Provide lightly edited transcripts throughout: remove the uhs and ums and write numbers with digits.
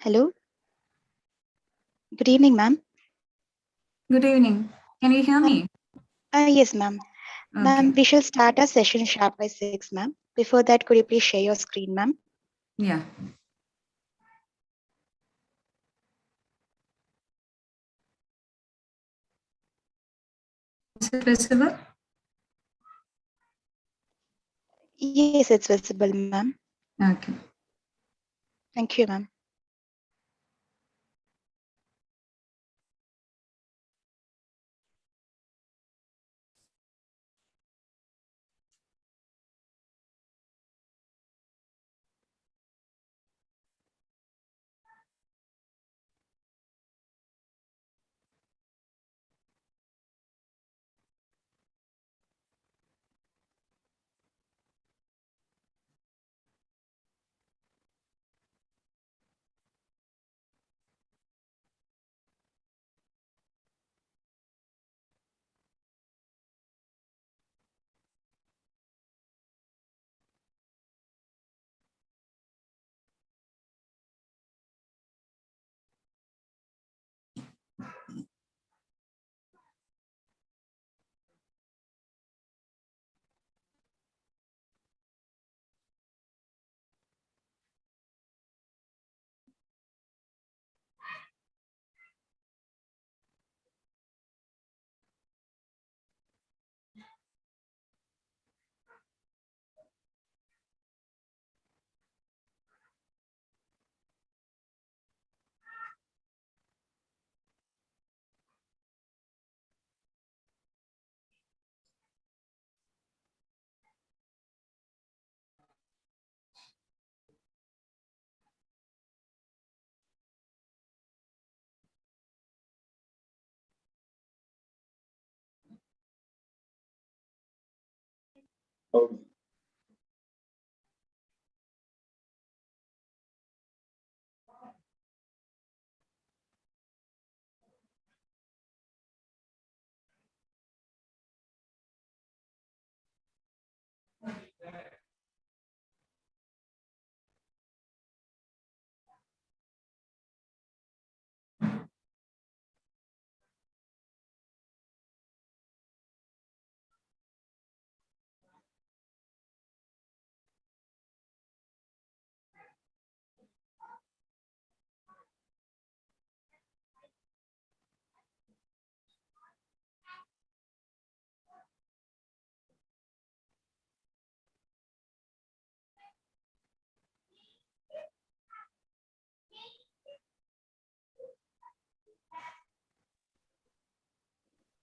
Hello. Good evening, ma'am. Good evening. Can you hear me? Yes, ma'am. Okay. Ma'am, we shall start our session sharp by 6, ma'am. Before that, could you please share your screen, ma'am? Yeah. Is it visible? Yes, it's visible, ma'am. Okay. Thank you, ma'am.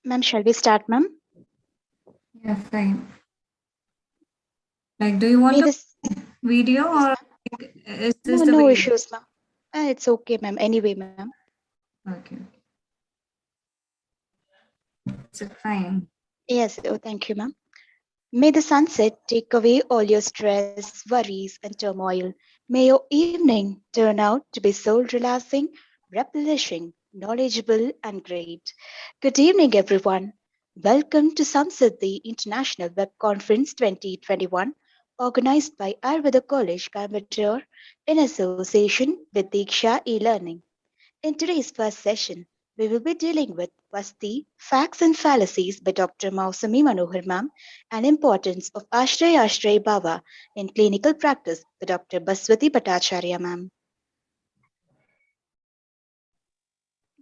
Ma'am, shall we start, ma'am? Yeah, fine. Like, do you want May to this... video Yes, or ma'am. is this No, the no way? issues, ma'am. It's okay, ma'am. Anyway, ma'am. Okay. Is it fine? Yes, oh, thank you, ma'am. May the sunset take away all your stress, worries, and turmoil. May your evening turn out to be soul relaxing, replenishing, knowledgeable, and great. Good evening, everyone. Welcome to SAMSIDDHI International Web Conference 2021, organized by Ayurveda College, Coimbatore, in association with DIKSHA E-Learning. In today's first session, we will be dealing with Vasti, Facts and Fallacies by Dr. Masumi Manohar ma'am and importance of Ashray Bhava in clinical practice by Dr. Baswati Bhattacharya ma'am.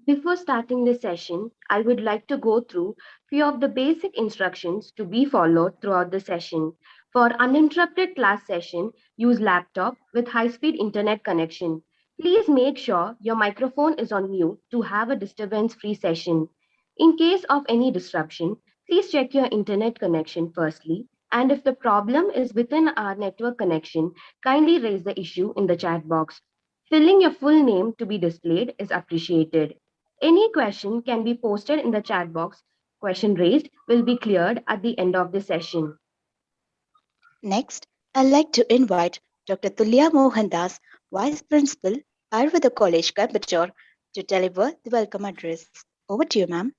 Before starting the session, I would like to go through few of the basic instructions to be followed throughout the session. For uninterrupted class session, use laptop with high-speed internet connection. Please make sure your microphone is on mute to have a disturbance-free session. In case of any disruption, please check your internet connection firstly, and if the problem is within our network connection, kindly raise the issue in the chat box. Filling your full name to be displayed is appreciated. Any question can be posted in the chat box. Question raised will be cleared at the end of the session. Next, I'd like to invite Dr. Tulya Mohandas, Vice Principal, Ayurveda College, Coimbatore, to deliver the welcome address. Over to you, ma'am.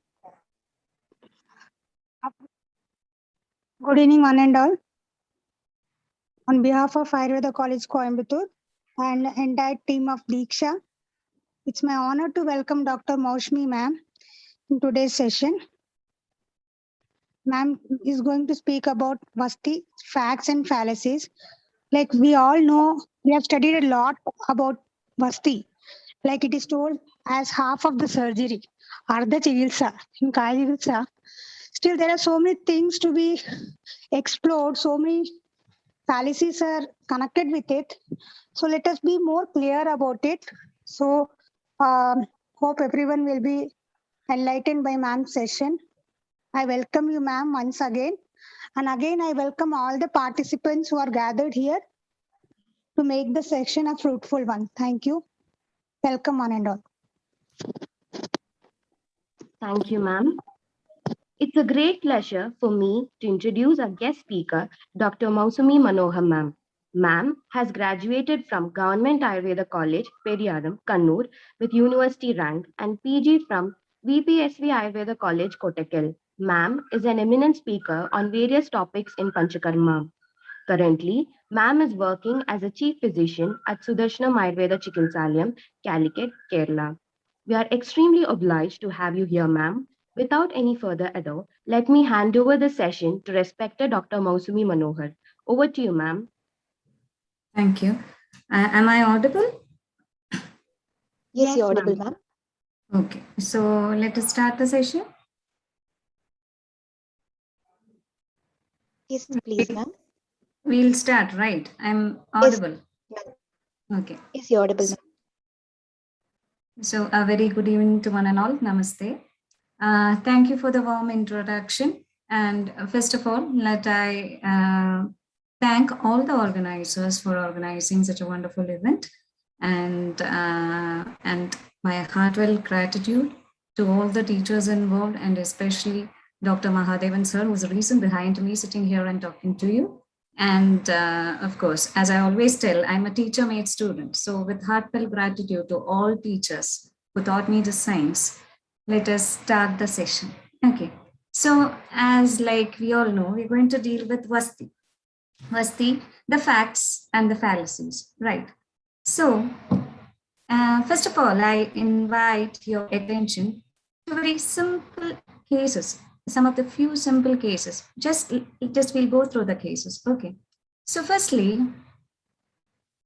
Good evening, one and all. On behalf of Ayurveda College, Coimbatore, and the entire team of DIKSHA, It's my honor to welcome Dr. Masumi ma'am in today's session. Ma'am is going to speak about Vasti, facts and fallacies. Like we all know, we have studied a lot about Vasti. Like it is told as half of the surgery, Ardha Chikitsa, in Kaya Chikitsa. Still, there are so many things to be explored, so many fallacies are connected with it. So let us be more clear about it. So hope everyone will be enlightened by ma'am's session. I welcome you, ma'am, once again. And again, I welcome all the participants who are gathered here to make the session a fruitful one. Thank you. Welcome, one and all. Thank you, ma'am. It's a great pleasure for me to introduce our guest speaker, Dr. Masumi Manohar, ma'am. Ma'am has graduated from Government Ayurveda College, Periyaram, Kannur, with university rank and PG from VPSV Ayurveda College, Kottakkal. Ma'am is an eminent speaker on various topics in Panchakarma. Currently, ma'am is working as a chief physician at Sudarshanam Ayurveda Chikitsalayam, Calicut, Kerala. We are extremely obliged to have you here, ma'am. Without any further ado, let me hand over the session to respected Dr. Masumi Manohar. Over to you, ma'am. Thank you. Am I audible? Yes, you're audible, ma'am. ma'am. Okay, so let us start the session. Yes, please, ma'am. We'll start, right? I'm audible. Ma'am. Okay. Yes, you're audible, ma'am. So a very good evening to one and all. Namaste. Thank you for the warm introduction. And first of all, let I thank all the organizers for organizing such a wonderful event, and my heartfelt gratitude to all the teachers involved, and especially Dr. Mahadevan sir, who's the reason behind me sitting here and talking to you. And of course, as I always tell, I'm a teacher-made student. So with heartfelt gratitude to all teachers who taught me the science, let us start the session. Okay. So as like we all know, we're going to deal with Vasti. Vasti, the facts and the fallacies, right? So first of all, I invite your attention to very simple cases, some of the few simple cases. Just we'll go through the cases. Okay. So firstly,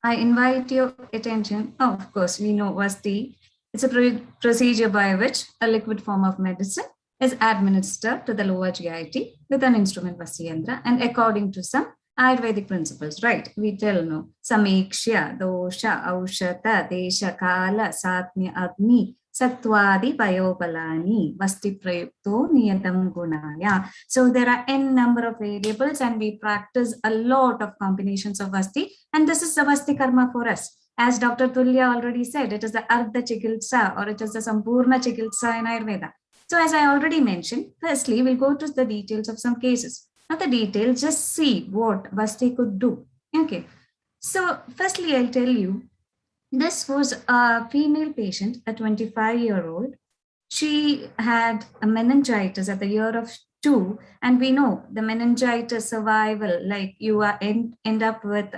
I invite your attention. Oh, of course, we know Vasti. It's a procedure by which a liquid form of medicine is administered to the lower GIT with an instrument Vasiyandra, and according to some Ayurvedic principles, right? We tell no Samikshya, Dosha, Aushata, Desha, Kala, Satmya, Agni, Sattwadi, Payopalani, Vasti Prayukto, Niyatam Gunaya. So there are n number of variables, and we practice a lot of combinations of Vasti, and this is the Vasti Karma for us. As Dr. Tulya already said, it is the Ardha Chikitsa, or it is the Sampurna Chikitsa in Ayurveda. So as I already mentioned, firstly, we'll go to the details of some cases. Not the details, just see what Vasti could do. Okay. So firstly, I'll tell you, this was a female patient, a 25-year-old. She had a meningitis at the year of 2, and we know the meningitis survival, like you are end up with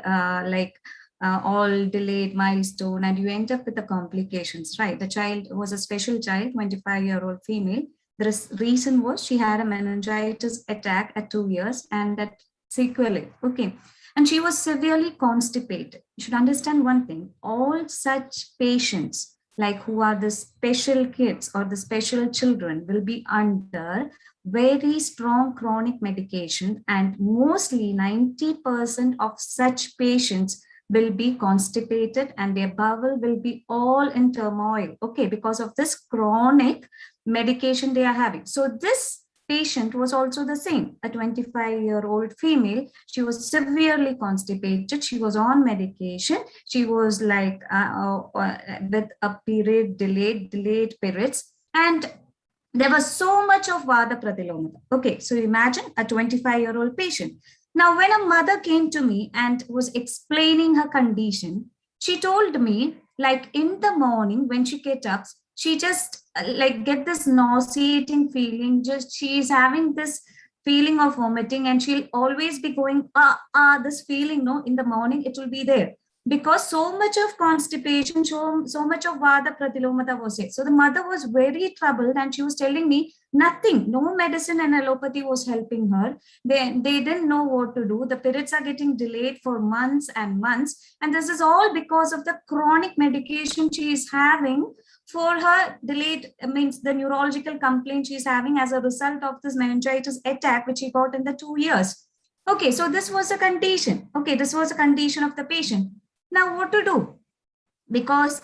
all delayed milestone, and you end up with the complications, right? The child was a special child, 25-year-old female. The reason was she had a meningitis attack at 2 years, and that sequelae, okay. And she was severely constipated. You should understand one thing, all such patients, like who are the special kids or the special children, will be under very strong chronic medication, and mostly 90% of such patients will be constipated, and their bowel will be all in turmoil, okay, because of this chronic medication they are having. So this patient was also the same, a 25-year-old female. She was severely constipated. She was on medication. She was like with a period, delayed periods, and there was so much of Vada Pratilomata. Okay, so imagine a 25-year-old patient. Now, when a mother came to me and was explaining her condition, she told me, like in the morning when she gets up, she just like get this nauseating feeling. Just she is having this feeling of vomiting, and she'll always be going, this feeling, no, in the morning it will be there. because so much of constipation, so much of Vada Pratilomata was it. So the mother was very troubled and she was telling me nothing, no medicine and allopathy was helping her. They didn't know what to do. The periods are getting delayed for months and months. And this is all because of the chronic medication she is having for her delayed, means the neurological complaint she is having as a result of this meningitis attack, which she got in the 2 years. Okay, so this was a condition. Okay, this was a condition of the patient. Now what to do? Because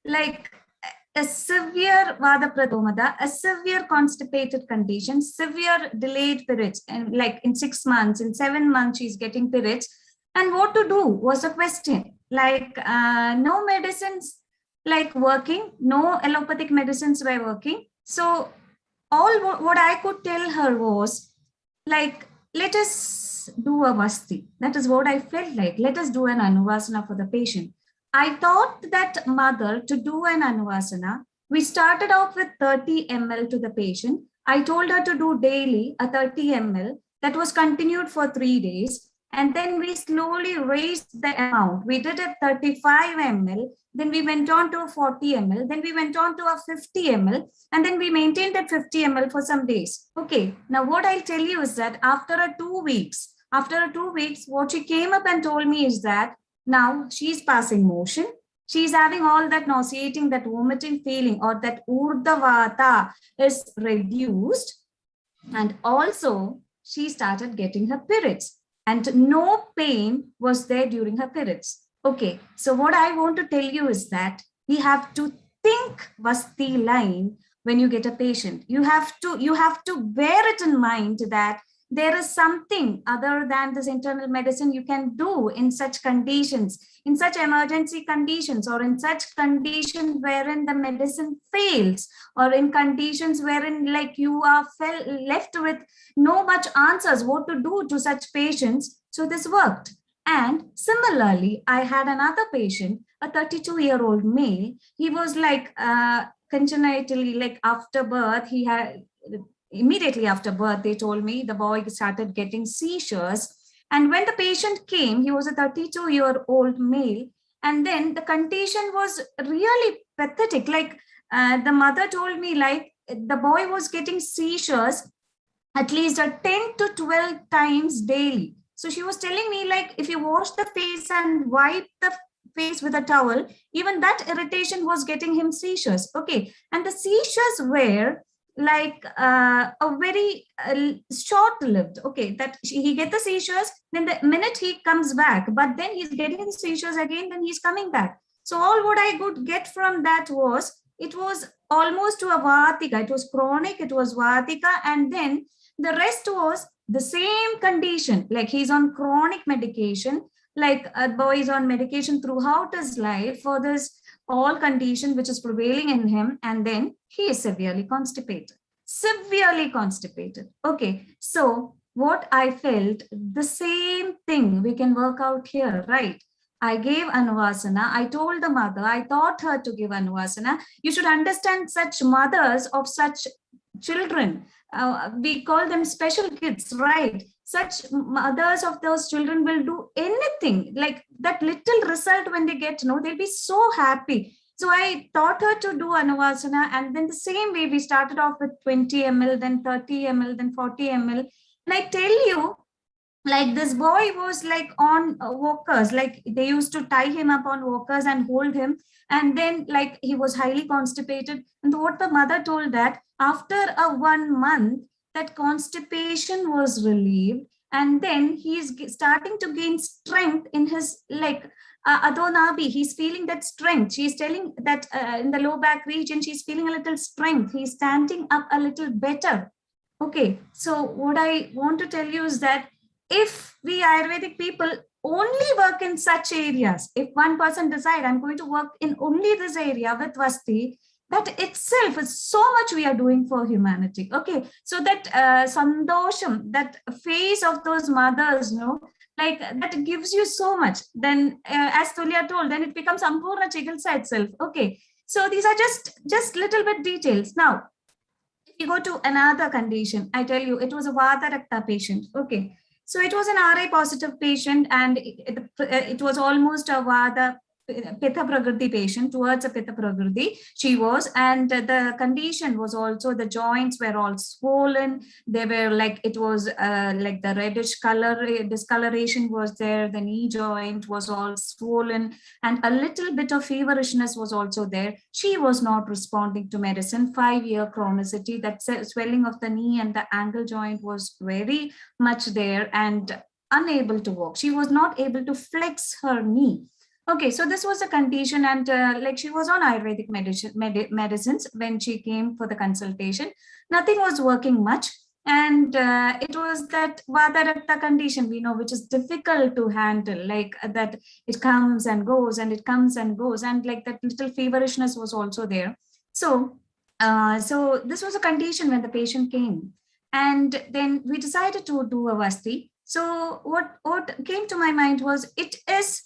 like a severe Vada Pradomada, a severe constipated condition, severe delayed periods, and like in 6 months, in 7 months, she's getting periods. And what to do was a question. Like no medicines like working, no allopathic medicines were working. So all what I could tell her was like, let us do a vasti. That is what I felt like. Let us do an Anuvasana for the patient. I taught that mother to do an Anuvasana. We started off with 30 ml to the patient. I told her to do daily a 30 ml. That was continued for 3 days. And then we slowly raised the amount. We did a 35 ml. Then we went on to a 40 ml. Then we went on to a 50 ml. And then we maintained at 50 ml for some days. Okay. Now what I'll tell you is that after 2 weeks, what she came up and told me is that now she's passing motion. She's having all that nauseating, that vomiting feeling, or that urdhavata is reduced. And also she started getting her periods. And no pain was there during her periods. Okay, so what I want to tell you is that we have to think Vasti line when you get a patient. You have to bear it in mind that there is something other than this internal medicine you can do in such conditions, in such emergency conditions, or in such conditions wherein the medicine fails, or in conditions wherein like you are left with no much answers what to do to such patients. So this worked. And similarly, I had another patient, a 32-year-old male. He was like congenitally, like after birth, he had immediately after birth, they told me the boy started getting seizures. And when the patient came, he was a 32-year-old male. And then the condition was really pathetic. Like the mother told me, like the boy was getting seizures at least 10 to 12 times daily. So she was telling me, like, if you wash the face and wipe the face with a towel, even that irritation was getting him seizures. Okay. And the seizures were like a very short-lived. Okay, that he get the seizures, then the minute he comes back, but then he's getting the seizures again, then he's coming back. So all what I could get from that was, it was almost to a vatika. It was chronic, it was vatika, and then the rest was the same condition. Like he's on chronic medication, like a boy is on medication throughout his life for this all condition which is prevailing in him, and then he is severely constipated. Okay, so what I felt, the same thing we can work out here, right? I gave Anuvasana. I told the mother, I taught her to give Anuvasana. You should understand such mothers of such children. We call them special kids, right? Such mothers of those children will do anything, like that little result when they get to know, they'll be so happy. So I taught her to do Anuvasana, and then the same way we started off with 20 ml, then 30 ml, then 40 ml. And I tell you, like this boy was like on walkers, like they used to tie him up on walkers and hold him. And then like he was highly constipated. And what the mother told that after 1 month, that constipation was relieved. And then he's starting to gain strength in his like Adonabi. He's feeling that strength. She's telling that in the low back region, she's feeling a little strength. He's standing up a little better. Okay. So what I want to tell you is that if we Ayurvedic people only work in such areas, if one person decide, I'm going to work in only this area with Vasti, that itself is so much we are doing for humanity. Okay, so that sandosham, that face of those mothers, you know, like that gives you so much. Then as Tulya told, then it becomes Sampurna Chikitsa itself. Okay, so these are just little bit details. Now, if you go to another condition, I tell you, it was a Vata Rakta patient. Okay, So it was an RA positive patient, and it was almost a Vada Pitta Prakriti patient, towards a Pitta Prakriti she was, and the condition was also, the joints were all swollen. They were like, it was like the reddish color, discoloration was there, the knee joint was all swollen, and a little bit of feverishness was also there. She was not responding to medicine. 5-year chronicity, that swelling of the knee and the ankle joint was very much there, and unable to walk. She was not able to flex her knee. Okay, so this was a condition, and like she was on Ayurvedic medicines when she came for the consultation. Nothing was working much, and it was that Vata Rakta condition, we know, which is difficult to handle, like that it comes and goes and it comes and goes, and like that little feverishness was also there. So, so this was a condition when the patient came, and then we decided to do a Vasti. So what came to my mind was, it is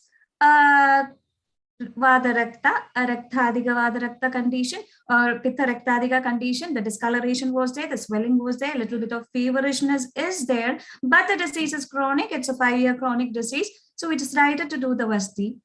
Vadarakta, a Raktadika Vadarakta condition, or Pitta Raktadika condition. The discoloration was there, the swelling was there, a little bit of feverishness is there, but the disease is chronic. It's a 5-year chronic disease. So we decided to do the Vasti.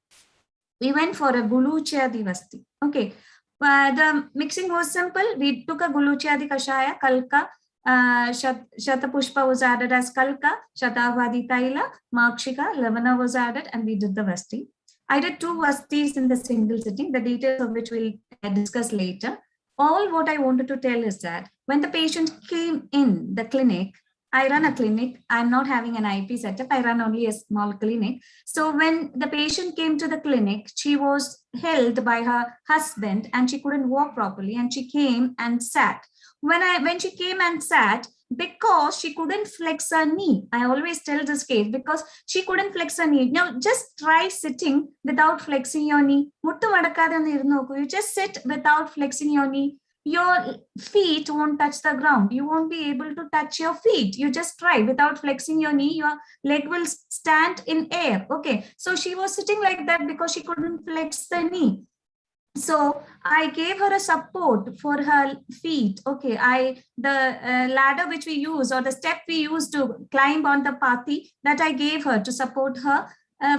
We went for a Guluchadi Vasti. Okay. The mixing was simple. We took a Guluchadi Kashaya, Kalka, Shatapushpa was added as Kalka, Shatavadi Taila, Makshika, Lavana was added, and we did the Vasti. I did 2 Vastis in the single sitting, the details of which we'll discuss later. All what I wanted to tell is that when the patient came in the clinic, I run a clinic. I'm not having an IP setup. I run only a small clinic. So when the patient came to the clinic, she was held by her husband and she couldn't walk properly, and she came and sat. When she came and sat, because she couldn't flex her knee, I always tell this case, because she couldn't flex her knee. Now just try sitting without flexing your knee. You just sit without flexing your knee. Your feet won't touch the ground. You won't be able to touch your feet. You just try without flexing your knee. Your leg will stand in air. Okay. So she was sitting like that because she couldn't flex the knee. So I gave her a support for her feet. Okay, the ladder which we use, or the step we use to climb on the pathi, that I gave her to support her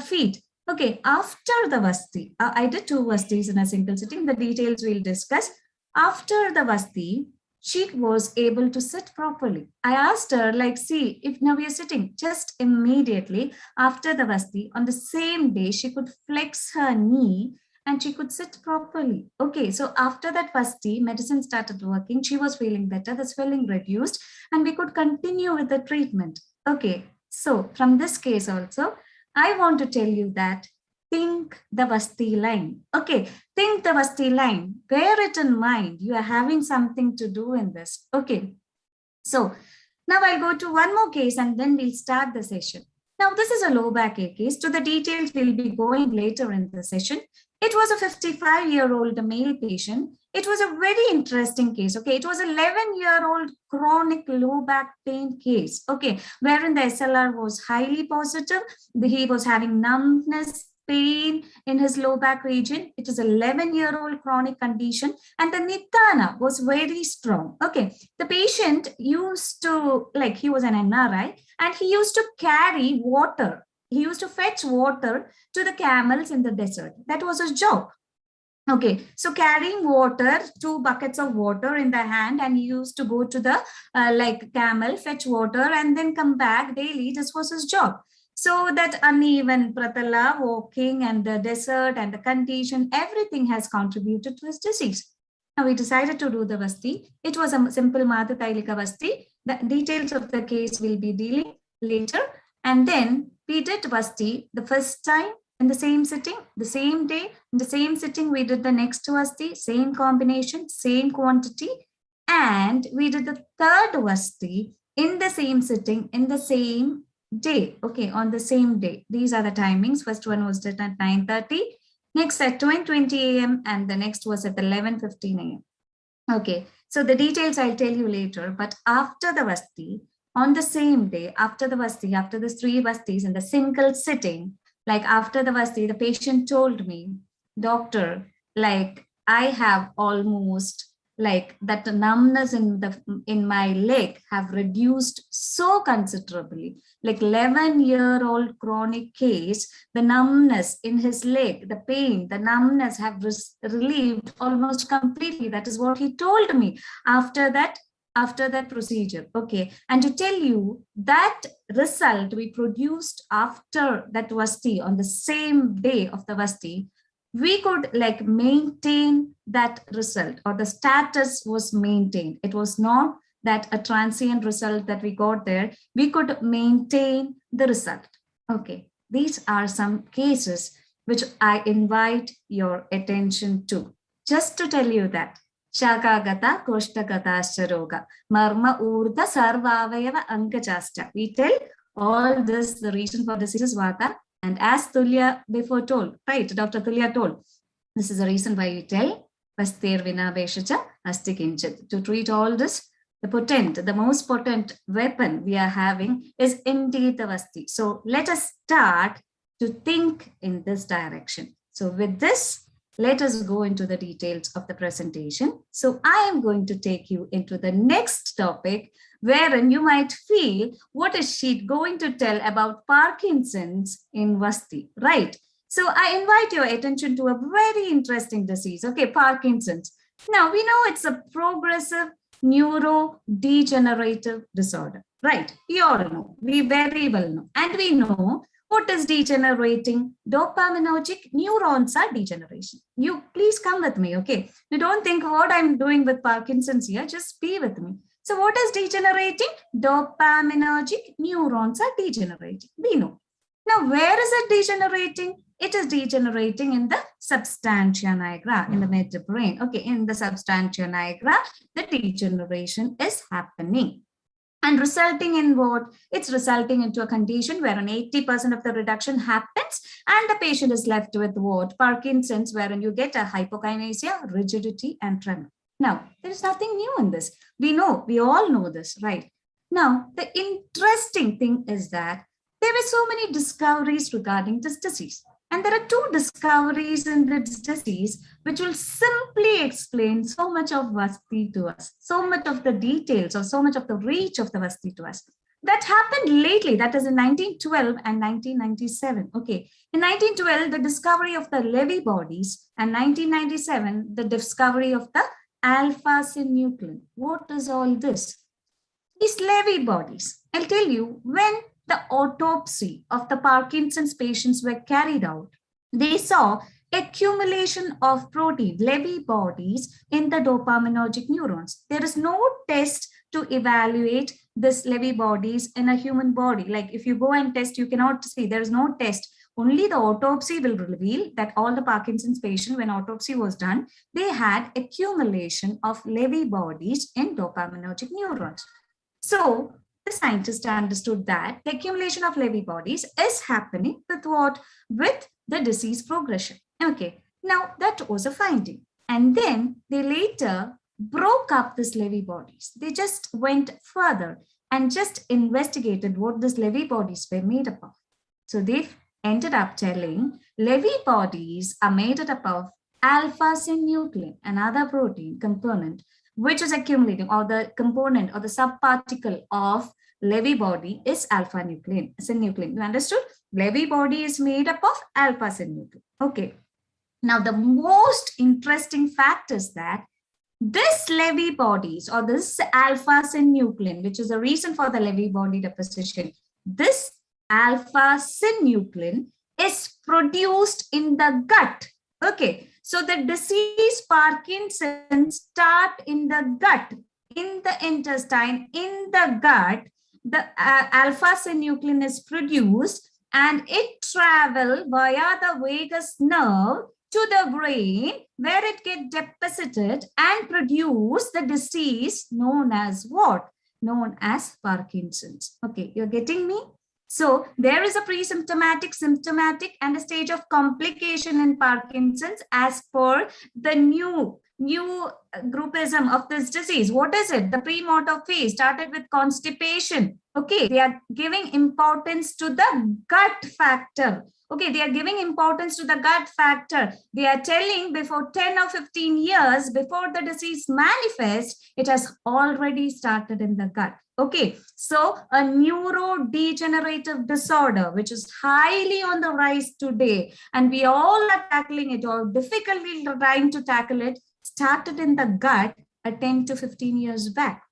feet. Okay, after the Vasti, I did 2 Vastis in a single sitting. The details we'll discuss. After the Vasti, she was able to sit properly. I asked her, like, see, if now we are sitting, just immediately after the Vasti, on the same day, she could flex her knee and she could sit properly. Okay, so after that Vasti, medicine started working. She was feeling better, the swelling reduced, and we could continue with the treatment. Okay, so from this case also, I want to tell you that think the Vasti line. Okay, think the Vasti line. Bear it in mind. You are having something to do in this. Okay, so now I'll go to one more case and then we'll start the session. Now, this is a low back ache case. To the details, we'll be going later in the session. It was a 55-year-old male patient. It was a very interesting case. Okay, it was an 11-year-old chronic low back pain case. Okay, wherein the SLR was highly positive. He was having numbness, pain in his low back region. It is an 11-year-old chronic condition, and the Nitana was very strong. Okay, the patient used to, like, he was an NRI, and he used to carry water. He used to fetch water to the camels in the desert. That was his job. Okay, so carrying water, 2 buckets of water in the hand, and he used to go to the like camel, fetch water, and then come back daily. This was his job. So that uneven pratala, walking, and the desert and the condition, everything has contributed to his disease. Now we decided to do the Vasti. It was a simple Madhu Tailika Vasti. The details of the case will be dealing later. And then we did Vasti the first time in the same sitting, the same day, in the same sitting. We did the next Vasti, same combination, same quantity. And we did the third Vasti in the same sitting, in the same day. Okay, on the same day. These are the timings. First one was done at 9:30, next at 10:20 a.m. and the next was at 11:15 a.m. Okay, so the details I'll tell you later. But after the Vasti, on the same day, after the Vasti, after the 3 Vastis in the single sitting, like after the Vasti, the patient told me, doctor, like I have almost like that numbness in my leg have reduced so considerably. Like 11-year-old chronic case, the numbness in his leg, the pain, the numbness have relieved almost completely. That is what he told me after that procedure. Okay, and to tell you that result we produced after that Vasti, on the same day of the Vasti, we could like maintain that result, or the status was maintained. It was not that a transient result that we got there. We could maintain the result. Okay, these are some cases which I invite your attention to. Just to tell you that Shakagata Koshtagata Roga Marma Urda Sarvavayava Ankachasta. We tell all this, the reason for this is Vata. And as Tulya before told, right, Dr. Tulya told, this is the reason why we tell Vastir Vina Beshacha Asti Kinchit. To treat all this, the most potent weapon we are having is indeed the Vasti. So let us start to think in this direction. So with this, let us go into the details of the presentation. So I am going to take you into the next topic, wherein you might feel, what is she going to tell about Parkinson's in Vasti, right? So I invite your attention to a very interesting disease. Okay, Parkinson's. Now we know it's a progressive neurodegenerative disorder, right? We all know, we very well know, and we know what is degenerating. Dopaminergic neurons are degeneration. You please come with me, okay? You don't think what I'm doing with Parkinson's here, just be with me. So what is degenerating? Dopaminergic neurons are degenerating. We know. Now, where is it degenerating? It is degenerating in the substantia nigra, in the midbrain. Okay, in the substantia nigra, the degeneration is happening. And resulting in what? It's resulting into a condition where an 80% of the reduction happens and the patient is left with what? Parkinson's, wherein you get a hypokinesia, rigidity, and tremor. Now, there is nothing new in this. We know, we all know this, right? Now, the interesting thing is that there were so many discoveries regarding this disease. And there are two discoveries in this disease which will simply explain so much of Vasti to us, so much of the details or so much of the reach of the Vasti to us. That happened lately, that is in 1912 and 1997. Okay, in 1912, the discovery of the Levy bodies, and 1997, the discovery of the alpha-synuclein. What is all this? These Levy bodies, I'll tell you, when the autopsy of the Parkinson's patients were carried out, they saw accumulation of protein, Levy bodies, in the dopaminergic neurons. There is no test to evaluate this Levy bodies in a human body. Like if you go and test, you cannot see, there is no test. Only the autopsy will reveal that all the Parkinson's patients, when autopsy was done, they had accumulation of Levy bodies in dopaminergic neurons. So the scientists understood that the accumulation of Levy bodies is happening with what? With the disease progression. Okay, now that was a finding. And then they later broke up this Levy bodies. They just went further and just investigated what these Levy bodies were made up of. So they ended up telling Levy bodies are made up of alpha-synuclein, another protein component, which is accumulating, or the component or the subparticle of Levy body is alpha-synuclein. You understood? Levy body is made up of alpha-synuclein. Okay. Now, the most interesting fact is that this Levy bodies, or this alpha-synuclein, which is the reason for the Levy body deposition, this alpha-synuclein is produced in the gut. Okay. So the disease Parkinson's start in the gut, in the intestine, in the gut. The alpha-synuclein is produced and it travels via the vagus nerve to the brain, where it gets deposited and produce the disease known as what? Known as Parkinson's. Okay, you're getting me? So there is a pre-symptomatic, symptomatic, and a stage of complication in Parkinson's as per the new new groupism of this disease. What is it? The premotor phase started with constipation. Okay, they are giving importance to the gut factor. Okay, they are giving importance to the gut factor. They are telling before 10 or 15 years, before the disease manifests, it has already started in the gut. Okay, so a neurodegenerative disorder, which is highly on the rise today, and we all are tackling it or difficultly trying to tackle it, started in the gut 10 to 15 years back.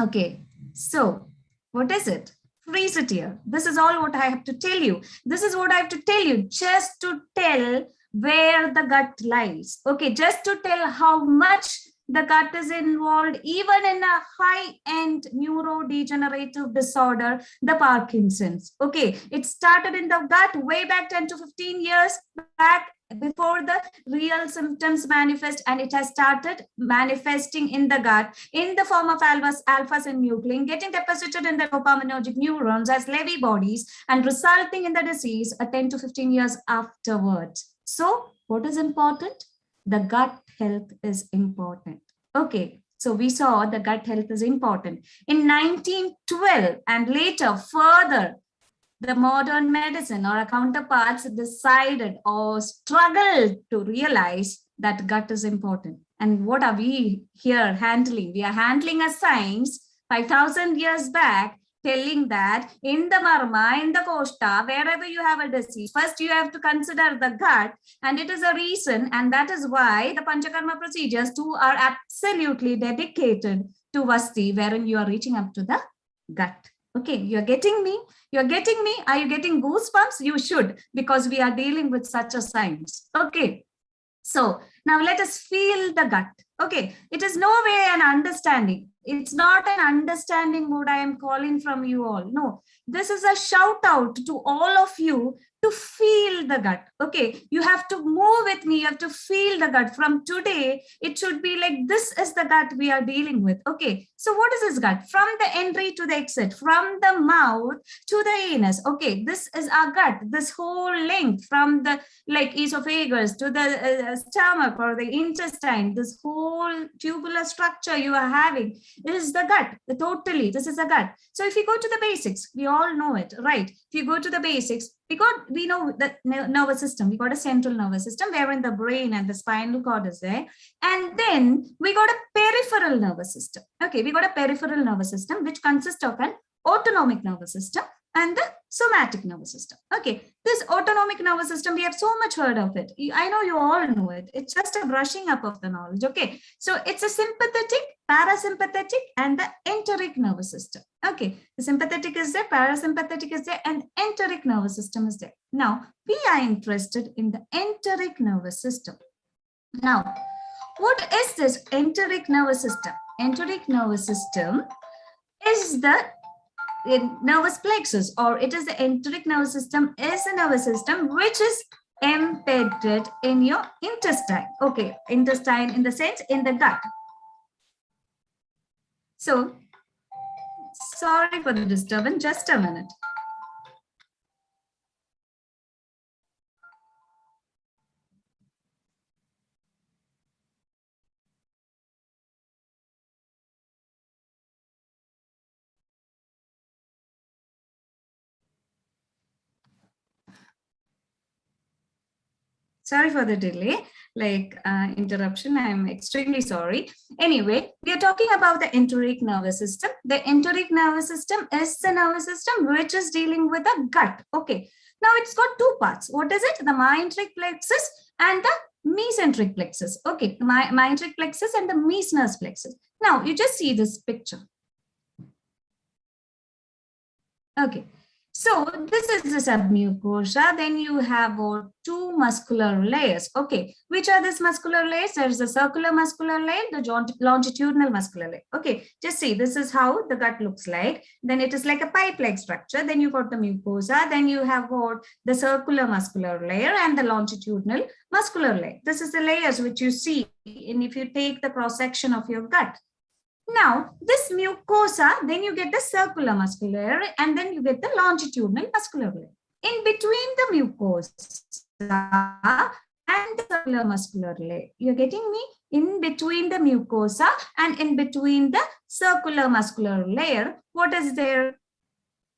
Okay, so what is it? Freeze it here. This is all what I have to tell you. This is what I have to tell you just to tell where the gut lies. Okay, just to tell how much the gut is involved, even in a high-end neurodegenerative disorder, the Parkinson's. Okay, it started in the gut way back 10 to 15 years back, before the real symptoms manifest, and it has started manifesting in the gut in the form of alpha-synuclein, getting deposited in the dopaminergic neurons as Levy bodies and resulting in the disease 10 to 15 years afterwards. So what is important? The gut health is important. Okay, so we saw the gut health is important. In 1912 and later further, the modern medicine or our counterparts decided or struggled to realize that gut is important. And what are we here handling? We are handling a science 5,000 years back, telling that in the marma, in the koshta, wherever you have a disease, first you have to consider the gut, and it is a reason, and that is why the Panchakarma procedures too are absolutely dedicated to Vasti, wherein you are reaching up to the gut. Okay, you're getting me? You're getting me? Are you getting goosebumps? You should, because we are dealing with such a science. Okay, so now let us feel the gut. Okay, it is no way an understanding. It's not an understanding what I am calling from you all. No, this is a shout out to all of you to feel the gut. Okay, you have to move with me. You have to feel the gut. From today, it should be like this is the gut we are dealing with. Okay, so what is this gut? From the entry to the exit, from the mouth to the anus. Okay, this is our gut. This whole length from the like esophagus to the stomach or the intestine, this whole tubular structure you are having is the gut. Totally, this is the gut. So if you go to the basics, we all know it, right? If you go to the basics, we know the nervous system. We got a central nervous system wherein the brain and the spinal cord is there. And then we got a peripheral nervous system. Okay, we got a peripheral nervous system, which consists of an autonomic nervous system and the somatic nervous system. Okay, this autonomic nervous system, we have so much heard of it. I know you all know it. It's just a brushing up of the knowledge. Okay, so it's a sympathetic, parasympathetic, and the enteric nervous system. Okay, the sympathetic is there, parasympathetic is there, and enteric nervous system is there. Now, we are interested in the enteric nervous system. Now, what is this enteric nervous system? Enteric nervous system is the nervous plexus, or it is the enteric nervous system, is a nervous system which is embedded in your intestine. Okay, intestine in the sense in the gut. So, sorry for the disturbance, just a minute. Sorry for the delay, interruption. I'm extremely sorry. Anyway, we are talking about the enteric nervous system. The enteric nervous system is the nervous system which is dealing with the gut. Okay. Now it's got two parts. What is it? The myenteric plexus and the mesenteric plexus. Okay, the myenteric plexus and the Meissner's plexus. Now you just see this picture. Okay. So this is the submucosa. Then you have two muscular layers. Okay, which are these muscular layers? There is a circular muscular layer, the longitudinal muscular layer. Okay, just see, this is how the gut looks like. Then it is like a pipe-like structure. Then you got the mucosa. Then you have the circular muscular layer and the longitudinal muscular layer. This is the layers which you see if you take the cross-section of your gut. Now, this mucosa, then you get the circular muscular layer, and then you get the longitudinal muscular layer. In between the mucosa, and the circular muscular layer. You're getting me? In between the mucosa and in between the circular muscular layer, what is there?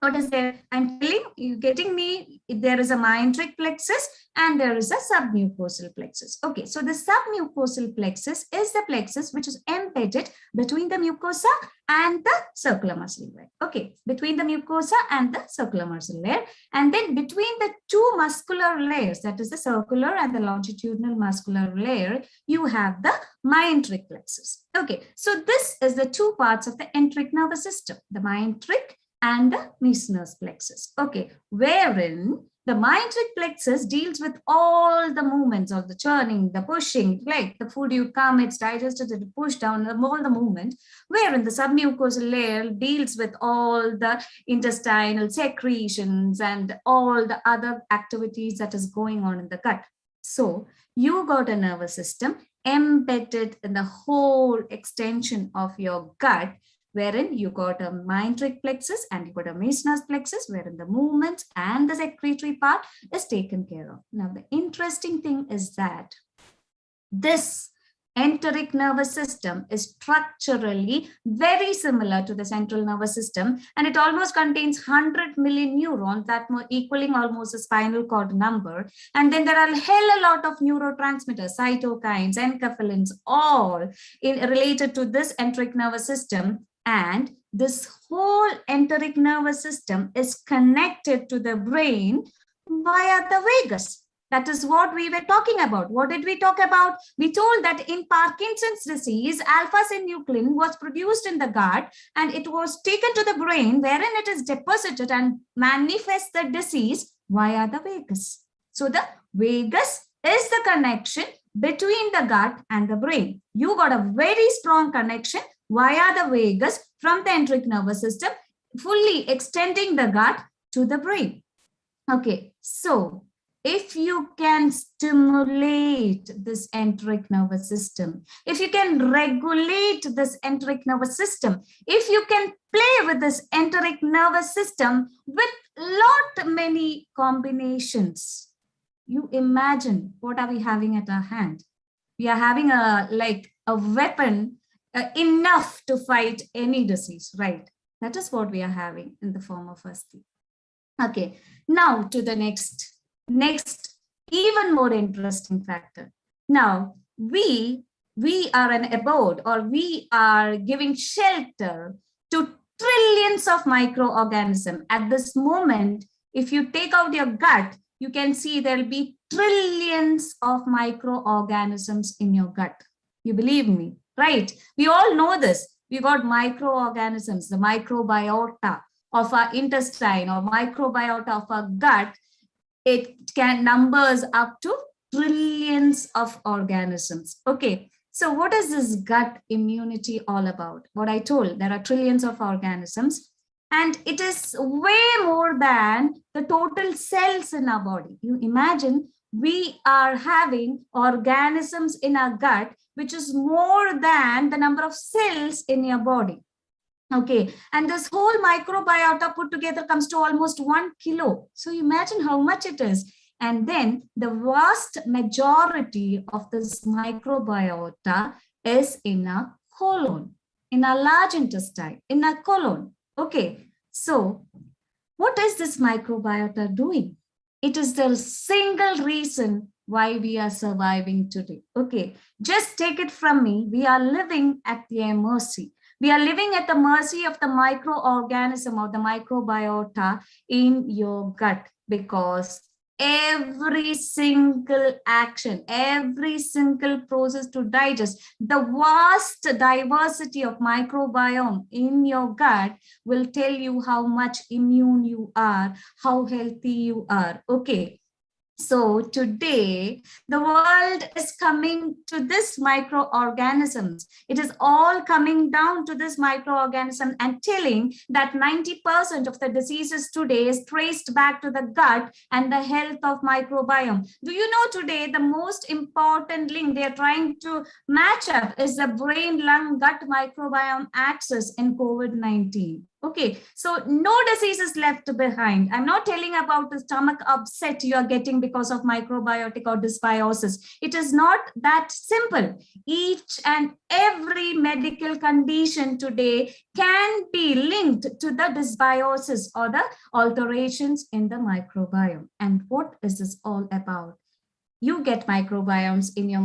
What is there? I'm telling you, getting me? There is a myenteric plexus and there is a submucosal plexus. Okay, so the submucosal plexus is the plexus which is embedded between the mucosa and the circular muscle layer. Okay, between the mucosa and the circular muscle layer, and then between the two muscular layers, that is the circular and the longitudinal muscular layer, you have the myenteric plexus. Okay, so this is the two parts of the enteric nervous system, the myenteric and the Meissner's plexus. Okay, wherein the myenteric plexus deals with all the movements of the churning, the pushing, like the food you come, it's digested, it pushed down, all the movement, wherein the submucosal layer deals with all the intestinal secretions and all the other activities that is going on in the gut. So you got a nervous system embedded in the whole extension of your gut, wherein you got a myenteric plexus and you got a Meissner's plexus, wherein the movements and the secretory part is taken care of. Now, the interesting thing is that this enteric nervous system is structurally very similar to the central nervous system, and it almost contains 100 million neurons, that equaling almost a spinal cord number. And then there are a hell a lot of neurotransmitters, cytokines, enkephalins, all related to this enteric nervous system. And this whole enteric nervous system is connected to the brain via the vagus. That is what we were talking about. What did we talk about? We told that in Parkinson's disease, alpha-synuclein was produced in the gut and it was taken to the brain, wherein it is deposited and manifests the disease via the vagus. So the vagus is the connection between the gut and the brain. You got a very strong connection via the vagus from the enteric nervous system, fully extending the gut to the brain. Okay, so if you can stimulate this enteric nervous system, if you can regulate this enteric nervous system, if you can play with this enteric nervous system with lot many combinations, you imagine what are we having at our hand? We are having a weapon enough to fight any disease, right? That is what we are having in the form of Asti. Okay, now to the next even more interesting factor. Now we are an abode, or we are giving shelter to trillions of microorganisms. At this moment, if you take out your gut, you can see there'll be trillions of microorganisms in your gut. You believe me, right? We all know this. We got microorganisms, the microbiota of our intestine or microbiota of our gut. It can numbers up to trillions of organisms. Okay, so what is this gut immunity all about? What I told, there are trillions of organisms, and it is way more than the total cells in our body. You imagine we are having organisms in our gut, which is more than the number of cells in your body. Okay, and this whole microbiota put together comes to almost 1 kilo. So imagine how much it is. And then the vast majority of this microbiota is in a colon, in a large intestine, in a colon. Okay, so what is this microbiota doing? It is the single reason why we are surviving today. Okay, just take it from me. We are living at their mercy. We are living at the mercy of the microorganism or the microbiota in your gut, because every single action, every single process to digest, the vast diversity of microbiome in your gut will tell you how much immune you are, how healthy you are. Okay. So today, the world is coming to this microorganisms. It is all coming down to this microorganism and telling that 90% of the diseases today is traced back to the gut and the health of microbiome. Do you know today the most important link they are trying to match up is the brain, lung, gut microbiome axis in COVID-19? Okay, so no disease is left behind. I'm not telling about the stomach upset you are getting because of microbiotic or dysbiosis. It is not that simple. Each and every medical condition today can be linked to the dysbiosis or the alterations in the microbiome. And what is this all about? You get microbiomes in your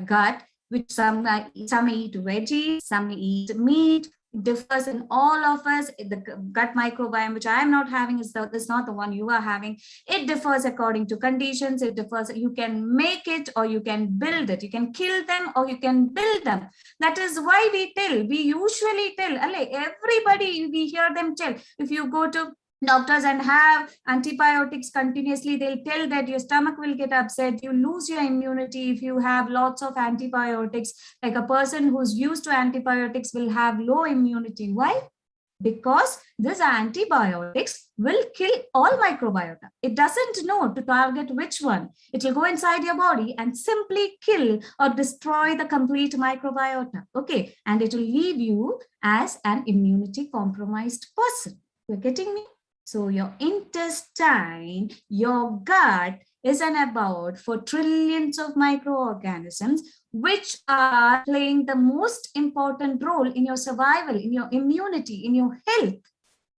gut, which some eat veggies, some eat meat. It differs in all of us. The gut microbiome, which I am not having, is not the one you are having. It differs according to conditions. It differs. You can make it or you can build it. You can kill them or you can build them. That is why we usually tell, everybody, we hear them tell, if you go to doctors and have antibiotics continuously, they'll tell that your stomach will get upset, you lose your immunity if you have lots of antibiotics. Like a person who's used to antibiotics will have low immunity. Why? Because these antibiotics will kill all microbiota. It doesn't know to target which one. It will go inside your body and simply kill or destroy the complete microbiota. Okay, and it will leave you as an immunity compromised person. You're getting me? So your intestine, your gut is an abode for trillions of microorganisms which are playing the most important role in your survival, in your immunity, in your health.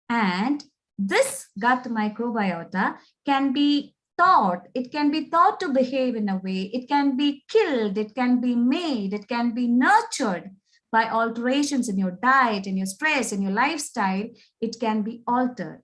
And this gut microbiota can be taught, it can be taught to behave in a way, it can be killed, it can be made, it can be nurtured by alterations in your diet, in your stress, in your lifestyle. It can be altered.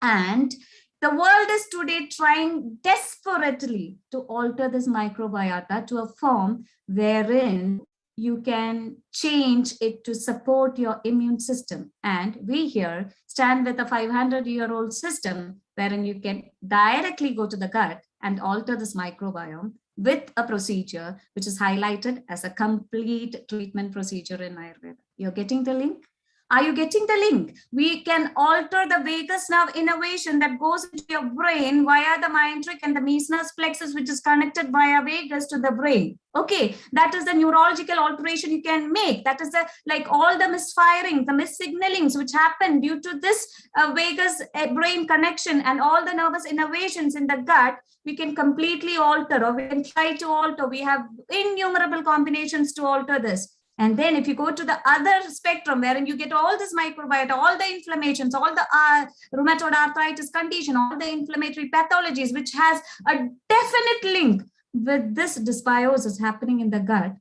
And the world is today trying desperately to alter this microbiota to a form wherein you can change it to support your immune system. And we here stand with a 500-year-old system wherein you can directly go to the gut and alter this microbiome with a procedure which is highlighted as a complete treatment procedure in Ayurveda. You're getting the link? Are you getting the link? We can alter the vagus nerve innervation that goes into your brain via the myenteric and the Masumi plexus, which is connected via vagus to the brain. Okay, that is the neurological alteration you can make. That is the, like all the misfiring, the missignalings which happen due to this vagus brain connection and all the nervous innervations in the gut, we can completely alter, or we can try to alter. We have innumerable combinations to alter this. And then if you go to the other spectrum, wherein you get all this microbiota, all the inflammations, all the rheumatoid arthritis condition, all the inflammatory pathologies, which has a definite link with this dysbiosis happening in the gut,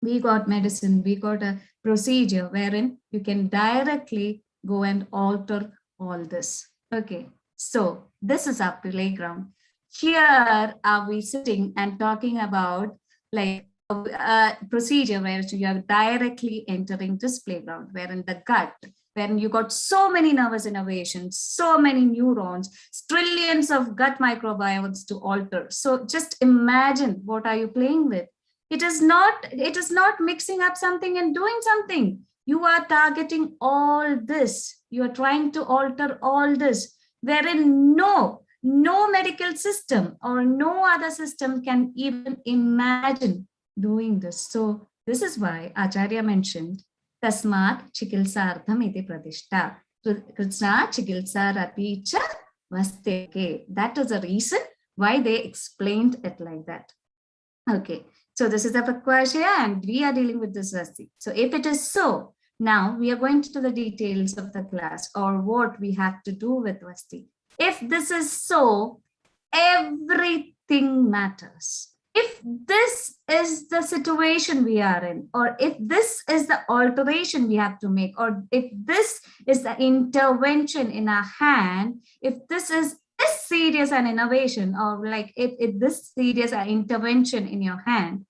we got medicine, we got a procedure wherein you can directly go and alter all this. Okay, so this is our playground. Here are we sitting and talking about like a procedure where you are directly entering this playground, where in the gut, wherein you got so many nervous innervations, so many neurons, trillions of gut microbiomes to alter. So just imagine, what are you playing with? It is not mixing up something and doing something. You are targeting all this. You are trying to alter all this, wherein no medical system or no other system can even imagine doing this. So this is why Acharya mentioned Tasmat Chikilsartham iti pradishta. Krishna Chikilsa Rapicha Vasteke. That is the reason why they explained it like that. Okay, so this is the Prakwashya and we are dealing with this Vasti. So if it is so, now we are going to the details of the class or what we have to do with Vasti. If this is so, everything matters. If this is the situation we are in, or if this is the alteration we have to make, or if this is the intervention in our hand, if this is this serious an innovation, or like if this serious an intervention in your hand,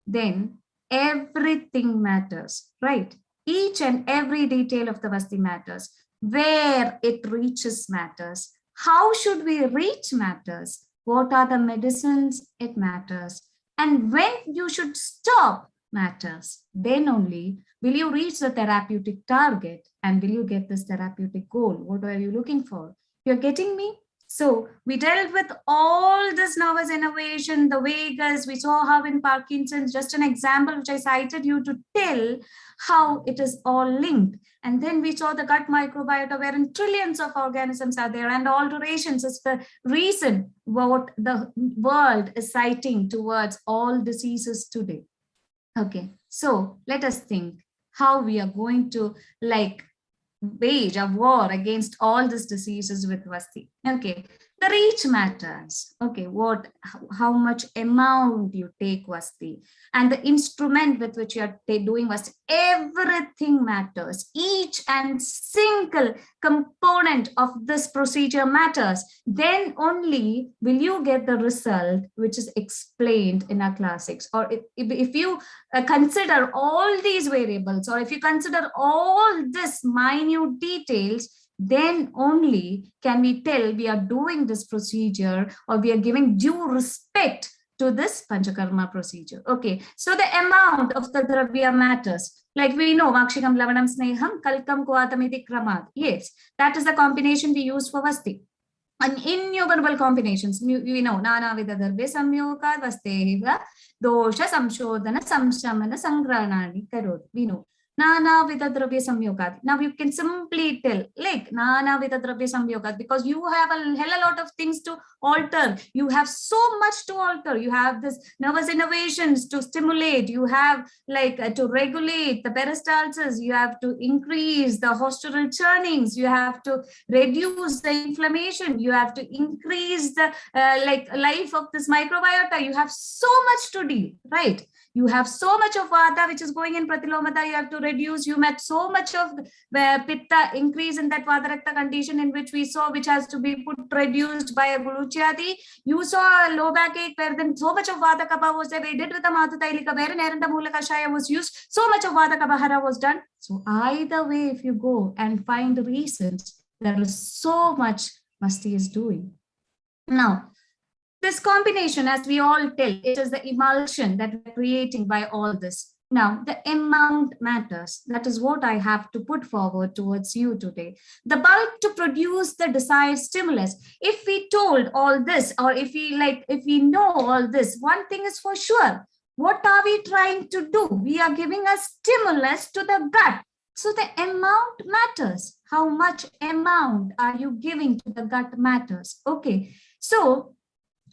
then everything matters, right? Each and every detail of the Vasti matters. Where it reaches matters. How should we reach matters? What are the medicines? It matters. And when you should stop matters. Then only will you reach the therapeutic target and will you get this therapeutic goal. What are you looking for? You're getting me? So we dealt with all this nervous innervation, the vagus. We saw how in Parkinson's, just an example which I cited you to tell how it is all linked. And then we saw the gut microbiota, wherein trillions of organisms are there, and alterations is the reason what the world is citing towards all diseases today. Okay, so let us think how we are going to wage a war against all these diseases with Vasti. Okay, the reach matters. Okay, how much amount you take Vasti, and the instrument with which you are doing Vasti, everything matters. Each and single component of this procedure matters. Then only will you get the result which is explained in our classics. Or if you consider all these variables, or if you consider all this minute details, then only can we tell we are doing this procedure, or we are giving due respect to this Panchakarma procedure. Okay, so the amount of the Dravya matters. Like we know, Vakshikam Lavanam Sneham Kalkam Kuatamiti Kramat. Yes, that is the combination we use for Vasti. And innumerable combinations, we know, Nana Vida Dharve Samyoka Vasteva, Dosha Samshodana Samshamana Sangranani Karod. We know. Nana Vida Dravya Samyogat. Now you can simply tell, like Nana Vida Dravya Samyogat, because you have a hell a lot of things to alter. You have so much to alter. You have this nervous innervations to stimulate. You have to regulate the peristalsis. You have to increase the postural churnings. You have to reduce the inflammation. You have to increase the life of this microbiota. You have so much to deal, right? You have so much of vata which is going in pratilomata, you have to reduce. You met so much of pitta increase in that vata rakta condition in which we saw, which has to be reduced by a guluchyadi. You saw a low backache where then so much of vata kapha was there. We did with the matutailika where Neranda Mulaka Shaya was used. So much of vata kapahara was done. So either way, if you go and find reasons, there is so much Masti is doing. Now, this combination, as we all tell, it is the emulsion that we're creating by all this. Now, the amount matters. That is what I have to put forward towards you today. The bulk to produce the desired stimulus. If we told all this, or if we know all this, one thing is for sure. What are we trying to do? We are giving a stimulus to the gut. So the amount matters. How much amount are you giving to the gut matters. Okay. So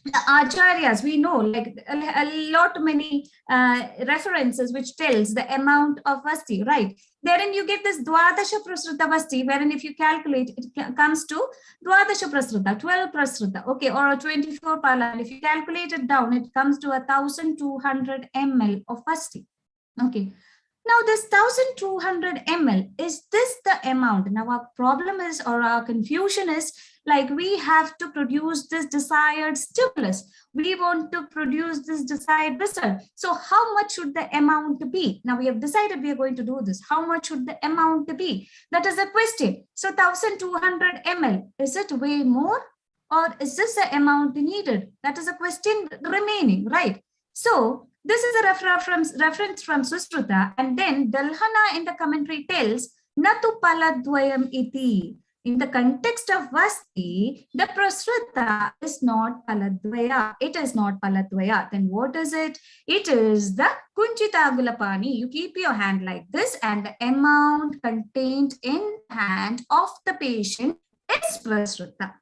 the acharyas, we know a lot many references which tells the amount of vasti, right? Therein you get this dwadasha prasruta vasti, wherein if you calculate, it comes to dwadasha prasruta, 12 prasruta, okay, or 24 pala. And if you calculate it down, it comes to 1,200 ml of vasti. Okay. Now this 1,200 ml, is this the amount? Now our problem is, or our confusion is, we have to produce this desired stimulus. We want to produce this desired result. So how much should the amount be? Now we have decided we are going to do this. How much should the amount be? That is a question. So 1,200 ml, is it way more? Or is this the amount needed? That is a question remaining, right? So this is a reference from Sushruta, and then Dalhana in the commentary tells, Natu paladvayam iti. In the context of Vasti, the prasruta is not paladvaya. It is not paladvaya. Then what is it? It is the kunchitagulapani. You keep your hand like this, and the amount contained in the hand of the patient is prasruta.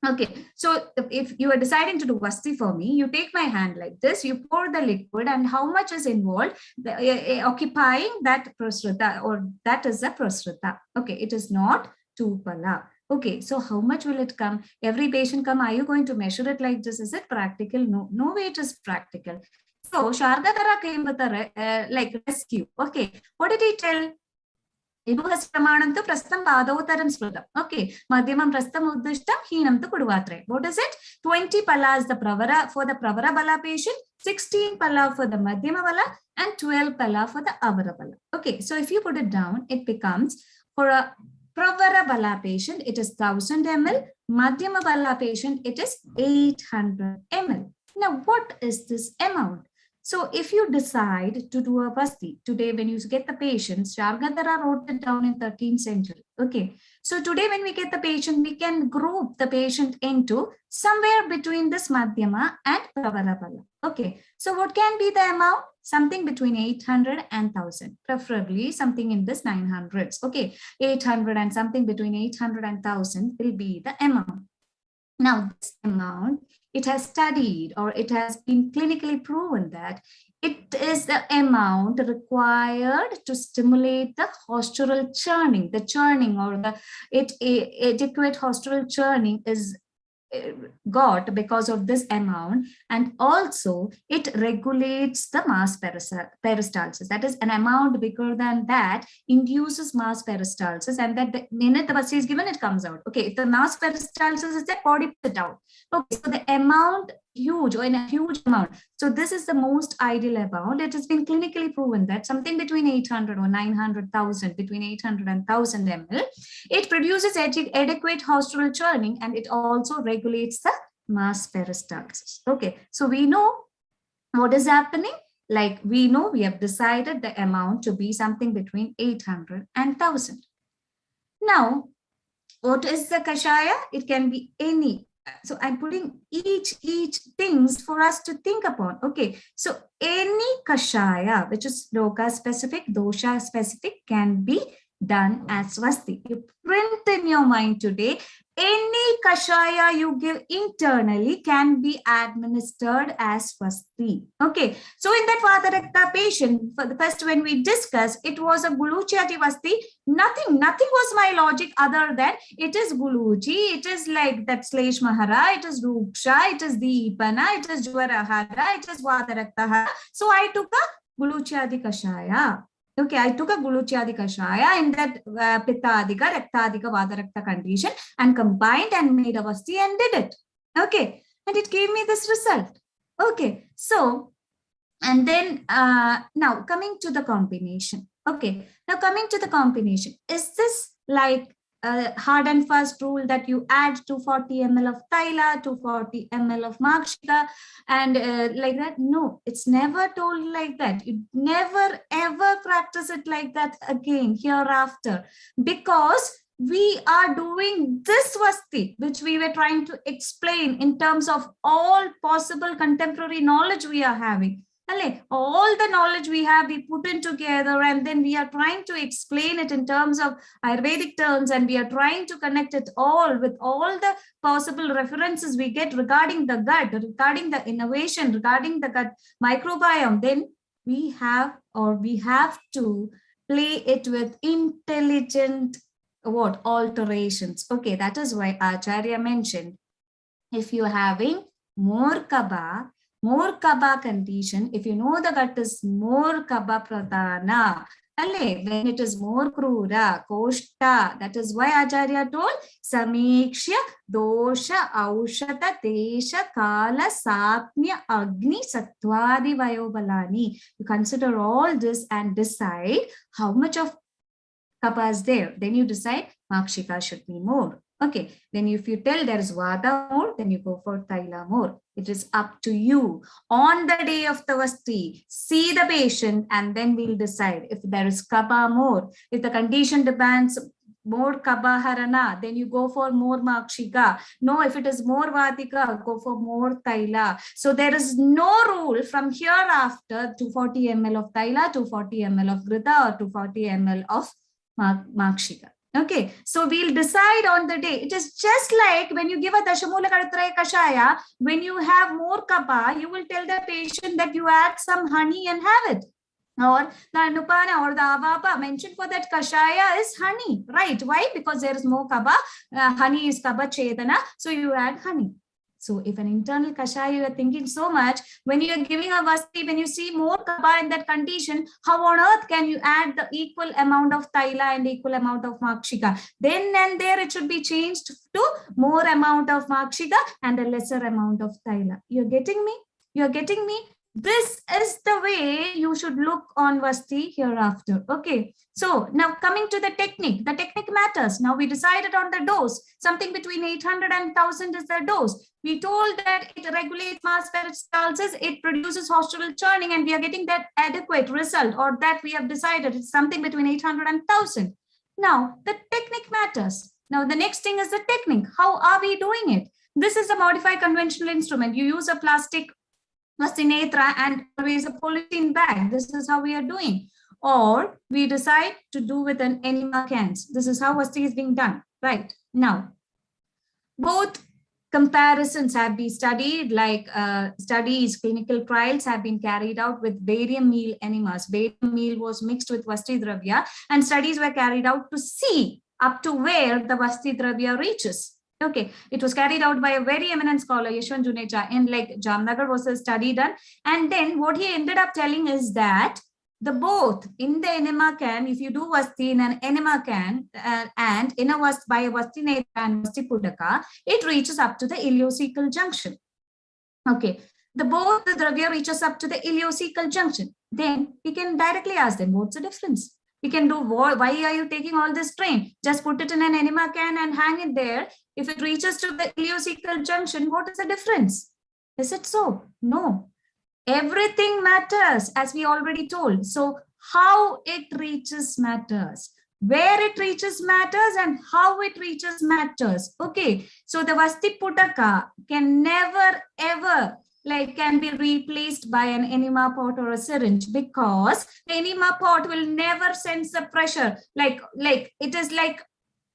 Okay, so if you are deciding to do Vasti for me, you take my hand like this, you pour the liquid, and how much is involved? Occupying that prasruta, or that is the prasruta. Okay, it is not 2 pala. Okay, so how much will it come? Every patient come, are you going to measure it like this? Is it practical? No, no way it is practical. So Shargadara came with a rescue. Okay, what did he tell? Pramanam to prastham padavataram smrutam. Okay, madhyamam prastham uddishtam heenam to kuduvatre. What is it? 20 pala is the pravara for the pravara bala patient, 16 pala for the madhyama bala, and 12 pala for the avara bala. Okay, so if you put it down, it becomes, for a pravara bala patient, it is 1000 ml. Madhyama bala patient, it is 800 ml. Now, what is this amount? So if you decide to do a Vasti, today when you get the patients, Shargadara wrote it down in 13th century. Okay, So today when we get the patient, we can group the patient into somewhere between this Madhyama and Pravarapala. Okay, so what can be the amount? Something between 800 and 1000, preferably something in this 900s. Okay, 800 and something between 800 and 1000 will be the amount. Now, this amount, it has studied or it has been clinically proven that it is the amount required to stimulate the postural churning. The churning or the adequate postural churning is got because of this amount, and also it regulates the mass peristalsis. That is, an amount bigger than that induces mass peristalsis, and that the minute the vasti is given, it comes out. Okay, if the mass peristalsis is there, body puts it out. Okay, so the amount huge or in a huge amount. So this is the most ideal amount. It has been clinically proven that something between 800 or 900,000, between 800 and 1000 ml, it produces adequate postural churning, and it also regulates the mass peristalsis. Okay, so we know what is happening. Like we know, we have decided the amount to be something between 800 and 1000. Now, what is the kashaya? It can be any. So I'm putting each things for us to think upon. Okay, so any kashaya which is Shloka specific, dosha specific, can be done as vasti. You print in your mind today, any kashaya you give internally can be administered as vasti. Okay, so in that Vatarakta patient, for the first when we discussed, it was a Guluchati vasti. Nothing was my logic other than it is Guluchi, it is like that Slesh Mahara, it is Ruksha, it is Deepana, it is Jwarahara, it is Vatarakta. So I took a Guluchati kashaya. Okay, I took a Guluchadi Kashaya in that Pittadika, Raktadika, Vadarakta condition and combined and made a vasti and did it. Okay, and it gave me this result. Okay, so, and then now coming to the combination. Okay, now coming to the combination. Is this like a hard and fast rule that you add 240 ml of Thaila, 240 ml of Makshika and like that? No, it's never told like that. You never ever practice it like that again hereafter, because we are doing this vasti, which we were trying to explain in terms of all possible contemporary knowledge we are having. All the knowledge we have, we put in together, and then we are trying to explain it in terms of Ayurvedic terms, and we are trying to connect it all with all the possible references we get regarding the gut, regarding the innovation, regarding the gut microbiome. Then we have to play it with intelligent alterations. Okay, that is why Acharya mentioned, if you're having more kaba condition, if you know the gut is more kaba pradhana, when it is more krura, koshta, that is why Acharya told Samikshya dosha aushata desha kala sapnya agni sattvadi vayobalani. You consider all this and decide how much of kapha is there. Then you decide Makshika should be more. Okay, then if you tell there is Vata more, then you go for Thaila more. It is up to you. On the day of the vasti, see the patient and then we'll decide if there is Kapha more. If the condition demands more Kapha Harana, then you go for more Makshika. No, if it is more Vatika, go for more Thaila. So there is no rule from hereafter 240 ml of Thaila, 240 ml of Grita or 240 ml of Makshika. Okay, so we'll decide on the day. It is just like when you give a Dashamula Karatraya Kashaya, when you have more kapha, you will tell the patient that you add some honey and have it. Or the Anupana or the Avapa mentioned for that Kashaya is honey, right? Why? Because there is more kapha, honey is kapha chetana, so you add honey. So if an internal kashaya, you are thinking so much, when you are giving a vasti, when you see more kapha in that condition, how on earth can you add the equal amount of Thaila and equal amount of Makshika? Then and there it should be changed to more amount of Makshika and a lesser amount of Thaila. You're getting me? You're getting me? This is the way you should look on vasti hereafter. Okay. So now coming to the technique matters. Now we decided on the dose. Something between 800 and 1000 is the dose. We told that it regulates mass peristalsis, it produces postural churning, and we are getting that adequate result, or that we have decided it's something between 800 and 1000. Now the technique matters. Now, the next thing is the technique. How are we doing it? This is a modified conventional instrument. You use a plastic vastinetra and always a polythene bag. This is how we are doing. Or we decide to do with an enema cans. This is how Vasti is being done. Right. Now, both comparisons have been studied, like studies, clinical trials have been carried out with barium meal enemas. Barium meal was mixed with Vasti Dravya, and studies were carried out to see up to where the Vasti Dravya reaches. Okay, it was carried out by a very eminent scholar, Yashwant Juneja, in like Jamnagar was a study done. And then what he ended up telling is that the both in the enema can, if you do Vasti in an enema can and in a Vasti by a Vasti Netra and Vasti Pudaka, it reaches up to the ileocecal junction. Okay, both the Dravya reaches up to the ileocecal junction. Then we can directly ask them, what's the difference? We can do, why are you taking all this strain? Just put it in an enema can and hang it there. If it reaches to the ileocecal junction, what is the difference? Is it so? No. Everything matters, as we already told. So how it reaches matters. Where it reaches matters, and how it reaches matters. Okay, so the Vasti Putaka can never ever can be replaced by an enema pot or a syringe, because the enema pot will never sense the pressure. Like it is like,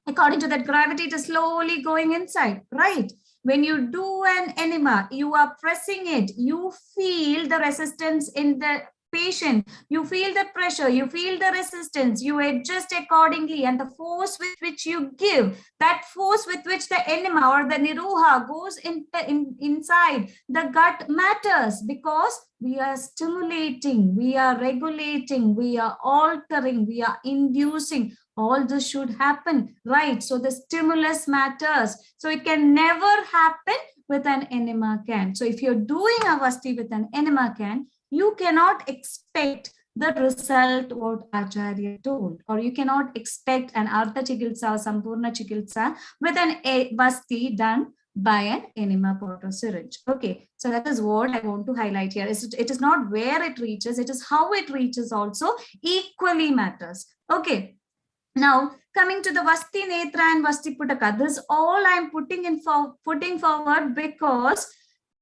according to that gravity, it is slowly going inside, right? When you do an enema, you are pressing it, you feel the resistance in the patient, you feel the pressure, you feel the resistance, you adjust accordingly, and the force with which you give, that force with which the enema or the niruha goes inside the gut matters, because we are stimulating, we are regulating, we are altering, we are inducing. All this should happen, right? So the stimulus matters. So it can never happen with an enema can. So if you're doing a Vasti with an enema can, you cannot expect the result what Acharya told, or you cannot expect an Artha Chikitsa or Sampurna Chikitsa with an Vasti done by an enema pot or syringe. Okay, so that is what I want to highlight here. It is not where it reaches, it is how it reaches also equally matters. Okay. Now, coming to the Vasti Netra and Vasti Putaka, this all I'm putting forward because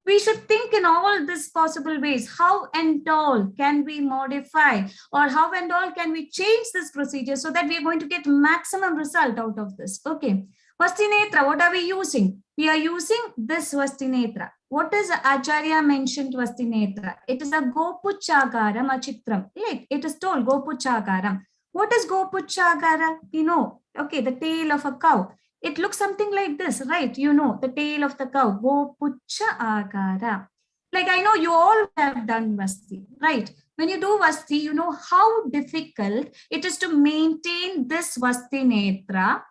we should think in all these possible ways. How and all can we modify, or how and all can we change this procedure so that we are going to get maximum result out of this? Okay, Vasti Netra, what are we using? We are using this Vasti Netra. What is Acharya mentioned Vasti Netra? It is a Gopuchagaram Achitram. Like it is told Gopuchagaram. What is Gopuchagara? You know, okay, the tail of a cow. It looks something like this, right? You know, the tail of the cow, Gopuchagara. Like I know you all have done Vasti, right? When you do Vasti, you know how difficult it is to maintain this Vasti Netra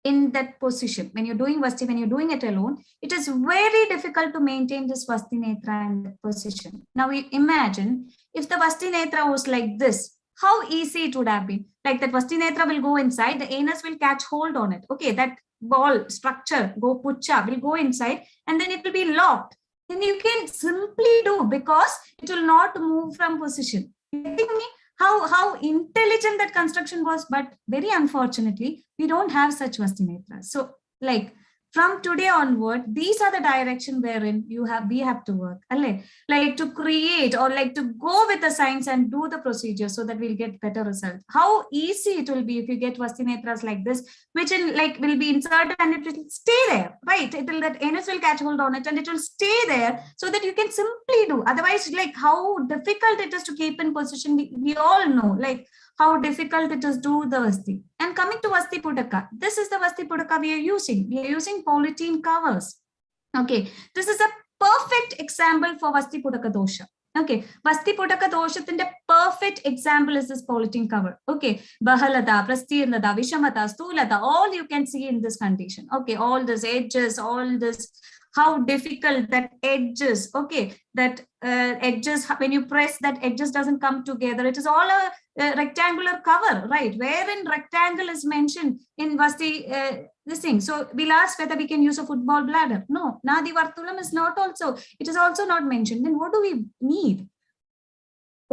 in that position. When you're doing Vasti, when you're doing it alone, it is very difficult to maintain this Vasti Netra in that position. Now we imagine if the Vasti Netra was like this, how easy it would have been. Like that Vasti Netra will go inside, the anus will catch hold on it. Okay, that ball structure, Gopucha, will go inside, and then it will be locked. Then you can simply do, because it will not move from position. Getting me? How intelligent that construction was, but very unfortunately, we don't have such Vasti Netras. So like from today onward, these are the direction wherein we have to work. Like to create, or like to go with the science and do the procedure so that we'll get better results. How easy it will be if you get Vasti Netras like this, which will be inserted and it will stay there, right? That anus will catch hold on it and it will stay there so that you can simply do. Otherwise, like how difficult it is to keep in position, we all know, like how difficult it is to do the Vasti. And coming to Vasti Pudaka, this is the Vasti Pudaka we are using. We are using polythene covers. Okay, this is a perfect example for Vasti Pudaka dosha. Okay, Vasti Pudaka dosha, the perfect example is this polythene cover. Okay, Bahalata, Prastirnada, Vishamata, Stulata, all you can see in this condition. Okay, all these edges, all this, how difficult that edges. Okay, that edges, when you press, that edges doesn't come together. It is all a rectangular cover, right? Wherein rectangle is mentioned in Vasti, this thing. So we'll ask whether we can use a football bladder. No, Nadi Vartulam is not also, it is also not mentioned. Then what do we need?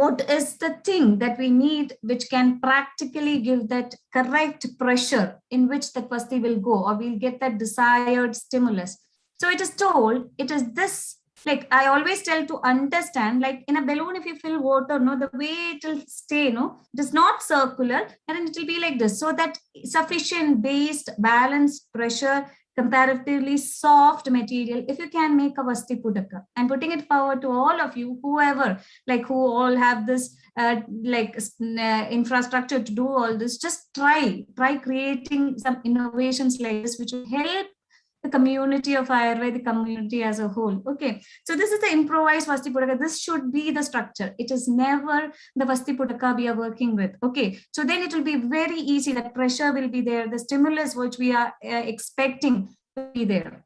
what is the thing that we need which can practically give that correct pressure in which the Vasti will go, or we'll get that desired stimulus. So it is told, it is this, like I always tell to understand, like in a balloon, if you fill water, no, the way it will stay, no, it is not circular, and it will be like this. So that sufficient based, balanced pressure, comparatively soft material, if you can make a Vasti Pudaka, and putting it forward to all of you, whoever, like who all have this infrastructure to do all this, just try creating some innovations like this, which will help the community of Ayurveda, the community as a whole. Okay, so this is the improvised Vasti Pudaka. This should be the structure. It is never the Vasti Pudaka we are working with. Okay, so then it will be very easy. That pressure will be there. The stimulus which we are expecting will be there.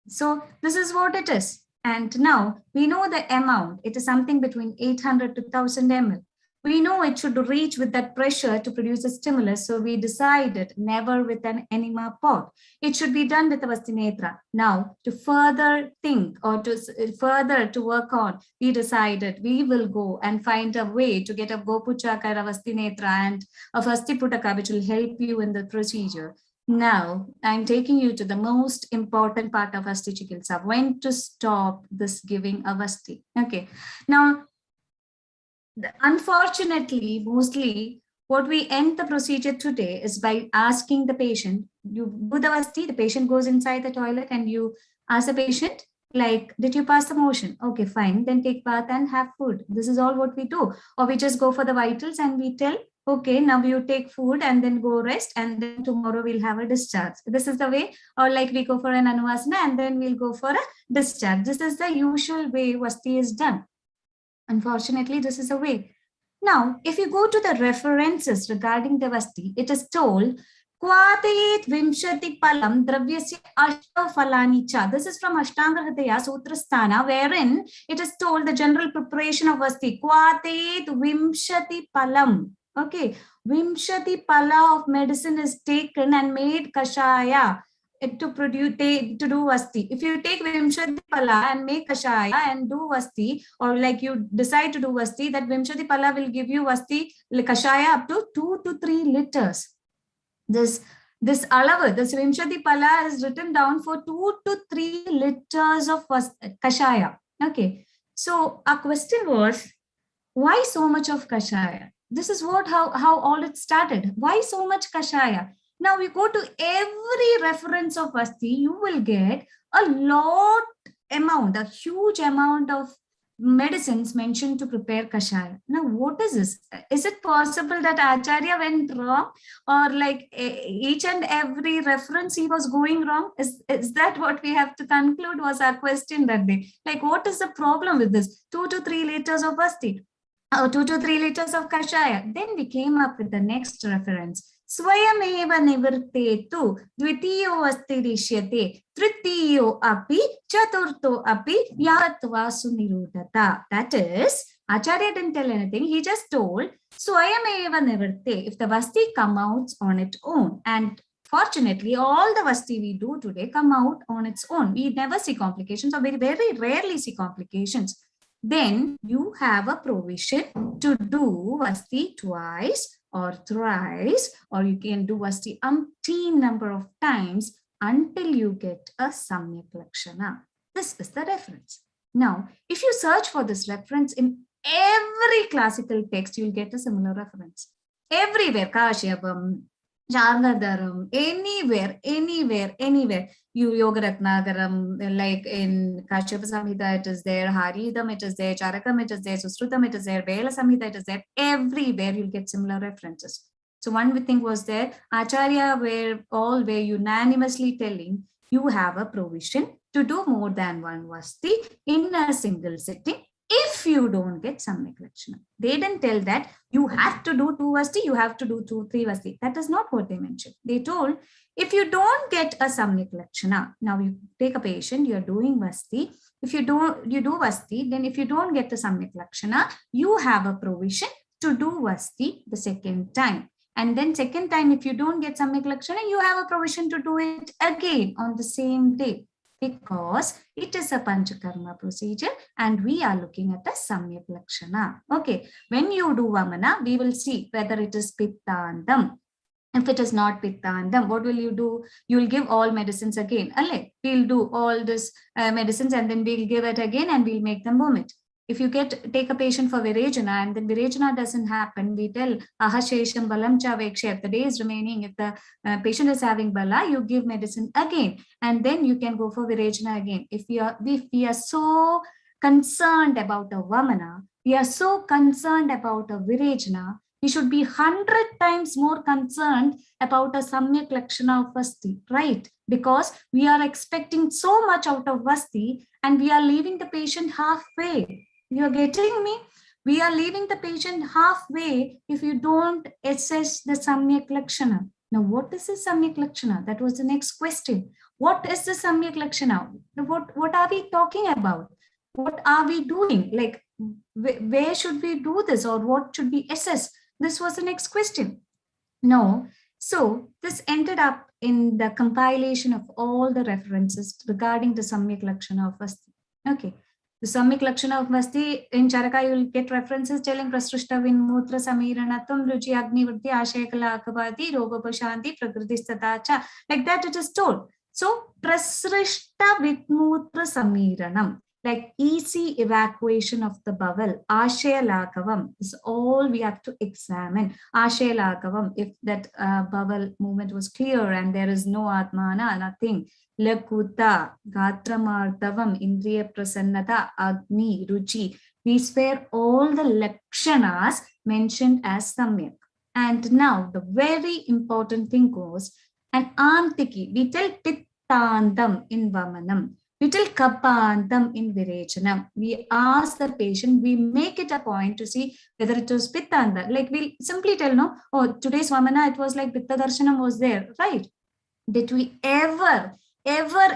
So this is what it is. And now we know the amount. It is something between 800 to 1000 ml. We know it should reach with that pressure to produce a stimulus. So we decided never with an enema pot. It should be done with a Vastinetra. Now, to further think or to further to work on, we decided we will go and find a way to get a Gopuchaka, a Vastinetra, and a Vastiputaka, which will help you in the procedure. Now, I'm taking you to the most important part of Vasti Chikitsa, when to stop this giving a Vasti. Okay. Now, unfortunately, mostly what we end the procedure today is by asking the patient, you do the Vasti, the patient goes inside the toilet and you ask the patient, like, did you pass the motion? Okay, fine. Then take bath and have food. This is all what we do. Or we just go for the vitals and we tell, okay, now you take food and then go rest, and then tomorrow we'll have a discharge. This is the way. Or like we go for an Anuvasana and then we'll go for a discharge. This is the usual way Vasti is done. Unfortunately, this is a way. Now, if you go to the references regarding the Vasti, it is told, Kvatet Vimshati Palam Dravyasya Ashta Falani Cha. This is from Ashtanga Hridaya Sutrasthana, wherein it is told the general preparation of Vasti. Kvatet Vimshati Palam. Okay, Vimshati Pala of medicine is taken and made Kashaya to do Vasti. If you take Vimshati Pala and make Kashaya and do Vasti, or like you decide to do Vasti, that Vimshati Pala will give you Vasti Kashaya up to 2 to 3 liters. This alava, this Vimshati Pala is written down for 2 to 3 liters of Kashaya. Okay, so our question was, why so much of Kashaya? This is how all it started. Why so much Kashaya? Now we go to every reference of Vasti, you will get a huge amount of medicines mentioned to prepare Kashaya. Now, what is this? Is it possible that Acharya went wrong, or like each and every reference he was going wrong? Is that what we have to conclude was our question that day? Like, what is the problem with this? 2 to 3 liters of Vasti, 2 to 3 liters of Kashaya. Then we came up with the next reference. Swayameva nivartetu dvitiyo astirishyate tritiyo api chaturto api yatva sunirudata. That is, Acharya didn't tell anything. He just told Swayameva nivarte, if the Vasti come out on its own. And fortunately, all the Vasti we do today come out on its own. We never see complications, or very, very rarely see complications. Then you have a provision to do Vasti twice or thrice, or you can do Vasti umpteen number of times until you get a Samyak Lakshana. This is the reference. Now, if you search for this reference in every classical text, you'll get a similar reference. Everywhere, Kashyapam, Janadaram, anywhere. You Yoga Ratnagaram, like in Kashyapa Samhita, it is there, Haridam, it is there, Charakam, it is there, Susrutam, it is there, Vela Samhita, it is there. Everywhere you'll get similar references. So one thing was there, Acharya were unanimously telling you have a provision to do more than one Vasti in a single sitting if you don't get Samyak Lakshana. They didn't tell that you have to do 2 Vasti, you have to do 2, 3 Vasti. That is not what they mentioned. They told, if you don't get a Samyak Lakshana, now you take a patient, you're doing Vasti. If you do Vasti, then if you don't get the Samyak Lakshana, you have a provision to do Vasti the second time. And then second time, if you don't get Samyak Lakshana, you have a provision to do it again on the same day. Because it is a Panchakarma procedure and we are looking at the Samyak Lakshana. Okay, when you do Vamana, we will see whether it is Pittandam. If it is not Pittandam, what will you do? You will give all medicines again. We'll do all this medicines and then we'll give it again and we'll make them vomit. If you take a patient for Virajana and then Virajana doesn't happen, we tell Ahashesham Balam Chaveksha. If the day is remaining, if the patient is having Bala, you give medicine again and then you can go for Virajana again. If we are so concerned about a Vamana, we are so concerned about a Virajana, we should be 100 times more concerned about a Samyak Lakshana of Vasti, right? Because we are expecting so much out of Vasti and we are leaving the patient halfway. You are getting me? We are leaving the patient halfway if you don't assess the Samyak Lakshana. Now, what is the Samyak Lakshana? That was the next question. What is the Samyak Lakshana? What are we talking about? What are we doing? Like, where should we do this or what should we assess? This was the next question. No. So this ended up in the compilation of all the references regarding the Samyak Lakshana of Vasti. Okay. The Samyak Lakshana of Vasti, in Charaka, you will get references telling Prasrushta Vinmutra Samiranatam Ruchi Agni Vritti Ashayakala Akavati Rogopashanti Prakriti Statacha. Like that it is told. So Prasrushta Vinmutra Samiranam, like easy evacuation of the bowel, Ashaya Lakavam is all we have to examine. Ashaya Lakavam, if that bowel movement was clear and there is no Atmana, nothing. Lakuta, Gatramartavam, Indriya Prasannata, Agni, Ruchi. These were all the Lakshanas mentioned as Samyak. And now the very important thing goes, an Antiki, we tell Pittandam in Vamanam. We tell Kapantam in Virachanam. We ask the patient, we make it a point to see whether it was Pittanda. Like we'll simply tell, no, oh, today's Vamana, it was like Pitta Darshanam was there, right? Did we ever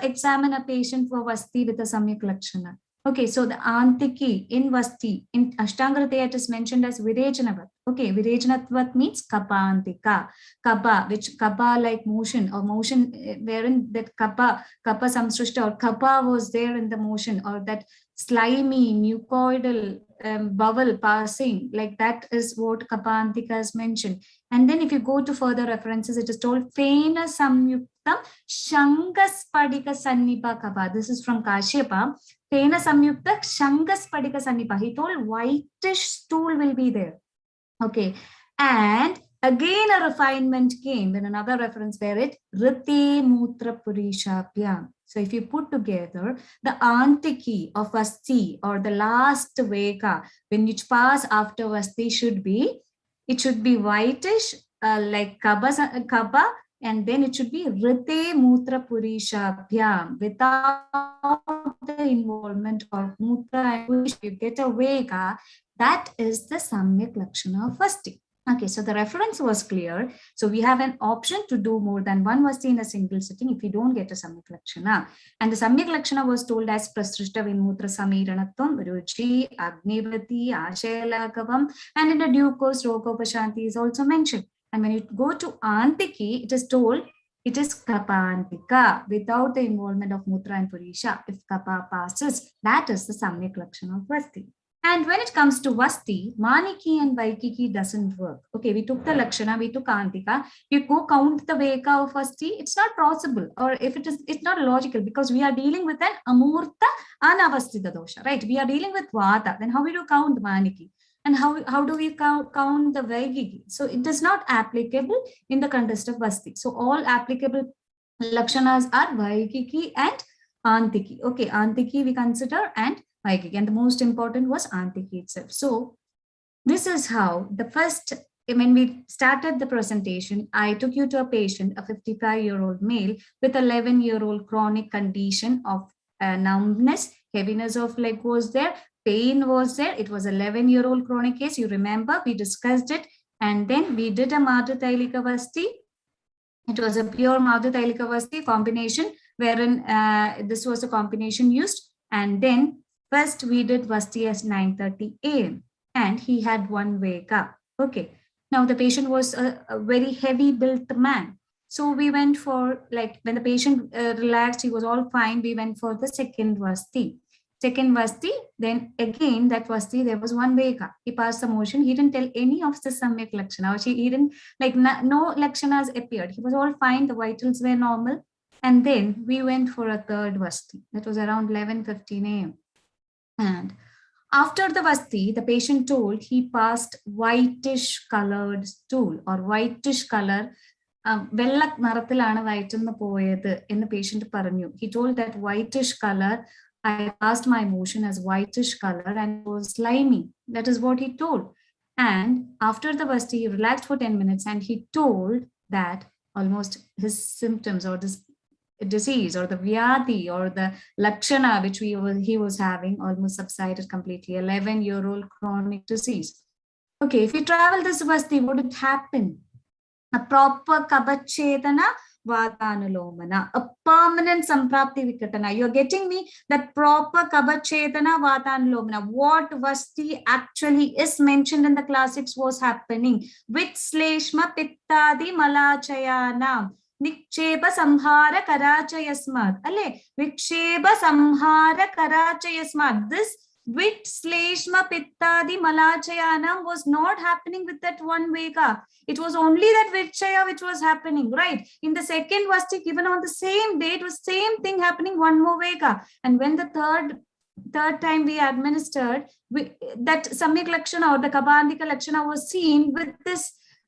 examine a patient for Vasti with a Samyak Lakshana? Okay, so the Antiki in Vasti, in Ashtanga it is mentioned as Virajanavat. Okay, Virajanatvat means Kapantika. Kapa, which Kapa like motion or motion wherein that Kapa Samsrishta or Kapa was there in the motion, or that slimy mucoidal bowel passing, like that is what Kapantika is mentioned. And then if you go to further references, it is told Fena Samyuktam Shangaspadika Sannipa Kapa. This is from Kashyapa. Fena Samyukta Shangaspadika Sannipa. He told whitish stool will be there. Okay. And again a refinement came in another reference where it Rite Mutra Purishapyam. So if you put together the Antiki of Vasti or the last Veka, when you pass after Vasti should be, it should be whitish like Kaba, and then it should be Rite Mutra Purishapyam without the involvement of Mutra and Purish. You get a Veka, that is the Samyak Lakshana of Vasti. Okay, so the reference was clear. So we have an option to do more than one Vasti in a single sitting if we don't get a Samyak Lakshana. And the Samyak Lakshana was told as Prasrushta Vinmutra Samiranatvam, Ruchi, Agnivrati, Ashayalakavam, and in the due course, Rogopashanti is also mentioned. And when you go to Antiki, it is told it is Kapantika without the involvement of Mutra and Purisha. If Kapa passes, that is the Samyak Lakshana of Vasti. And when it comes to Vasti, Maniki and Vaikiki doesn't work. Okay, we took the Lakshana, we took Antika. You go count the Veka of Vasti, it's not possible. Or if it is, it's not logical because we are dealing with an Amurta Anavastita dosha, right? We are dealing with Vata. Then how will you count Maniki? And how do we count the Vaikiki? So it is not applicable in the context of Vasti. So all applicable Lakshanas are Vaikiki and Antiki. Okay, Antiki we consider and Vaikiki, and the most important was Antiki itself. So this is how the first, when we started the presentation, I took you to a patient, a 55-year-old male with 11-year-old chronic condition of numbness, heaviness of leg was there, pain was there. It was 11-year-old chronic case. You remember we discussed it, and then we did a Madhutailika Vasti. It was a pure Madhutailika Vasti combination, wherein this was a combination used, and then first we did Vasti as 9:30 a.m. and he had one Veka. Okay. Now the patient was a very heavy built man. So we went for, like, when the patient relaxed, he was all fine. We went for the second Vasti. Second Vasti, then again that Vasti, there was one Vega. He passed the motion. He didn't tell any of the Samyak Lakshana. He didn't, like, no Lakshanas appeared. He was all fine. The vitals were normal. And then we went for a third Vasti. That was around 11:15 a.m. And after the Vasti, the patient told he passed whitish colored stool or whitish color. വെള്ള നിറത്തിലാണ് വയറ്റിന്ന് പോയത് എന്ന് patient പറഞ്ഞു. He told that whitish color, I passed my motion as whitish color and it was slimy. That is what he told. And after the Vasti, he relaxed for 10 minutes and he told that almost his symptoms or this disease or the vyadi or the lakshana which he was having almost subsided completely. 11-year-old chronic disease. Okay, if we travel this Vasti, what would happen? A proper kabachedana vatanulomana, a permanent samprapti vikatana. You're getting me? That proper kabachedana vatanulomana. What Vasti actually is mentioned in the classics was happening with Sleshma Pittadi Malachayanam. Viksheba Samhara Karachayasmad. Ale, Viksheba Samhara Karachayasmad. This with Sleshma Pittadi Malachayanam was not happening with that one Vega. It was only that Vichaya which was happening, right? In the second Vasti given on the same day, it was same thing happening, one more Vega. And when the third time we administered, that Samyak Lakshana or the Kabandika Lakshana was seen with this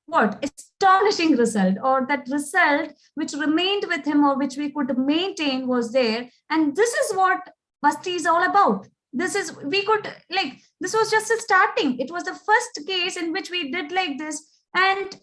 what astonishing result, or that result which remained with him or which we could maintain was there. And this is what Vasti is all about. This is, we could, like, this was just a starting. It was the first case in which we did like this. And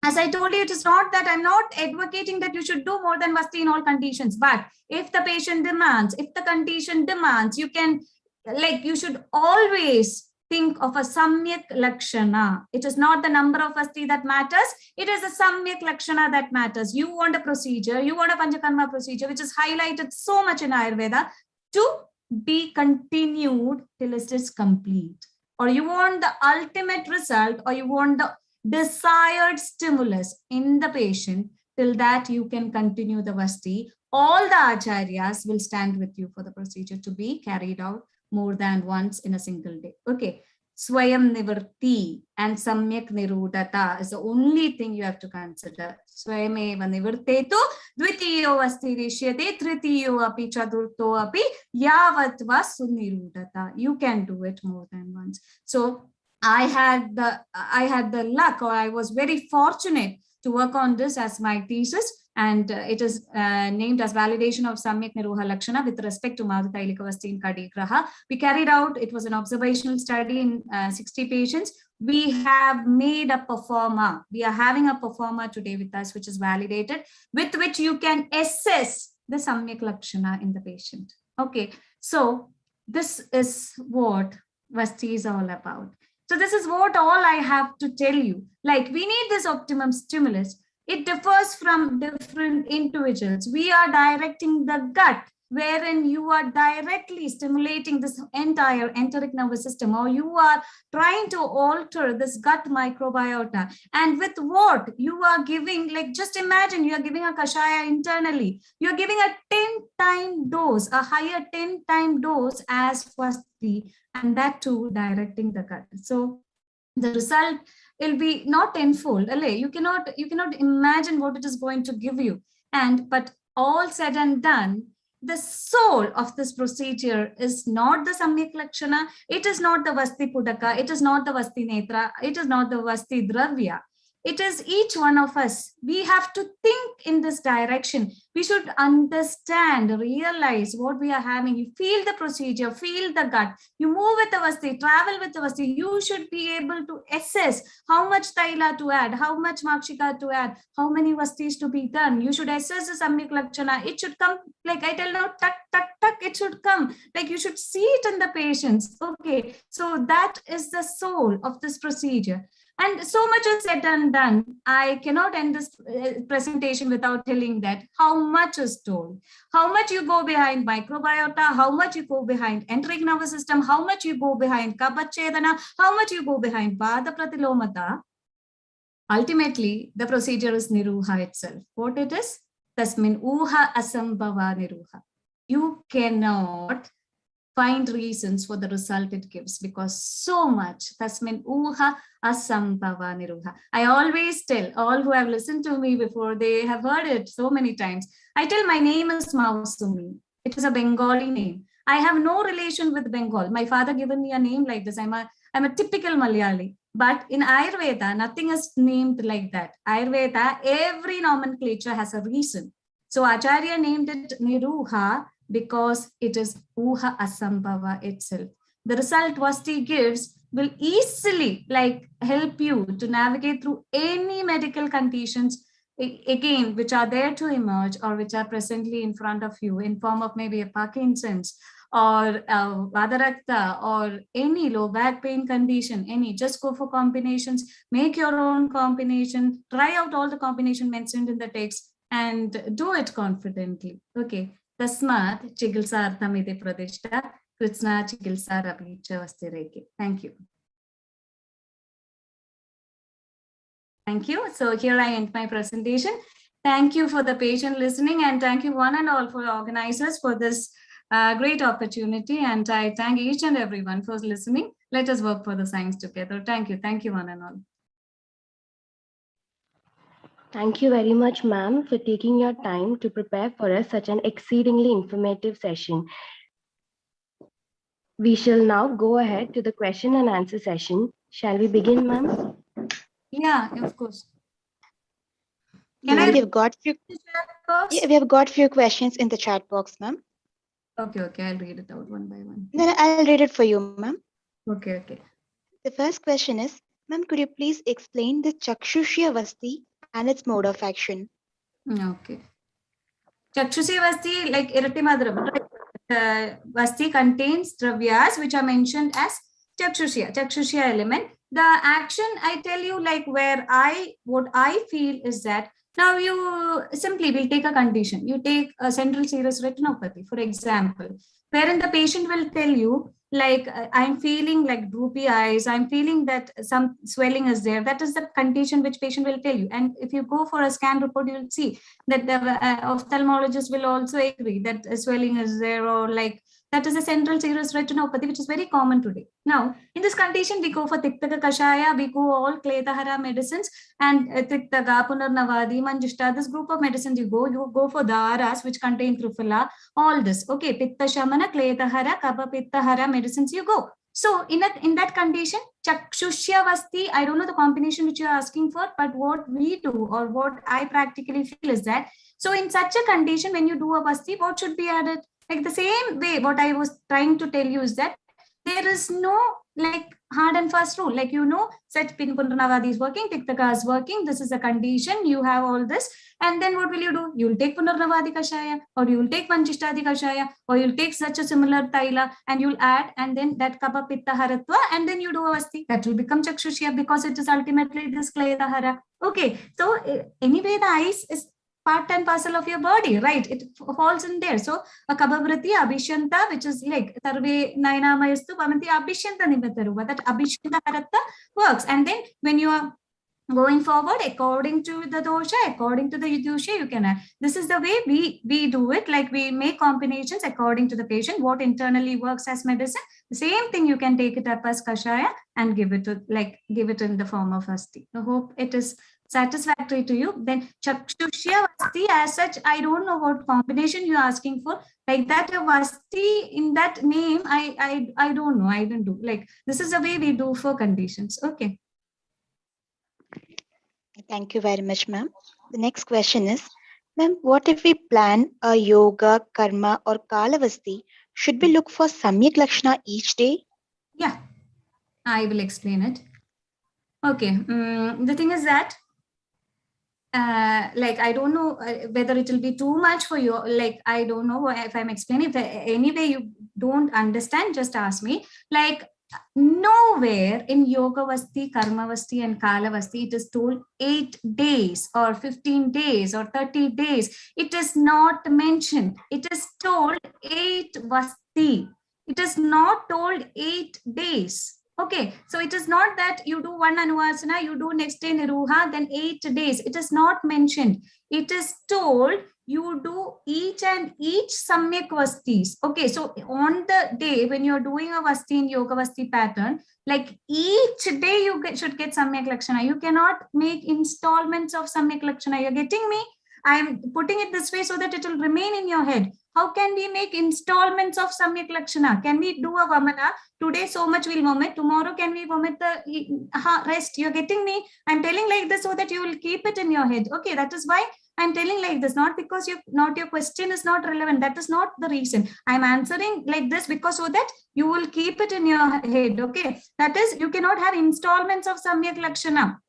as I told you, it is not that I'm not advocating that you should do more than Vasti in all conditions. But if the patient demands, if the condition demands, you can, like, you should always think of a Samyak Lakshana. It is not the number of Vasti that matters. It is a Samyak Lakshana that matters. You want a procedure, you want a Panchakarma procedure, which is highlighted so much in Ayurveda, to be continued till it is complete. Or you want the ultimate result, or you want the desired stimulus in the patient, till that you can continue the Vasti. All the acharyas will stand with you for the procedure to be carried out more than once in a single day. Okay. Swayam Nivarti and Samyak Nirudata is the only thing you have to consider. Swayameva Nivartetu, Dvitiyo Vasti Rishyate, Tritiyo api Chadurto api, Yavatva Sunirudata. You can do it more than once. So I had the luck, or I was very fortunate to work on this as my thesis, and it is named as validation of Samyak Niroha Lakshana with respect to Madhutailika Vasti in Kadigraha. We carried out, it was an observational study in 60 patients. We have made a performer. We are having a performer today with us, which is validated, with which you can assess the Samyak Lakshana in the patient. Okay, so this is what Vasti is all about. So this is what all I have to tell you. Like, we need this optimum stimulus. It differs from different individuals. We are directing the gut, wherein you are directly stimulating this entire enteric nervous system, or you are trying to alter this gut microbiota. And with what you are giving, like, just imagine you are giving a kashaya internally. You're giving a 10-time dose, a higher 10-time dose as Vasti, and that too directing the gut. So the result will be not tenfold. You cannot imagine what it is going to give you. And but all said and done, the soul of this procedure is not the Samyak Lakshana. It is not the Vasti Pudaka. It is not the Vasti Netra. It is not the Vasti Dravya. It is each one of us. We have to think in this direction. We should understand, realize what we are having. You feel the procedure, feel the gut. You move with the Vasti, travel with the Vasti. You should be able to assess how much Taila to add, how much Makshika to add, how many Vastis to be done. You should assess the Samyak Lakshana. It should come, like I tell now, tuck, tuck, tuck, it should come. Like, you should see it in the patients. Okay, so that is the soul of this procedure. And so much is said and done. I cannot end this presentation without telling that how much is told, how much you go behind microbiota, how much you go behind enteric nervous system, how much you go behind kabachedana, how much you go behind Vada Pratilomata. Ultimately, the procedure is niruha itself. What it is? Tasmin uha asambhava niruha. You cannot find reasons for the result it gives because so much. Tasmin uha asambhava niruha. I always tell all who have listened to me before, they have heard it so many times. I tell my name is Masumi. It is a Bengali name. I have no relation with Bengal. My father given me a name like this. I'm a typical Malayali. But in Ayurveda, nothing is named like that. Ayurveda, every nomenclature has a reason. So Acharya named it Niruha because it is Uha Asambhava itself. The result Vasti gives will easily help you to navigate through any medical conditions, again, which are there to emerge or which are presently in front of you in form of maybe a Parkinson's or Vadarakta or any low back pain condition, just go for combinations, make your own combination, try out all the combination mentioned in the text and do it confidently. Okay. Tasmat Chigilsa Arthamide Pradeshta, Krishna Chigilsa Rabicha Vastireke. Thank you. Thank you. So here I end my presentation. Thank you for the patient listening and thank you one and all for organizers for this great opportunity. And I thank each and everyone for listening. Let us work for the science together. Thank you. Thank you one and all. Thank you very much, ma'am, for taking your time to prepare for us such an exceedingly informative session. We shall now go ahead to the question and answer session. Shall we begin, ma'am? Yeah, of course. Ma'am, we have got few questions in the chat box, ma'am. Okay, I'll read it out one by one. Then I'll read it for you, ma'am. Okay. The first question is, ma'am, could you please explain the Chakshushya Vasti and its mode of action? Okay. Chakshushya Vasti, like Iratimadram, Vasti contains dravyas which are mentioned as Chakshushya element. The action, I tell you, what I feel is that now you simply will take a condition. You take a central serous retinopathy, for example, wherein the patient will tell you, I'm feeling like droopy eyes, I'm feeling that some swelling is there. That is the condition which patient will tell you. And if you go for a scan report, you'll see that the ophthalmologist will also agree that swelling is there, or that is a central serous retinopathy, which is very common today. Now, in this condition, we go for Tiktaka Kashaya, we go all Kletahara medicines, and Tiktaka, Punarnavadi, Manjushta, this group of medicines you go for Daras, which contain Triphala, all this. Okay, Pitta Shamana, Kletahara, Kapha Pittahara medicines you go. So in that condition, Chakshushya Vasti, I don't know the combination which you're asking for, but what we do or what I practically feel is that, so in such a condition, when you do a Vasti, what should be added? Like the same way, what I was trying to tell you is that there is no hard and fast rule. Such Punarnavadi is working, Tiktaka is working, this is a condition, you have all this. And then what will you do? You'll take Punarnavadi Kashaya, or you'll take Vanchishtadi Kashaya, or you'll take such a similar Taila and you'll add, and then that Kapha Pitta Haratva, and then you do a Vasti. That will become Chakshushya because it is ultimately this Kletahara. Okay, so anyway, the eyes is part and parcel of your body, right? It falls in there. So a Kabhavrati Abhishyanta, which is like Tarve Naina Mayastu Pamanti Abhishyanta Nibataruva, that Abhishyanta Haratta works. And then when you are going forward, according to the dosha, according to the dosha, you can add. This is the way we do it. We make combinations according to the patient, what internally works as medicine. The same thing you can take it up as kashaya and give it in the form of Vasti. I hope it is satisfactory to you. Then Chakshushya Vasti, as such, I don't know what combination you're asking for. Like that, a Vasti in that name, I don't know. I don't do. This is the way we do for conditions. Okay. Thank you very much, ma'am. The next question is, ma'am, what if we plan a yoga, karma, or kalavasti? Should we look for Samyak Lakshana each day? Yeah, I will explain it. Okay, the thing is that, I don't know whether it will be too much for you. I don't know if I'm explaining. If anyway you don't understand, just ask me. Nowhere in Yoga Vasti, Karma Vasti, and Kala Vasti it is told 8 days or 15 days or 30 days. It is not mentioned. It is told 8 Vasti. It is not told 8 days. Okay, so it is not that you do one Anuvasana, you do next day Niruha, then 8 days. It is not mentioned. It is told you do each and each Samyak Vastis. Okay, so on the day when you're doing a Vasti in Yoga Vasti pattern, like each day you should get Samyak Lakshana. You cannot make installments of Samyak Lakshana. You're getting me? I'm putting it this way so that it will remain in your head. How can we make installments of Samyak Lakshana? Can we do a Vamana? Today so much we'll vomit. Tomorrow can we vomit the rest? You're getting me? I'm telling like this so that you will keep it in your head. Okay, that is why I'm telling like this, not because your question is not relevant. That is not the reason. I'm answering like this because so that you will keep it in your head. Okay, that is, you cannot have installments of Samyak Lakshana.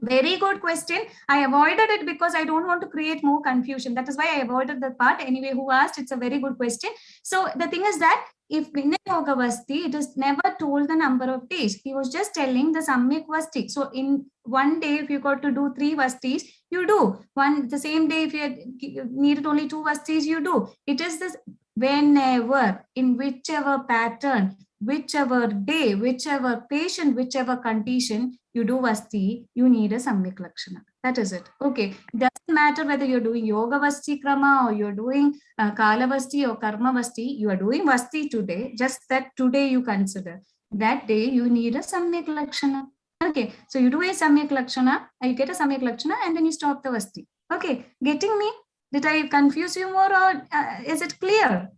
Very good question. I avoided it because I don't want to create more confusion. That is why I avoided that part. Anyway, who asked? It's a very good question. So the thing is that if in Yoga Vasti, it is never told the number of days. He was just telling the Samyak Vasti. So in one day, if you got to do 3 Vastis, you do. The same day, if you needed only 2 Vastis, you do. It is this whenever, in whichever pattern, whichever day, whichever patient, whichever condition you do Vasti, you need a Samyak Lakshana. That is it. Okay. Doesn't matter whether you're doing Yoga Vasti Krama or you're doing Kala Vasti or Karma Vasti. You are doing Vasti today. Just that today you consider. That day you need a Samyak Lakshana. Okay. So you do a Samyak Lakshana, you get a Samyak Lakshana, and then you stop the Vasti. Okay. Getting me? Did I confuse you more, or is it clear?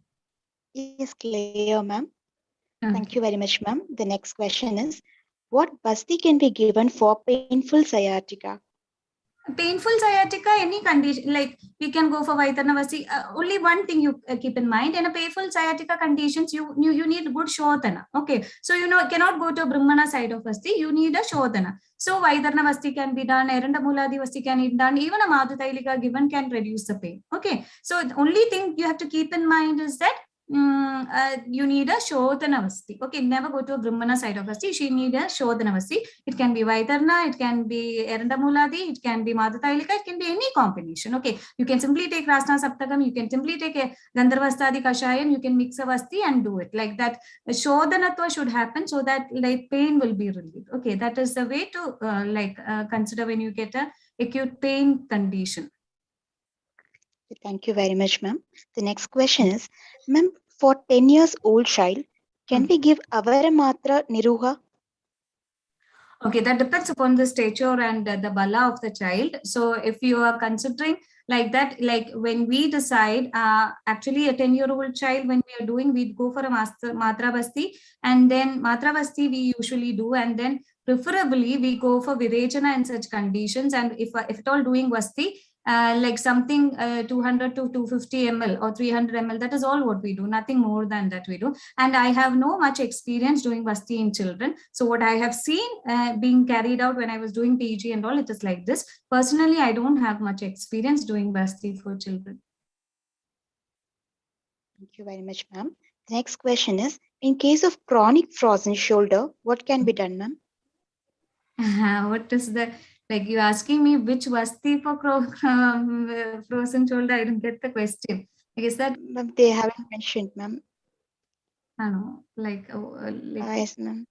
Yes, clear, ma'am. Thank you very much, ma'am. The next question is, what Vasti can be given for painful sciatica? Painful sciatica, any condition, like we can go for Vaitarna Vasti. Only one thing you keep in mind, in a painful sciatica conditions, you need good Shodhana. Okay, so cannot go to Brahmana side of Vasti, you need a Shodhana. So Vaitarna Vasti can be done, Erandamuladi Vasti can be done, even a Madhutailika given can reduce the pain. Okay, so the only thing you have to keep in mind is that you need a Shodhana Vasti. Okay, never go to a Brahmana side of Vasti. She need a Shodhana Vasti. It can be Vaitarna, it can be Erandamuladi, it can be Madhutailika, it can be any combination. Okay, you can simply take Rasna Saptakam, you can simply take a Gandharvastadi Kashayam, you can mix a Vasti and do it. Like that, Shodhanatva should happen so that like pain will be relieved. Okay, that is the way to consider when you get a acute pain condition. Thank you very much, ma'am. The next question is, ma'am, for 10 years old child, can we give Avaramatra Niruha? Okay, that depends upon the stature and the bala of the child. So if you are considering like that, like when we decide, actually a 10-year-old child, when we are doing, we go for a Matra Vasti, and then Matra Vasti we usually do, and then preferably we go for Virechana in such conditions. And if at all doing Vasti, like something 200 to 250 ml or 300 ml, that is all what we do, nothing more than that we do. And I have no much experience doing Vasti in children. So what I have seen being carried out when I was doing PG and all, it is like this. Personally, I don't have much experience doing Vasti for children. Thank you very much, ma'am. The next question is, in case of chronic frozen shoulder, what can be done, ma'am? What is the, like you asking me which Vasti for frozen shoulder? I didn't get the question. I guess that They haven't mentioned, ma'am. I don't know, like Yes, ma'am.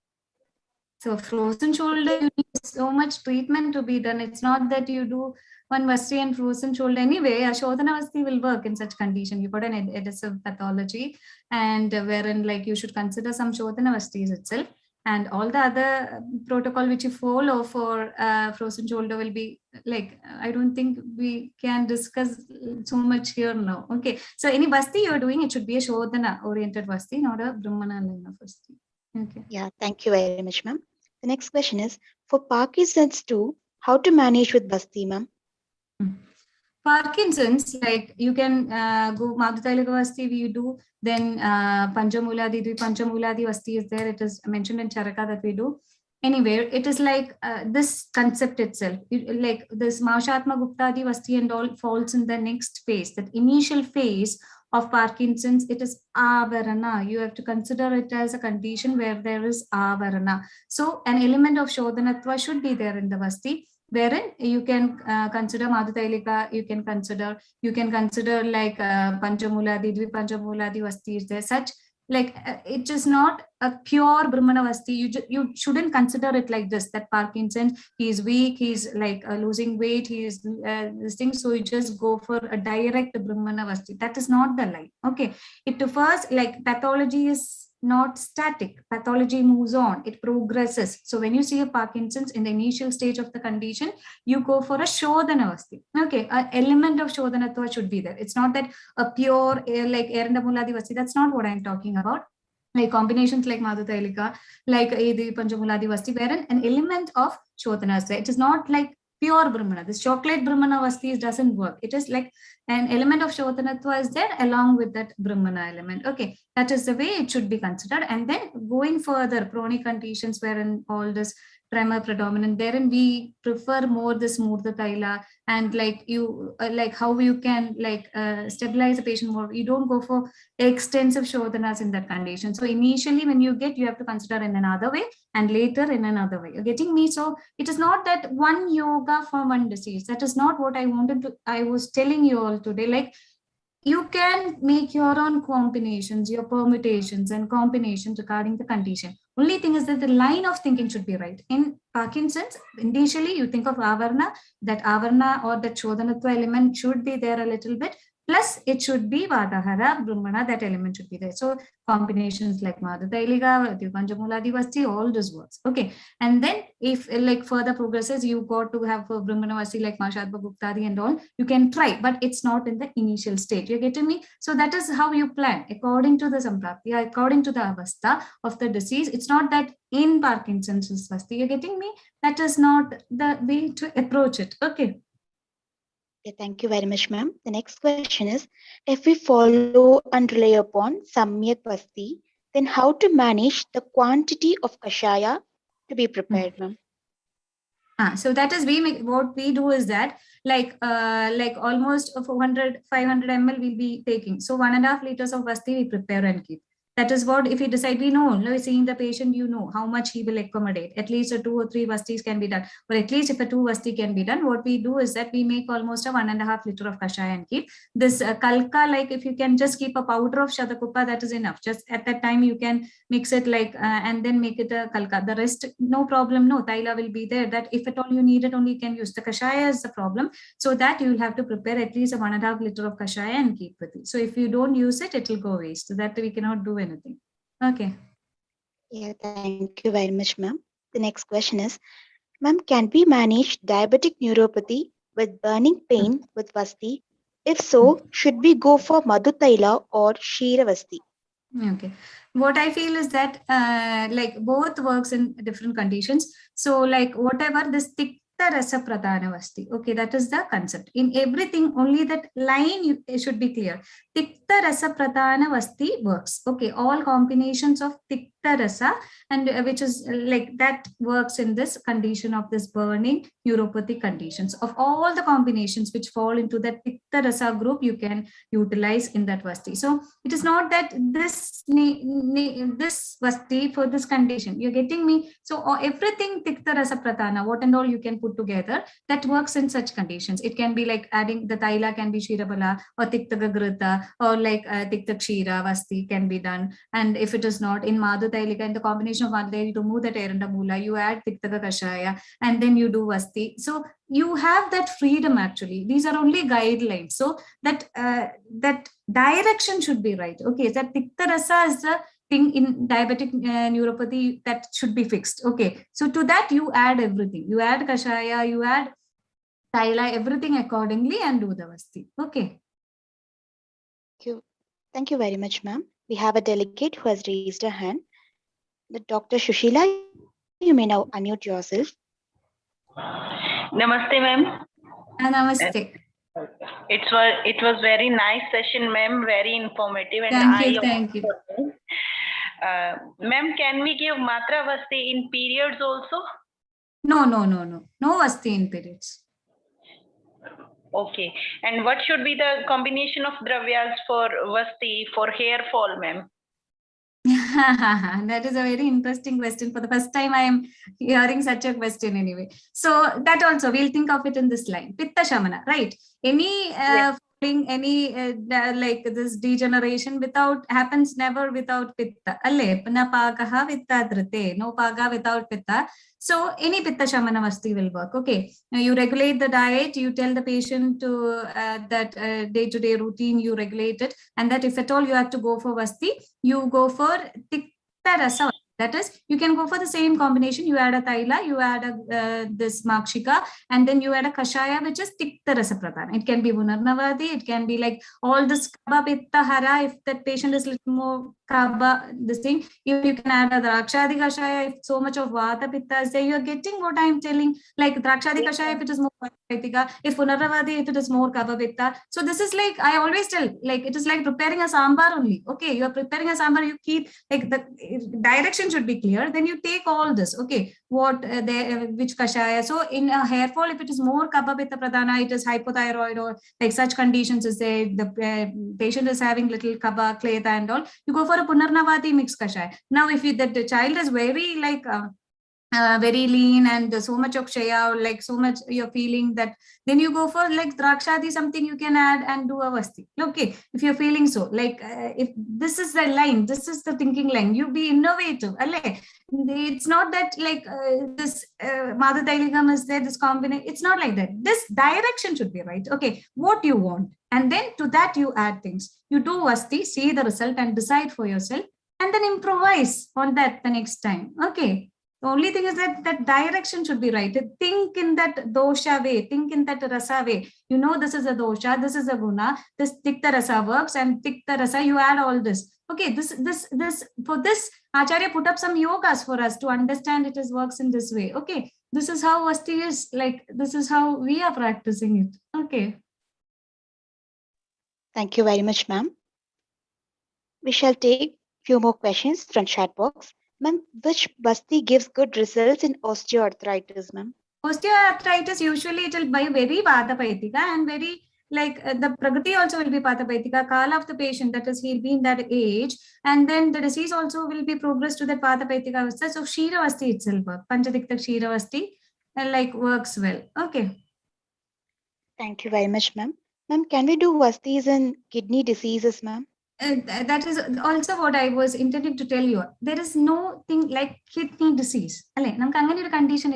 So frozen shoulder, you need so much treatment to be done. It's not that you do one Vasti and frozen shoulder. Anyway, a Shodhana Vasti will work in such condition. You got an adhesive pathology, and wherein like you should consider some Shodhana Vastis itself. And all the other protocol which you follow for frozen shoulder will be like, I don't think we can discuss so much here now. Okay, so any Vasti you're doing, it should be a Shodhana oriented Vasti, not a Brahmana line of Vasti. Okay. Yeah, thank you very much, ma'am. The next question is, for Parkinson's too, how to manage with Vasti, ma'am? Parkinson's, like you can go Madhutailika Vasti, we do, then Panchamuladi, Dvipanchamuladi Vasti is there. It is mentioned in Charaka that we do. Anyway, it is like this concept itself, like this Maushatma Guptadi Vasti and all falls in the next phase, that initial phase of Parkinson's. It is avarana. You have to consider it as a condition where there is avarana. So an element of Shodhanatva should be there in the Vasti, wherein you can consider Madhutailika, you can consider like Panchamuladi, Dvipanchamuladi Vasti is there. Such like it is not a pure Brahmanavasti. You shouldn't consider it like this, that Parkinson, he's weak, he's like losing weight, he is this thing, so you just go for a direct Brahmanavasti. That is not the line. Okay, it differs. Like pathology is not static. Pathology moves on, it progresses. So when you see a Parkinson's in the initial stage of the condition, you go for a Shodhanavasti. Okay, an element of Shodhanatva should be there. It's not that a pure like Erandamuladivasti. That's not what I'm talking about. Like combinations like Madhutailika, like Edi Panchamuladivasti, wherein an element of Shodhanasya. It is not like pure Brahmana. This chocolate Brahmanavasti doesn't work. It is like an element of Shodhanatva is there along with that Brahmana element. Okay, that is the way it should be considered. And then going further, chronic conditions wherein all this tremor predominant, therein we prefer more this Murtha Taila, and like you like how you can like stabilize the patient more. You don't go for extensive Shodhanas in that condition. So initially when you get, you have to consider in another way, and later in another way. You're getting me? So it is not that one yoga for one disease. That is not what I was telling you all today. Like you can make your own combinations, your permutations and combinations regarding the condition. Only thing is that the line of thinking should be right. In Parkinson's, initially you think of Avarna, that Avarna or that Shodhanatva element should be there a little bit. Plus, it should be Vadahara, Brahmana, that element should be there. So combinations like Madhutailiga, Panchamuladivasti, all this works. Okay. And then if like further progresses, you got to have Brahmanavasti like Mashadba Guptadi and all, you can try, but it's not in the initial stage. You're getting me? So that is how you plan according to the Samprapti, according to the Avastha of the disease. It's not that in Parkinson's Svasti. You're getting me? That is not the way to approach it. Okay. Okay, thank you very much, ma'am. The next question is, if we follow and rely upon Samyak Vasti, then how to manage the quantity of Kashaya to be prepared, ma'am? So that is what we do is that like almost 400, 500 ml we'll be taking. So 1.5 liters of Vasti we prepare and keep. That is what, if we decide, we know, seeing the patient, you know how much he will accommodate. At least a 2 or 3 Vastis can be done. Or at least if a 2 Vasti can be done, what we do is that we make almost a 1.5 liter of Kashaya and keep. This Kalka, like if you can just keep a powder of Shatakupa, that is enough. Just at that time, you can mix it like, and then make it a Kalka. The rest, no problem, no, Taila will be there. That if at all you need it, only you can use. The Kashaya is the problem. So that you will have to prepare at least a 1.5 liter of Kashaya and keep with it. So if you don't use it, it will go waste. So that we cannot do anything. Okay. Yeah, thank you very much, ma'am. The next question is, ma'am, can we manage diabetic neuropathy with burning pain with Vasti? If so, should we go for Madhutaila or Shiravasti? Okay. What I feel is that like both works in different conditions. So like whatever this Tikta Rasa Pradhana Vasti, okay, that is the concept. In everything, only that line should be clear. Tikta Rasa Pradhana Vasti works. Okay, all combinations of Tikta Rasa, and which is like that works in this condition of this burning neuropathy conditions. Of all the combinations which fall into that Tikta Rasa group, you can utilize in that Vasti. So it is not that this Vasti for this condition. You're getting me? So everything Tikta Rasa Pradhana, what and all you can put together, that works in such conditions. It can be like adding the Taila can be Shirabala or Tikta Gagrita or like Tikta Kshira Vasti can be done. And if it is not in Madhu Tailika, in the combination of Madhu Tailika, to move that Eranda Mula, you add Tikta Kashaya and then you do Vasti. So you have that freedom actually. These are only guidelines. So that that direction should be right. Okay, that Tikta Rasa is the thing in diabetic neuropathy that should be fixed. Okay, so to that you add everything. You add Kashaya, you add Taila, everything accordingly and do the Vasti. Okay. Thank you very much, ma'am. We have a delegate who has raised her hand. The Dr. Shushila, you may now unmute yourself. Namaste, ma'am. Namaste. It was very nice session, ma'am. Very informative, and thank you. Ma'am, can we give Matra Vasti in periods also? No Vasti in periods. Okay. And what should be the combination of dravyas for Vasti for hair fall, ma'am? That is a very interesting question. For the first time, I am hearing such a question anyway. So that also, we'll think of it in this line. Pitta Shamana, right? Any any like this degeneration happens never without pitta. Alle, na pagaha vitta drite, no paga without pitta. So any pitta shamana vasti will work. Okay, now you regulate the diet, you tell the patient to that day-to-day routine, you regulate it, and that if at all you have to go for vasti, you go for tikta rasa. That is, you can go for the same combination. You add a taila, you add a this makshika, and then you add a kashaya, which is tikta rasa pradhana. It can be punarnavadi, it can be like all this kaba pitta hara. If that patient is little more kaba, this thing, even you can add a drakshadi kashaya. If so much of vata pitta is there, you are getting what I am telling. Like drakshadi kashaya, if it is more vaitika, if punarnavadi, if it is more kaba pitta. So this is like, I always tell, like it is like preparing a sambar only. Okay, you are preparing a sambar, you keep like the direction should be clear, then you take all this. Okay, what which kashaya. So in a hair fall, if it is more kapha pitta pradhana, it is hypothyroid or like such conditions, is there the patient is having little kapha, kleta and all, you go for a punarnavati mixed kashaya. Now if the child is very like very lean and so much of kshaya, or like so much you're feeling that, then you go for like drakshadi, something you can add and do a vasti. Okay, if you're feeling so, like if this is the line, this is the thinking line, you be innovative. It's not that like this Madhu Tailigam is there, this combination, it's not like that. This direction should be right. Okay, what you want, and then to that you add things. You do vasti, see the result and decide for yourself, and then improvise on that the next time. Okay. The only thing is that that direction should be right. Think in that dosha way, think in that rasa way. You know, this is a dosha, this is a guna, this tikta rasa works, and tikta rasa, you add all this. Okay, this, for this, Acharya put up some yogas for us to understand it works in this way. Okay, this is how vasti is, like, this is how we are practicing it. Okay. Thank you very much, ma'am. We shall take few more questions from chat box. Ma'am, which basti gives good results in osteoarthritis, ma'am? Osteoarthritis, usually it will be very vata paitika and very like the pragati also will be vata paitika, kala of the patient, that is he'll be in that age, and then the disease also will be progressed to that vata paitika avastha. So Kshiravasti itself, Panchadikta Kshiravasti like works well. Okay. Thank you very much, ma'am. Ma'am, can we do vastis in kidney diseases, ma'am? That is also what I was intending to tell you. There is no thing like kidney disease. Condition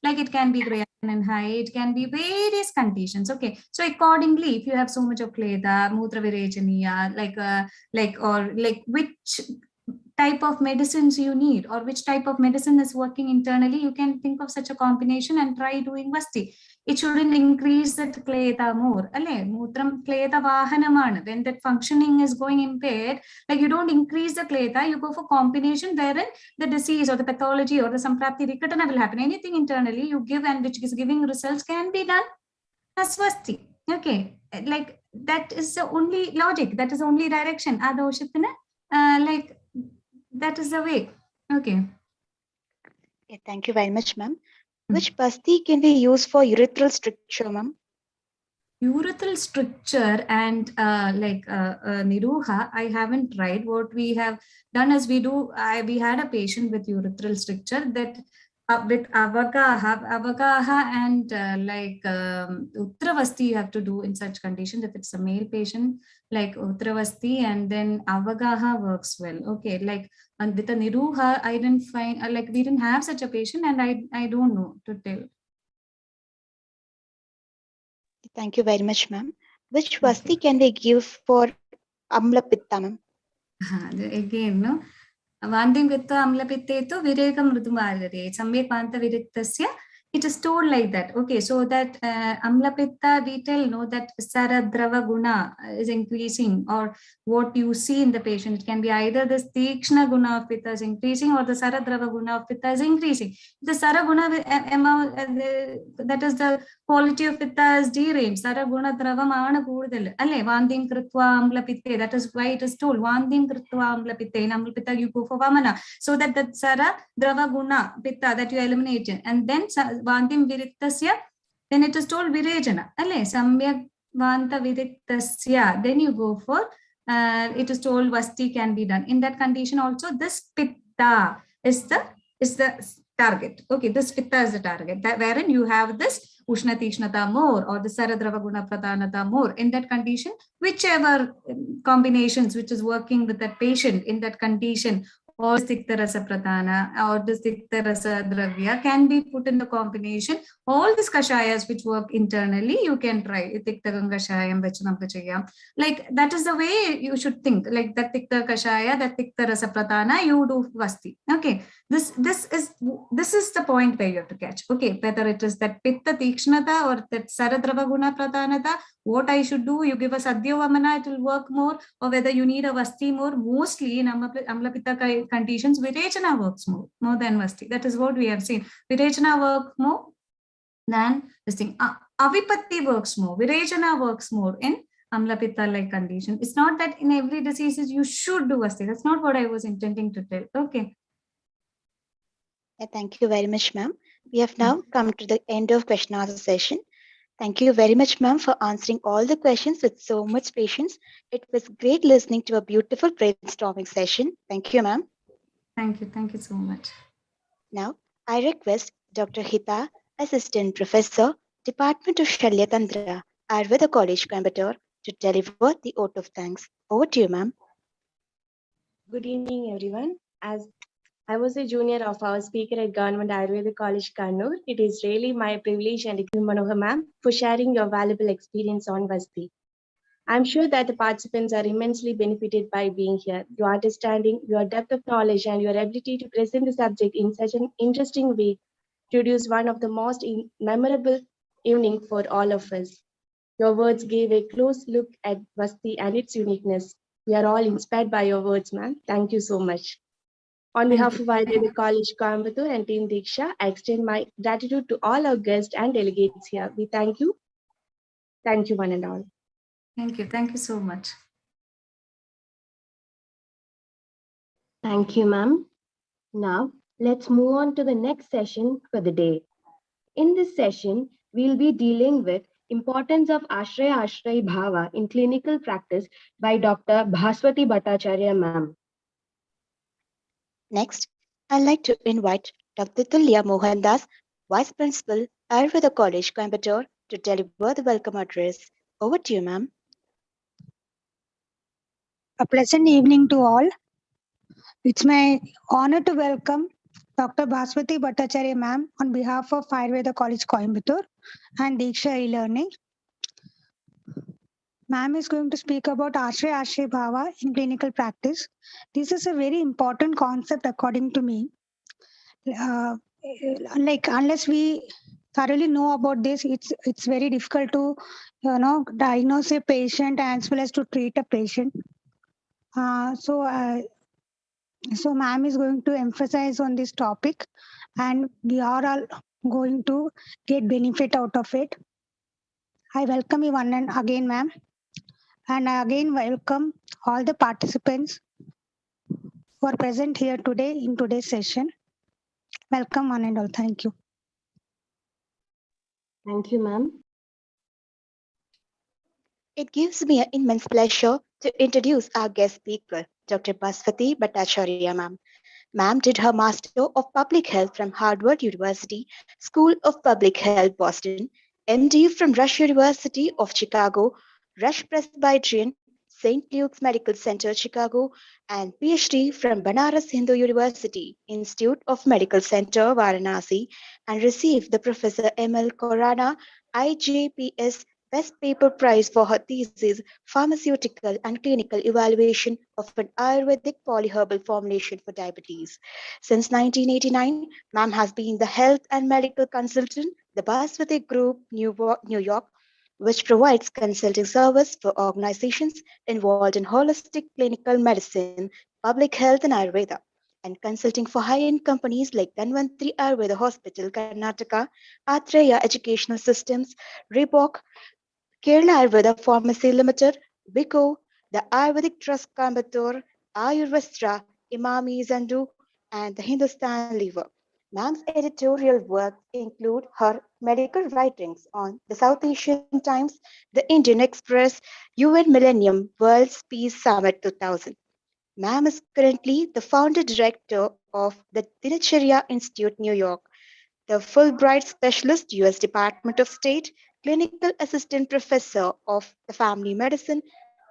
like it can be creatinine high, it can be various conditions. Okay, so accordingly, if you have so much of kleda, mutra virechaniya, or like which type of medicines you need, or which type of medicine is working internally, you can think of such a combination and try doing vasti. It shouldn't increase that kleta more. Mutram kleta vahanamana. When that functioning is going impaired, like you don't increase the kleta, you go for combination wherein the disease or the pathology or the samprapti rikatana will happen. Anything internally you give and which is giving results can be done as vasti. Okay, like that is the only logic, that is the only direction. Like that is the way. Okay. Thank you very much, ma'am. Which basti can we use for urethral stricture, ma'am? Urethral stricture and Niruha, I haven't tried. What we have done is we had a patient with urethral stricture that with avagaha and Uttravasti you have to do in such conditions. If it's a male patient, like Uttravasti, and then avagaha works well. Okay, like and with a Niruha, I didn't find we didn't have such a patient, and I don't know to tell. Thank you very much, ma'am. Which vasti can we give for amla pitta, ma'am? Again, no. Vandim pitta amla pittetu virekam mrudumarare samyak panta virittasya. It is told like that. Okay, so that amla pitta, we tell no that saradrava guna is increasing, or what you see in the patient, it can be either the tikshna guna of pitta is increasing or the saradrava guna of pitta is increasing. The saraguna that is the quality of pitta is deranged. Saraguna dravamana koodal. Alle vandim kritva amla pitte. That is why it is told vandim kritva amla pitte. In amla pitta you go for vamana, so that the sara drava guna pitta that you eliminate, and then vandim virittasya, then it is told virejana. Alle samyak vanta virittasya. Then you go for it is told vasti can be done. In that condition also, this pitta is the target. Okay, this pitta is the target, that wherein you have this Ushna Tishnata more or the Saradrava Guna Pradhanata more. In that condition, whichever combinations which is working with that patient in that condition, or Sikta Rasa Pradhana or the Sikta Rasa Dravya can be put in the combination. All these kashayas which work internally, you can try. Tikta Gangashayam Vachanam Kachayam. Like that is the way you should think. Like that Tikta Kashaya, that Tikta Rasa Pradhana, you do Vasti. Okay. This is the point where you have to catch. Okay, whether it is that Pitta Tikshnata or that Saradrava Guna Pradhanata, what I should do, you give a Sadhya Vamana, it will work more, or whether you need a Vasti more. Mostly in Amla Pitta conditions, Virechana works more than Vasti. That is what we have seen. Virechana works more than this thing. Avipatti works more. Virechana works more in Amla Pitta like condition. It's not that in every diseases you should do Vasti. That's not what I was intending to tell. Okay. Thank you very much, ma'am. We have now come to the end of question answer session. Thank you very much, ma'am, for answering all the questions with so much patience. It was great listening to a beautiful brainstorming session. Thank you, ma'am. Thank you. Thank you so much. Now, I request Dr. Hita, Assistant Professor, Department of Shalya Tantra, Ayurveda College, Coimbatore, to deliver the oath of thanks. Over to you, ma'am. Good evening, everyone. As I was a junior of our speaker at Government Ayurveda College, Kannur, it is really my privilege and Manohar ma'am for sharing your valuable experience on Vasti. I'm sure that the participants are immensely benefited by being here. Your understanding, your depth of knowledge, and your ability to present the subject in such an interesting way produced one of the most memorable evening for all of us. Your words gave a close look at Vasti and its uniqueness. We are all inspired by your words, ma'am. Thank you so much. On behalf of Ayurveda College, Coimbatore and Team Diksha, I extend my gratitude to all our guests and delegates here. We thank you. Thank you, one and all. Thank you. Thank you so much. Thank you, ma'am. Now, let's move on to the next session for the day. In this session, we'll be dealing with importance of Ashray Bhava in clinical practice by Dr. Bhaswati Bhattacharya, ma'am. Next, I'd like to invite Dr. Tulya Mohandas, Vice Principal, Ayurveda College, Coimbatore, to deliver the welcome address. Over to you, ma'am. A pleasant evening to all. It's my honor to welcome Dr. Bhaswati Bhattacharya ma'am on behalf of Ayurveda College, Coimbatore and DIKSHA E-Learning. Ma'am is going to speak about Ashray Bhava in clinical practice. This is a very important concept according to me. Like unless we thoroughly know about this, it's very difficult to diagnose a patient as well as to treat a patient. So ma'am is going to emphasize on this topic, and we are all going to get benefit out of it. I welcome you one and again, ma'am, and I again welcome all the participants who are present here today in today's session. Welcome one and all. Thank you. Thank you, ma'am. It gives me an immense pleasure to introduce our guest speaker, Dr. Bhaswati Bhattacharya, ma'am. Ma'am did her Master of Public Health from Harvard University School of Public Health, Boston, MD from Rush University of Chicago, Rush Presbyterian, St. Luke's Medical Center, Chicago, and PhD from Banaras Hindu University, Institute of Medical Center, Varanasi, and received the Professor M.L. Khorana IJPS Best Paper Prize for her thesis, Pharmaceutical and Clinical Evaluation of an Ayurvedic Polyherbal Formulation for Diabetes. Since 1989, ma'am has been the Health and Medical Consultant, the Bhaswati Group, New York, which provides consulting service for organizations involved in holistic clinical medicine, public health, and Ayurveda, and consulting for high-end companies like Dhanvantri Ayurveda Hospital, Karnataka, Atreya Educational Systems, Reebok, Kerala Ayurveda Pharmacy Limited, Biko, the Ayurvedic Trust Coimbatore, Ayurvestra, Imami Zandu, and the Hindustan Liver. Ma'am's editorial works include her medical writings on the South Asian Times, the Indian Express, UN Millennium World's Peace Summit 2000. Ma'am is currently the founder director of the Dinacharya Institute, New York, the Fulbright Specialist, U.S. Department of State, Clinical Assistant Professor of the Family Medicine,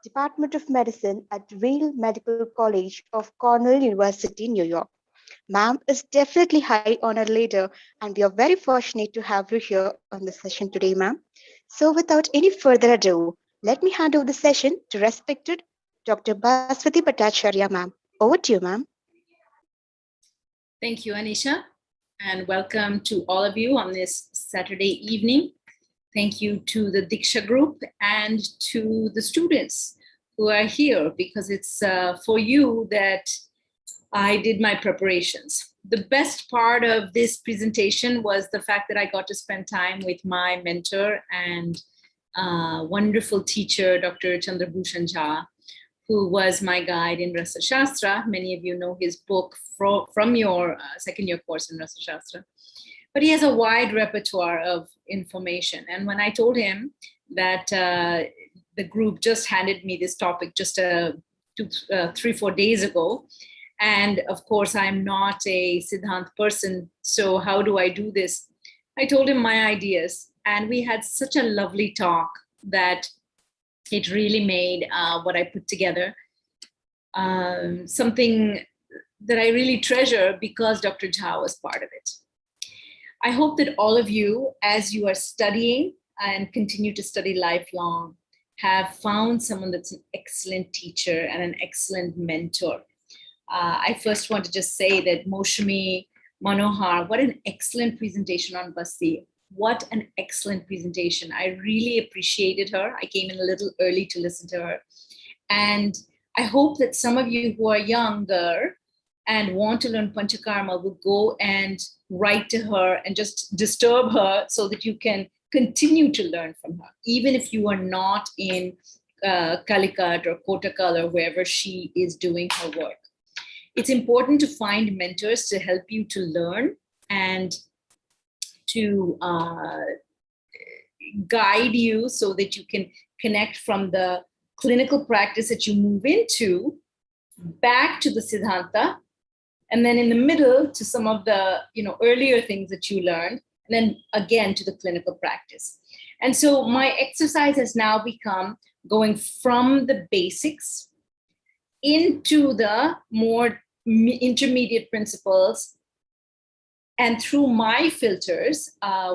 Department of Medicine at Weill Medical College of Cornell University, New York. Ma'am is definitely high honor leader, and we are very fortunate to have you here on the session today, ma'am. So, without any further ado, let me hand over the session to respected Dr. Baswati Bhattacharya, ma'am. Over to you, ma'am. Thank you, Anisha, and welcome to all of you on this Saturday evening. Thank you to the DIKSHA group and to the students who are here, because it's for you that I did my preparations. The best part of this presentation was the fact that I got to spend time with my mentor and wonderful teacher, Dr. Chandrabhushan Jha, who was my guide in Rasa Shastra. Many of you know his book from your second year course in Rasa Shastra. But he has a wide repertoire of information. And when I told him that the group just handed me this topic just 3-4 days ago, and of course, I'm not a Siddhant person, so how do I do this? I told him my ideas, and we had such a lovely talk that it really made what I put together something that I really treasure, because Dr. Jha was part of it. I hope that all of you, as you are studying and continue to study lifelong, have found someone that's an excellent teacher and an excellent mentor. I first want to just say that Masumi Manohar, what an excellent presentation on Basti. What an excellent presentation. I really appreciated her. I came in a little early to listen to her. And I hope that some of you who are younger and want to learn Panchakarma will go and write to her and just disturb her so that you can continue to learn from her, even if you are not in Calicut or Kottakkal or wherever she is doing her work. It's important to find mentors to help you to learn and to guide you so that you can connect from the clinical practice that you move into back to the Siddhanta, and then in the middle to some of the earlier things that you learned, and then again to the clinical practice. And so my exercise has now become going from the basics into the more intermediate principles, and through my filters,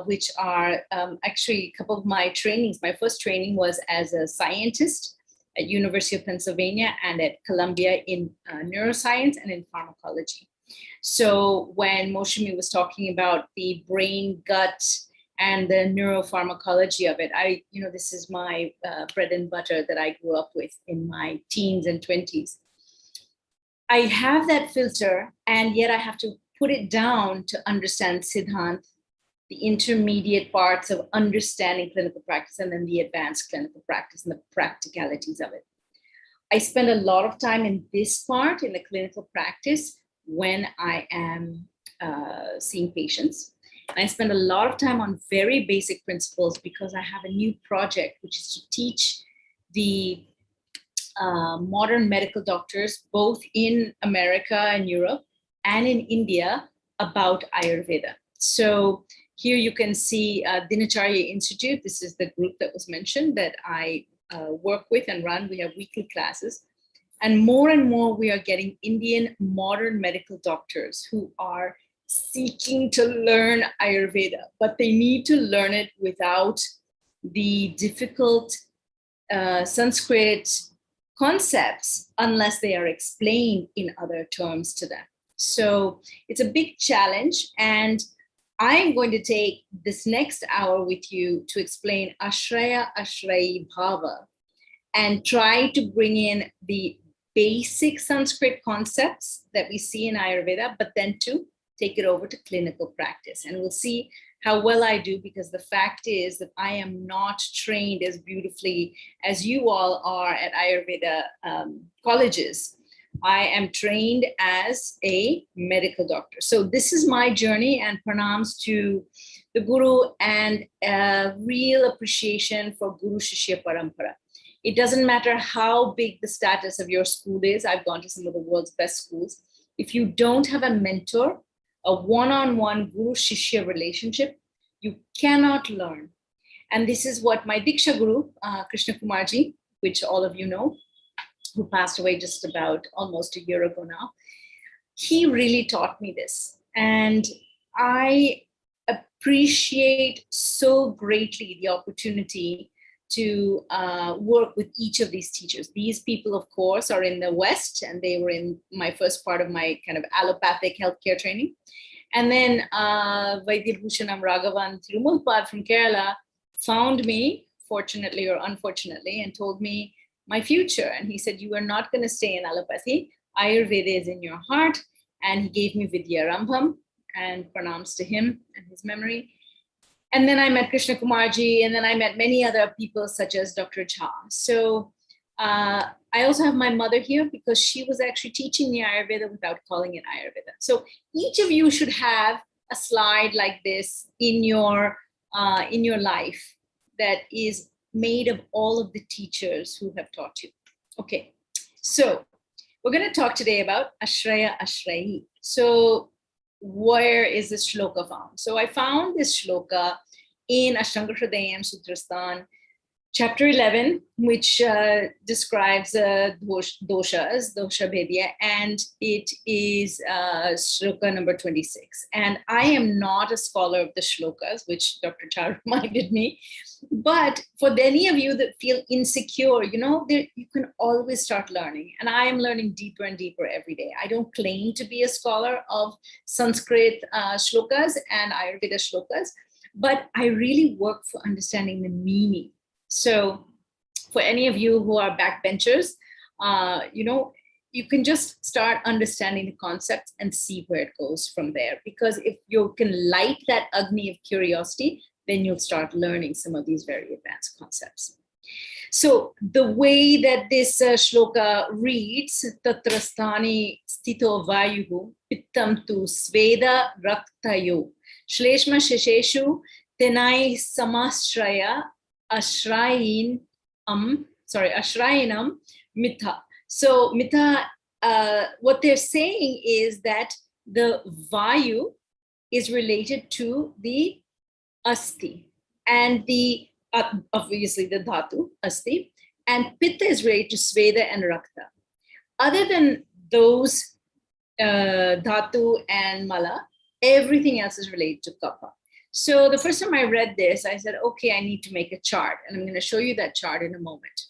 which are actually a couple of my trainings. My first training was as a scientist at University of Pennsylvania and at Columbia in neuroscience and in pharmacology. So when Masumi was talking about the brain, gut, and the neuropharmacology of it, this is my bread and butter that I grew up with in my teens and 20s. I have that filter, and yet I have to put it down to understand Siddhant, the intermediate parts of understanding clinical practice, and then the advanced clinical practice and the practicalities of it. I spend a lot of time in this part, in the clinical practice, when I am seeing patients. And I spend a lot of time on very basic principles because I have a new project, which is to teach the modern medical doctors, both in America and Europe and in India, about Ayurveda. So here you can see Dinacharya Institute. This is the group that was mentioned that I work with and run. We have weekly classes. And more we are getting Indian modern medical doctors who are seeking to learn Ayurveda, but they need to learn it without the difficult Sanskrit concepts unless they are explained in other terms to them. So it's a big challenge, and I'm going to take this next hour with you to explain Ashraya Ashrayi Bhava and try to bring in the basic Sanskrit concepts that we see in Ayurveda, but then to take it over to clinical practice. And we'll see how well I do, because the fact is that I am not trained as beautifully as you all are at Ayurveda colleges. I am trained as a medical doctor. So this is my journey, and pranams to the Guru and a real appreciation for Guru Shishya Parampara. It doesn't matter how big the status of your school is. I've gone to some of the world's best schools. If you don't have a mentor, a one-on-one guru-shishya relationship, you cannot learn. And this is what my Diksha Guru, Krishna Kumarji, which all of you know, who passed away just about almost a year ago now, he really taught me this. And I appreciate so greatly the opportunity to work with each of these teachers. These people, of course, are in the West, and they were in my first part of my kind of allopathic healthcare training. And then Vaidya Bhushanam Raghavan Tirumulpad from Kerala found me, fortunately or unfortunately, and told me my future. And he said, you are not going to stay in allopathy. Ayurveda is in your heart. And he gave me Vidya Rambham, and pranams to him and his memory. And then I met Krishna Kumarji, and then I met many other people such as Dr. Jha. So I also have my mother here because she was actually teaching me Ayurveda without calling it Ayurveda. So each of you should have a slide like this in your life that is made of all of the teachers who have taught you. Okay, so we're going to talk today about Ashraya Ashrayi. So where is this shloka found? So I found this shloka in Ashtanga Hridayam Sutrastan, chapter 11, which describes doshas, dosha bhedya, and it is shloka number 26. And I am not a scholar of the shlokas, which Dr. Char reminded me. But for any of you that feel insecure, you know, you can always start learning. And I am learning deeper and deeper every day. I don't claim to be a scholar of Sanskrit shlokas and Ayurveda shlokas, but I really work for understanding the meaning. So for any of you who are backbenchers, you know, you can just start understanding the concepts and see where it goes from there. Because if you can light that Agni of curiosity, then you'll start learning some of these very advanced concepts. So the way that this shloka reads, tatrasthani stito vayuhu pittam tu sveda raktayo shleshma shesheshu tenai samashraya ashrayinam mitha. So mitha, what they're saying is that the vayu is related to the asti, and the obviously the dhatu asti, and pitta is related to sveda and rakta. Other than those dhatu and mala, everything else is related to kapha. So the first time I read this, I said, okay, I need to make a chart, and I'm going to show you that chart in a moment.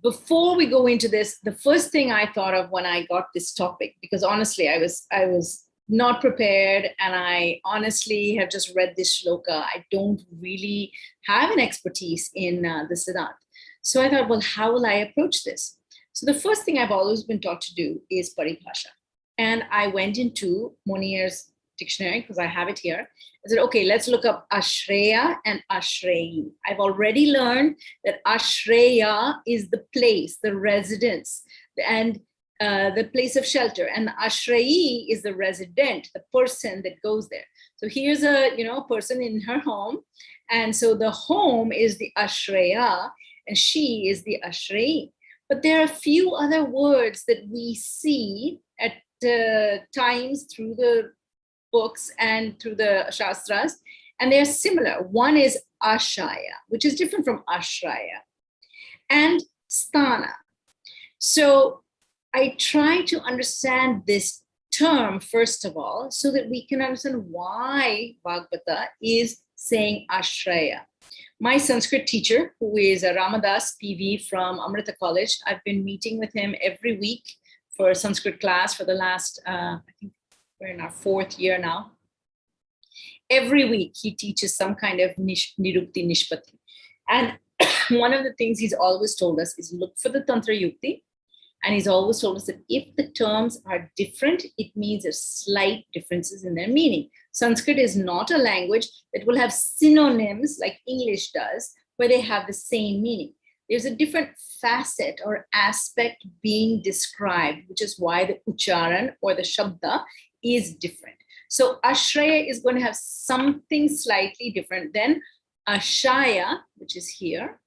Before we go into this, the first thing I thought of when I got this topic, because honestly, I was not prepared, and I honestly have just read this shloka. I don't really have an expertise in the Siddhanta. So I thought, well, how will I approach this? So the first thing I've always been taught to do is paribhasha. And I went into Monier's dictionary, because I have it here. I said, okay, let's look up Ashreya and Ashreyi. I've already learned that Ashreya is the place, the residence, and the place of shelter, and Ashrayi is the resident, the person that goes there. So here's a person in her home, and so the home is the Ashreya, and she is the Ashrayi. But there are a few other words that we see at times through the books and through the shastras, and they're similar. One is Ashaya, which is different from Ashraya, and Sthana. So I try to understand this term, first of all, so that we can understand why Bhagavata is saying Ashraya. My Sanskrit teacher, who is Ramadas PV from Amrita College, I've been meeting with him every week for a Sanskrit class for the last, I think we're in our 4th year now. Every week he teaches some kind of Nirukti Nishpati. And one of the things he's always told us is look for the Tantra Yukti. And he's always told us that if the terms are different, it means there's slight differences in their meaning. Sanskrit is not a language that will have synonyms like English does, where they have the same meaning. There's a different facet or aspect being described, which is why the ucharan or the shabda is different. So Ashraya is going to have something slightly different than Ashaya, which is here,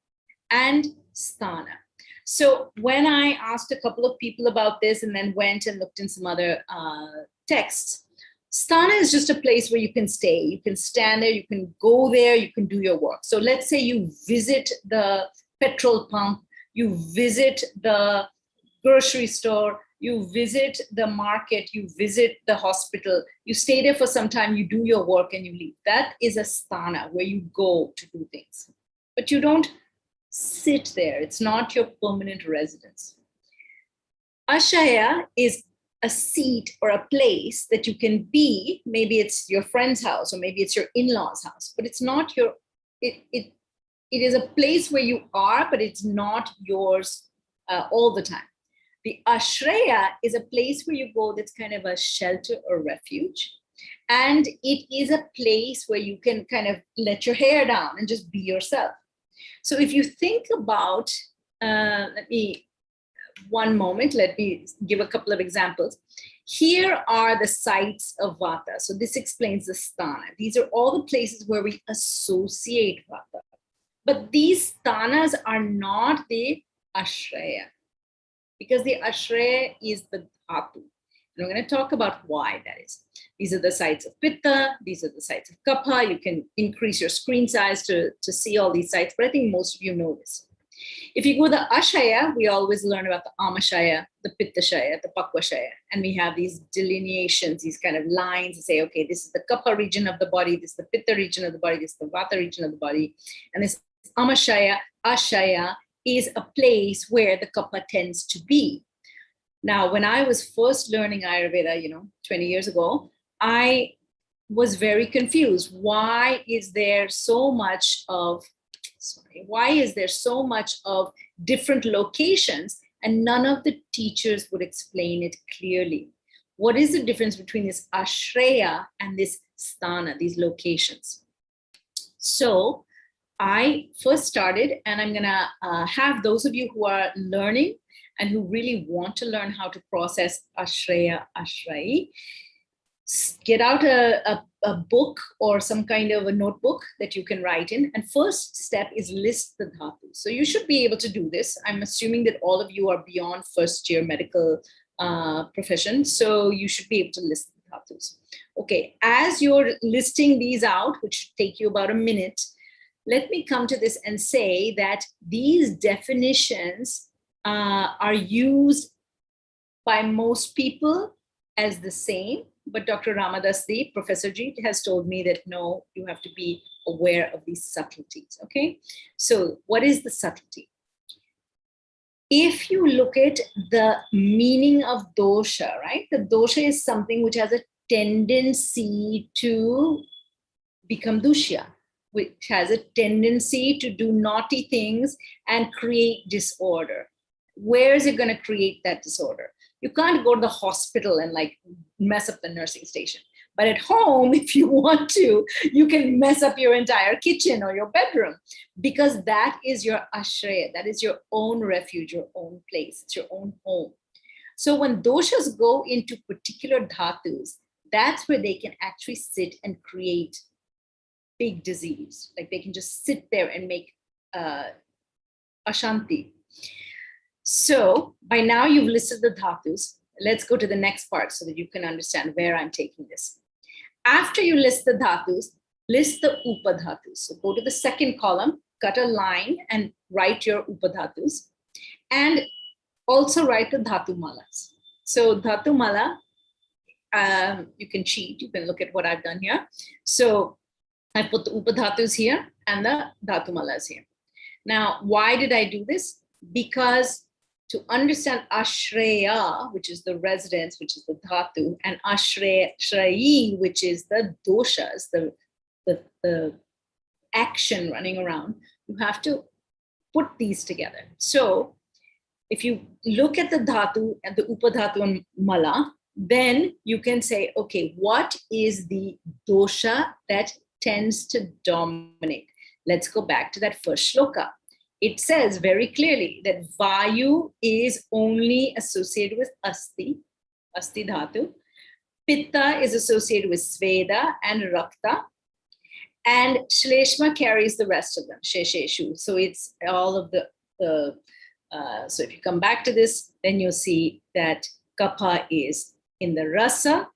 and Sthana. So when I asked a couple of people about this and then went and looked in some other texts, sthana is just a place where you can stay. You can stand there, you can go there, you can do your work. So let's say you visit the petrol pump, you visit the grocery store, you visit the market, you visit the hospital, you stay there for some time, you do your work and you leave. That is a sthana, where you go to do things. But you don't sit there. It's not your permanent residence. Ashaya is a seat or a place that you can be. Maybe it's your friend's house or maybe it's your in-laws' house, but it's not your, it is a place where you are, but it's not yours all the time. The ashraya is a place where you go that's kind of a shelter or refuge. And it is a place where you can kind of let your hair down and just be yourself. So if you think about, one moment, let me give a couple of examples. Here are the sites of vata. So this explains the sthana. These are all the places where we associate vata. But these sthanas are not the ashraya, because the ashraya is the dhatu. And I'm going to talk about why that is. These are the sites of pitta. These are the sites of kapha. You can increase your screen size to see all these sites, but I think most of you know this. If you go to the ashaya, we always learn about the amashaya, the pittashaya, the pakvashaya, and we have these delineations, these kind of lines that say, okay, this is the kapha region of the body, this is the pitta region of the body, this is the vata region of the body, and this amashaya, ashaya is a place where the kapha tends to be. Now, when I was first learning Ayurveda, 20 years ago, I was very confused. Why is there so much of different locations, and none of the teachers would explain it clearly? What is the difference between this ashraya and this sthana, these locations? So I first started, and I'm gonna have those of you who are learning and who really want to learn how to process ashraya, ashrayi, get out a book or some kind of a notebook that you can write in. And first step is list the dhatus. So you should be able to do this. I'm assuming that all of you are beyond first year medical profession. So you should be able to list the dhatus. Okay, as you're listing these out, which should take you about a minute, let me come to this and say that these definitions are used by most people as the same, but Dr. Ramadasdeep, Professor G, has told me that no, you have to be aware of these subtleties, okay? So what is the subtlety? If you look at the meaning of dosha, right? The dosha is something which has a tendency to become dushya, which has a tendency to do naughty things and create disorder. Where is it going to create that disorder? You can't go to the hospital and like mess up the nursing station. But at home, if you want to, you can mess up your entire kitchen or your bedroom, because that is your ashraya, that is your own refuge, your own place, it's your own home. So when doshas go into particular dhatus, that's where they can actually sit and create big disease. Like they can just sit there and make ashanti. So by now you've listed the dhatus. Let's go to the next part so that you can understand where I'm taking this. After you list the dhatus, list the upadhatus. So go to the second column, cut a line and write your upadhatus, and also write the dhatu malas. So dhatu mala, you can cheat, you can look at what I've done here. So I put the upadhatus here and the dhatu malas here. Now, why did I do this? Because to understand ashraya, which is the residence, which is the dhatu, and ashrayi, which is the doshas, the action running around, you have to put these together. So if you look at the dhatu and the upadhatu and mala, then you can say, okay, what is the dosha that tends to dominate? Let's go back to that first shloka. It says very clearly that Vayu is only associated with Asti Dhatu. Pitta is associated with Sveda and Rakta. And Shleshma carries the rest of them, Shesheshu. So it's all of so if you come back to this, then you'll see that Kapha is in the Rasa,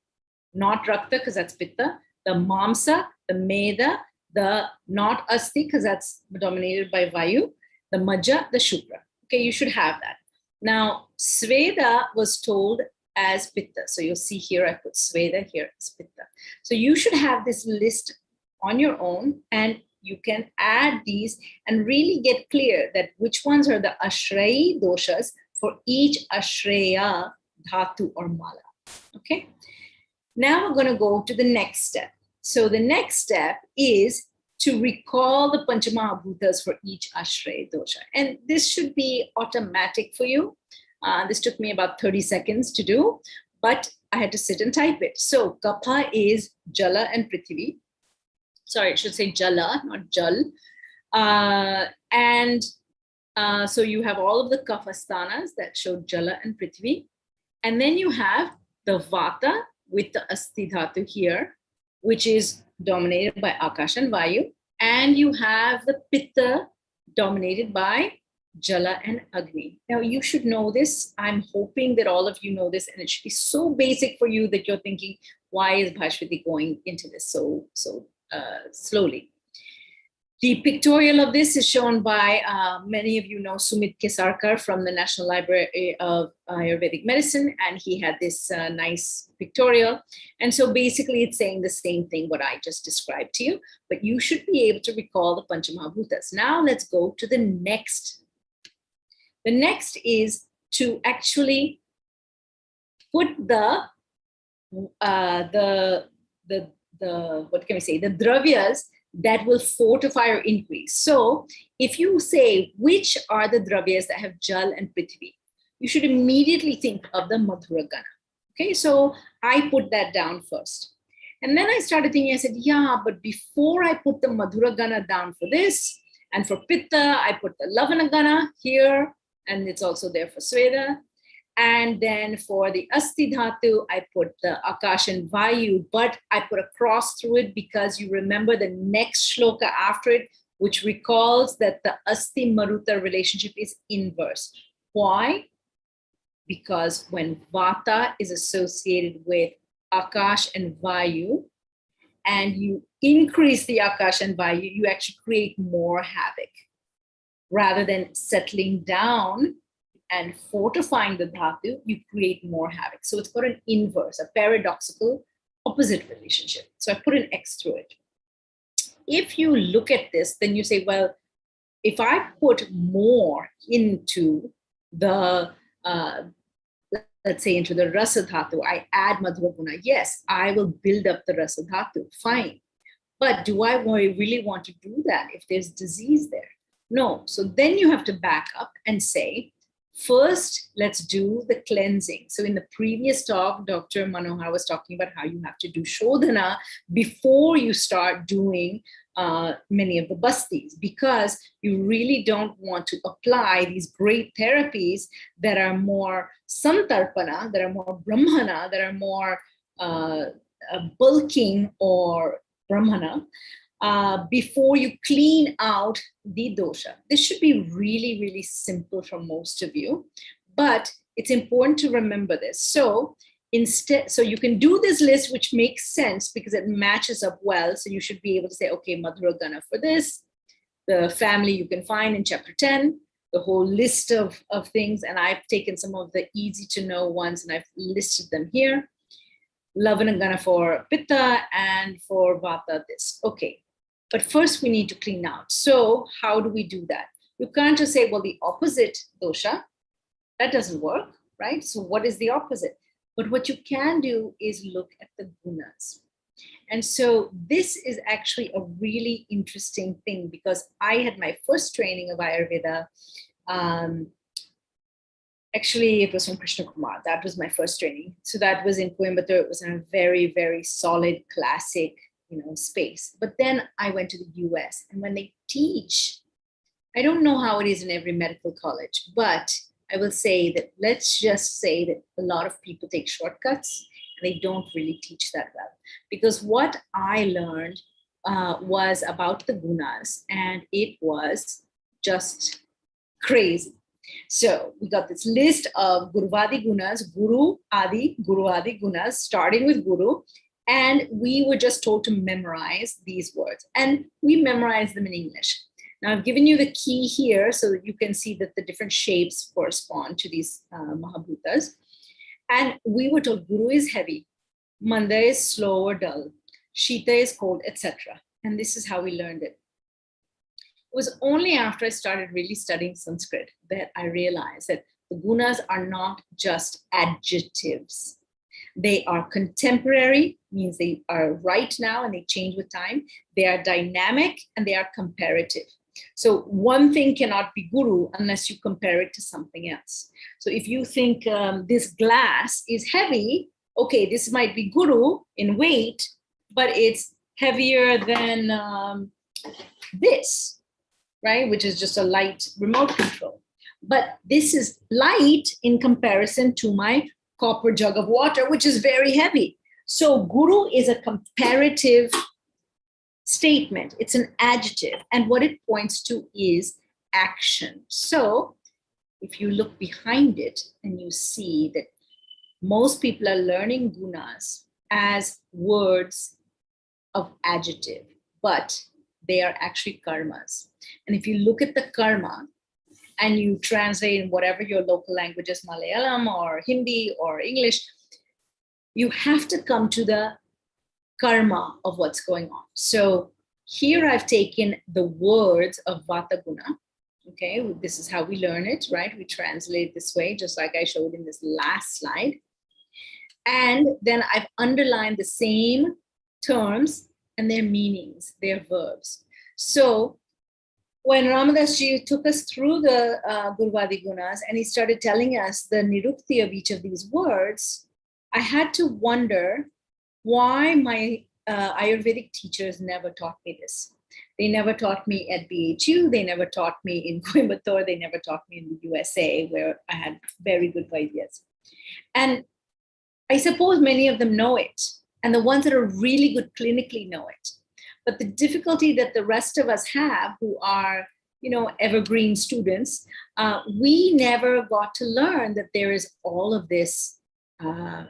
not Rakta because that's Pitta, the Mamsa, the Meda, the not Asti because that's dominated by Vayu, the Majja, the Shukra. Okay, you should have that. Now, Sveda was told as Pitta. So you'll see here, I put Sveda here as Pitta. So you should have this list on your own, and you can add these and really get clear that which ones are the Ashrayi doshas for each Ashreya dhatu or mala. Okay. Now we're going to go to the next step. So the next step is to recall the Panchamahabhutas for each Ashray dosha. And this should be automatic for you. This took me about 30 seconds to do, but I had to sit and type it. So Kapha is Jala and Prithvi. Sorry, I should say Jala, not Jal. So you have all of the Kapha sthanas that show Jala and Prithvi. And then you have the Vata with the Asti Dhatu here, which is dominated by Akash and Vayu. And you have the Pitta dominated by Jala and Agni. Now you should know this. I'm hoping that all of you know this, and it should be so basic for you that you're thinking, why is Bhashwati going into this so slowly? The pictorial of this is shown by, many of you know Sumit Kesarkar from the National Library of Ayurvedic Medicine, and he had this nice pictorial. And so basically it's saying the same thing what I just described to you, but you should be able to recall the Panchamahabhutas. Now let's go to the next. The next is to actually put the what can we say, the dravyas that will fortify or increase. So if you say, which are the dravyas that have Jal and Prithvi, you should immediately think of the Madhuragana. Okay, so I put that down first. And then I started thinking, I said, yeah, but before I put the Madhuragana down for this, and for Pitta, I put the Lavanagana here, and it's also there for Sveda. And then for the Asti Dhatu, I put the Akash and Vayu, but I put a cross through it because you remember the next shloka after it, which recalls that the Asti Maruta relationship is inverse. Why? Because when Vata is associated with Akash and Vayu, and you increase the Akash and Vayu, you actually create more havoc. Rather than settling down and fortifying the dhatu, you create more havoc. So it's got an inverse, a paradoxical opposite relationship. So I put an X through it. If you look at this, then you say, well, if I put more into the, let's say into the rasa dhatu, I add madhuraguna, yes, I will build up the rasa dhatu, fine. But do I really want to do that if there's disease there? No. So then you have to back up and say, first, let's do the cleansing. So in the previous talk, Dr. Manohar was talking about how you have to do Shodhana before you start doing many of the bastis, because you really don't want to apply these great therapies that are more santarpana, that are more brahmana, that are more bulking or brahmana, before you clean out the dosha. This should be really, really simple for most of you, but it's important to remember this. So instead, so you can do this list, which makes sense because it matches up well. So you should be able to say, okay, Madhuragana for this, the family you can find in chapter 10, the whole list of things. And I've taken some of the easy to know ones and I've listed them here. Lavanagana for Pitta and for Vata this. Okay. But first we need to clean out. So how do we do that? You can't just say, well, the opposite dosha, that doesn't work, right? So what is the opposite? But what you can do is look at the gunas. And so this is actually a really interesting thing because I had my first training of Ayurveda. Actually, it was from Krishna Kumar. That was my first training. So that was in Coimbatore. It was in a very, very solid, classic, space. But then I went to the US, and when they teach, I don't know how it is in every medical college, but I will say that let's just say that a lot of people take shortcuts and they don't really teach that well. Because what I learned was about the gunas, and it was just crazy. So we got this list of Guruvadi Gunas, Guru Adi Gunas, starting with Guru. And we were just told to memorize these words. And we memorized them in English. Now I've given you the key here so that you can see that the different shapes correspond to these Mahabhutas. And we were told Guru is heavy, Manda is slow or dull, Shita is cold, etc. And this is how we learned it. It was only after I started really studying Sanskrit that I realized that the gunas are not just adjectives. They are contemporary, means they are right now and they change with time. They are dynamic and they are comparative. So one thing cannot be guru unless you compare it to something else. So if you think this glass is heavy, okay, this might be guru in weight, but it's heavier than this, right? Which is just a light remote control. But this is light in comparison to my copper jug of water, which is very heavy. So guru is a comparative statement. It's an adjective. And what it points to is action. So if you look behind it and you see that most people are learning gunas as words of adjective, but they are actually karmas. And if you look at the karma and you translate in whatever your local language is, Malayalam or Hindi or English, you have to come to the karma of what's going on. So here I've taken the words of Vata Guna. Okay, this is how we learn it, right? We translate this way, just like I showed in this last slide. And then I've underlined the same terms and their meanings, their verbs. So when Ramadas Ji took us through the Guruvadi Gunas and he started telling us the nirukti of each of these words, I had to wonder why my Ayurvedic teachers never taught me this. They never taught me at BHU, they never taught me in Coimbatore, they never taught me in the USA, where I had very good ideas. And I suppose many of them know it, and the ones that are really good clinically know it. But the difficulty that the rest of us have, who are, evergreen students, we never got to learn that there is all of this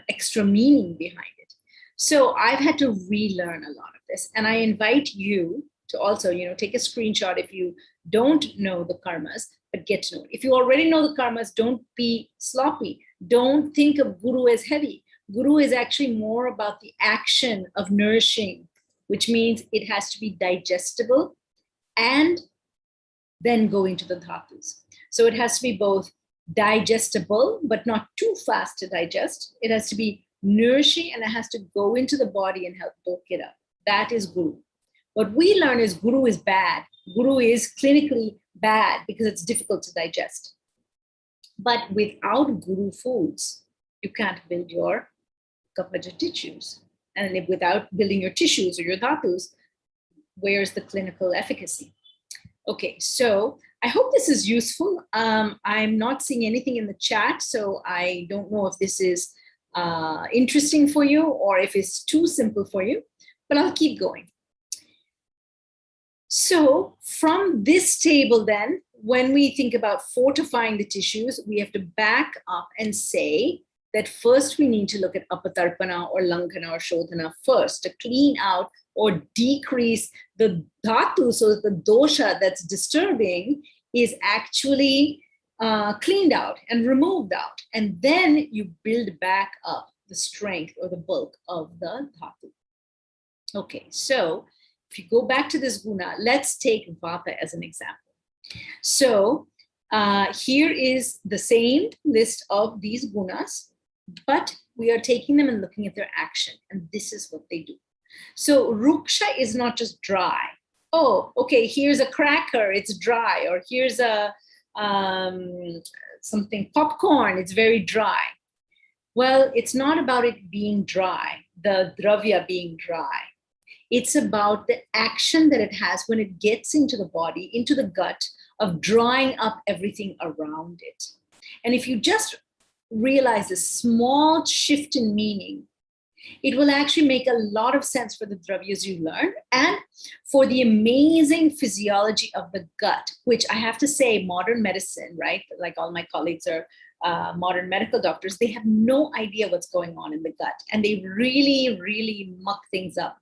extra meaning behind it. So I've had to relearn a lot of this. And I invite you to also, take a screenshot if you don't know the karmas, but get to know it. If you already know the karmas, don't be sloppy. Don't think of guru as heavy. Guru is actually more about the action of nourishing, which means it has to be digestible and then go into the dhatus. So it has to be both digestible, but not too fast to digest. It has to be nourishing and it has to go into the body and help bulk it up. That is guru. What we learn is guru is bad. Guru is clinically bad because it's difficult to digest. But without guru foods, you can't build your kapaja tissues. And without building your tissues or your dhatus, where's the clinical efficacy? Okay, so I hope this is useful. I'm not seeing anything in the chat, so I don't know if this is interesting for you or if it's too simple for you, but I'll keep going. So from this table then, when we think about fortifying the tissues, we have to back up and say that first we need to look at apatarpana or langhana or shodhana first to clean out or decrease the dhatu so that the dosha that's disturbing is actually cleaned out and removed out. And then you build back up the strength or the bulk of the dhatu. Okay, so if you go back to this guna, let's take vata as an example. So here is the same list of these gunas, but we are taking them and looking at their action, and this is what they do. So ruksha is not just dry. Oh, okay, here's a cracker, it's dry, or here's a something popcorn, it's very dry. Well, it's not about it being dry, the dravya being dry. It's about the action that it has when it gets into the body, into the gut, of drying up everything around it. And if you just realize a small shift in meaning, It will actually make a lot of sense for the dravyas you learn and for the amazing physiology of the gut, which I have to say, modern medicine, right? Like all my colleagues are modern medical doctors, they have no idea what's going on in the gut. And they really, really muck things up.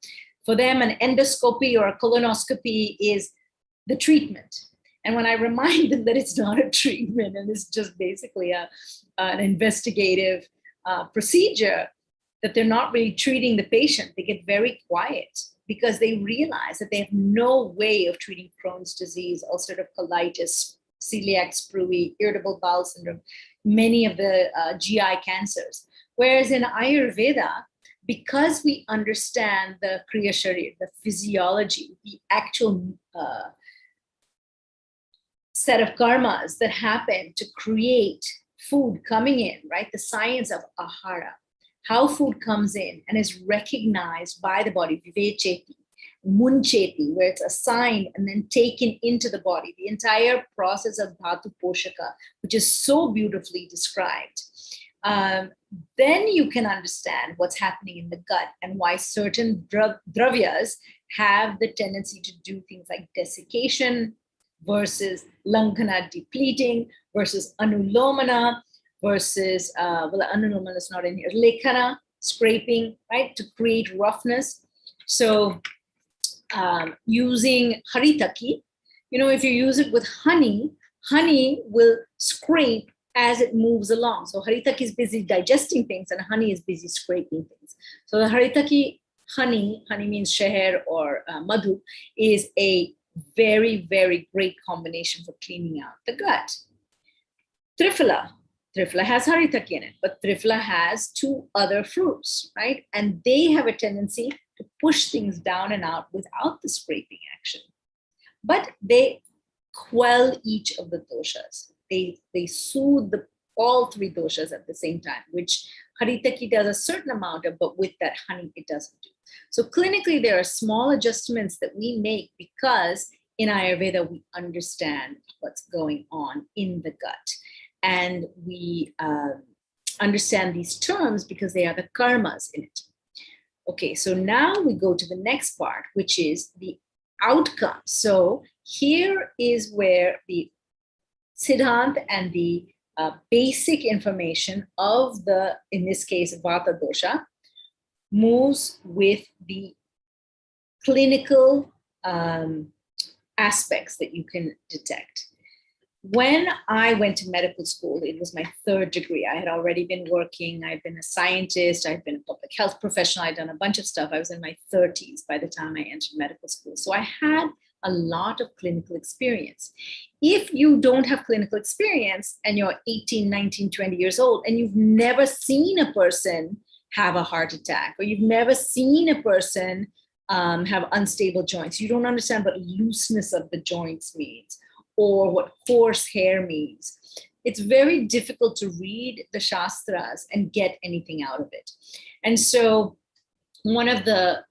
For them, an endoscopy or a colonoscopy is the treatment. And when I remind them that it's not a treatment and it's just basically an investigative procedure, that they're not really treating the patient, they get very quiet because they realize that they have no way of treating Crohn's disease, ulcerative colitis, celiac sprui, irritable bowel syndrome, many of the GI cancers. Whereas in Ayurveda, because we understand the Kriya Sharir, the physiology, the actual set of karmas that happen to create food coming in, right? The science of ahara, how food comes in and is recognized by the body, vivecheti, muncheti, where it's assigned and then taken into the body, the entire process of dhatu poshaka, which is so beautifully described. Then you can understand what's happening in the gut and why certain dravyas have the tendency to do things like desiccation versus langhana, depleting, versus anulomana, versus, well, anulomana is not in here, lekhana, scraping, right, to create roughness. So using haritaki, if you use it with honey, honey will scrape as it moves along. So haritaki is busy digesting things and honey is busy scraping things. So the haritaki honey means sheher or madhu, is a very, very great combination for cleaning out the gut. Triphala has haritaki in it, but Triphala has two other fruits, right? And they have a tendency to push things down and out without the scraping action. But they quell each of the doshas. They soothe all three doshas at the same time, which haritaki does a certain amount of, but with that honey, it doesn't do. So clinically, there are small adjustments that we make because in Ayurveda, we understand what's going on in the gut. And we understand these terms because they are the karmas in it. Okay, so now we go to the next part, which is the outcome. So here is where the Siddhant and the basic information of the, in this case, Vata dosha, moves with the clinical aspects that you can detect. When I went to medical school, it was my third degree. I had already been working. I'd been a scientist. I'd been a public health professional. I'd done a bunch of stuff. I was in my 30s by the time I entered medical school. So I had a lot of clinical experience. If you don't have clinical experience and you're 18, 19, 20 years old, and you've never seen a person have a heart attack, or you've never seen a person have unstable joints, you don't understand what looseness of the joints means, or what coarse hair means. It's very difficult to read the Shastras and get anything out of it. And so one of the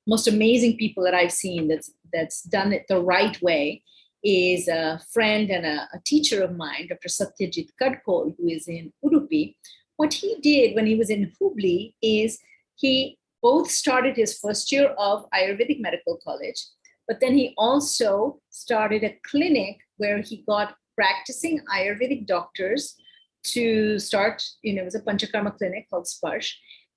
most amazing people that I've seen that's done it the right way is a friend and a teacher of mine, Dr. Satyajit Kadkol, who is in Udupi. What he did when he was in Hubli is he both started his first year of Ayurvedic Medical College, but then he also started a clinic where he got practicing Ayurvedic doctors to start, it was a Panchakarma clinic called Sparsh.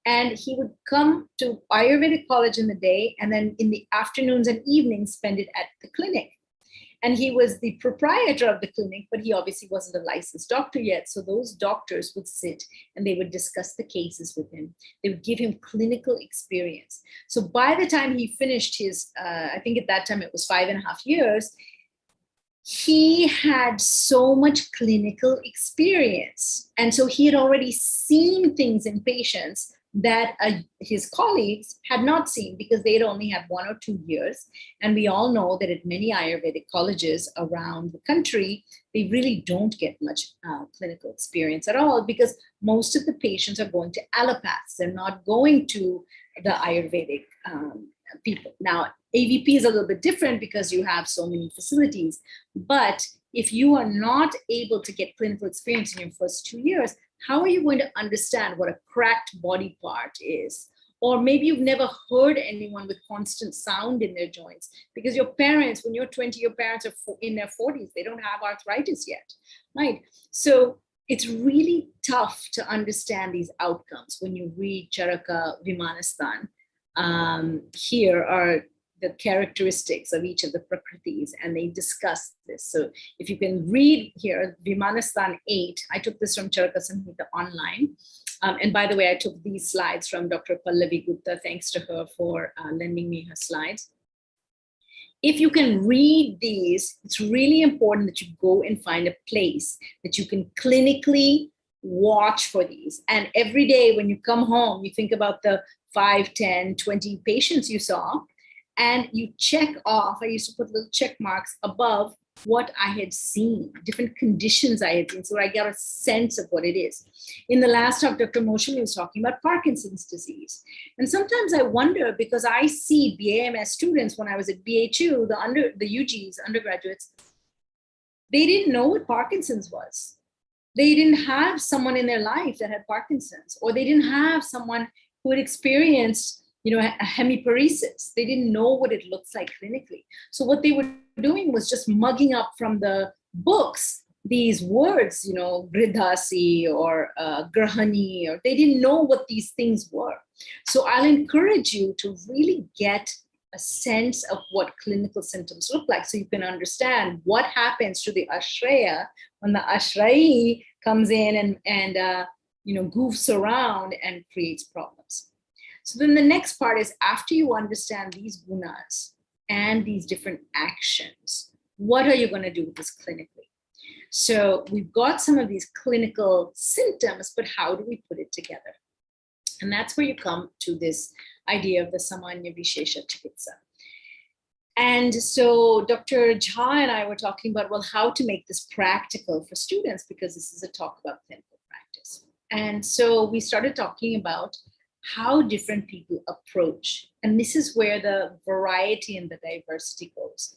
And he would come to Ayurvedic college in the day, and then in the afternoons and evenings spend it at the clinic. And he was the proprietor of the clinic, but he obviously wasn't a licensed doctor yet. So those doctors would sit and they would discuss the cases with him. They would give him clinical experience. So by the time he finished his, I think at that time it was 5.5 years, he had so much clinical experience. And so he had already seen things in patients that his colleagues had not seen because they'd only had 1 or 2 years. And we all know that at many Ayurvedic colleges around the country, they really don't get much clinical experience at all because most of the patients are going to allopaths. They're not going to the Ayurvedic people. Now, AVP is a little bit different because you have so many facilities. But if you are not able to get clinical experience in your first 2 years, how are you going to understand what a cracked body part is, Or maybe you've never heard anyone with constant sound in their joints, because your parents, when you're 20, your parents are in their 40s, they don't have arthritis yet, right? So it's really tough to understand these outcomes when you read Charaka Vimanasthan. Here are the characteristics of each of the prakritis, and they discuss this. So if you can read here, Vimanasthan 8, I took this from Charaka Samhita online. And by the way, I took these slides from Dr. Pallavi Gupta. Thanks to her for lending me her slides. If you can read these, it's really important that you go and find a place that you can clinically watch for these. And every day when you come home, you think about the 5, 10, 20 patients you saw, and you check off. I used to put little check marks above what I had seen, different conditions I had seen, so I got a sense of what it is. In the last talk, Dr. Moshami was talking about Parkinson's disease. And sometimes I wonder, because I see BAMS students when I was at BHU, the UGs, undergraduates, they didn't know what Parkinson's was. They didn't have someone in their life that had Parkinson's, or they didn't have someone who had experienced a hemiparesis. They didn't know what it looks like clinically. So what they were doing was just mugging up from the books these words, gridhasi or grahani, or they didn't know what these things were. So I'll encourage you to really get a sense of what clinical symptoms look like, so you can understand what happens to the ashraya when the ashrayi comes in and goofs around and creates problems. So then the next part is, after you understand these gunas and these different actions, what are you going to do with this clinically? So we've got some of these clinical symptoms, but how do we put it together? And that's where you come to this idea of the Samanya Vishesha Chikitsa. And so Dr. Jha and I were talking about, well, how to make this practical for students, because this is a talk about clinical practice. And so we started talking about how different people approach. And this is where the variety and the diversity goes.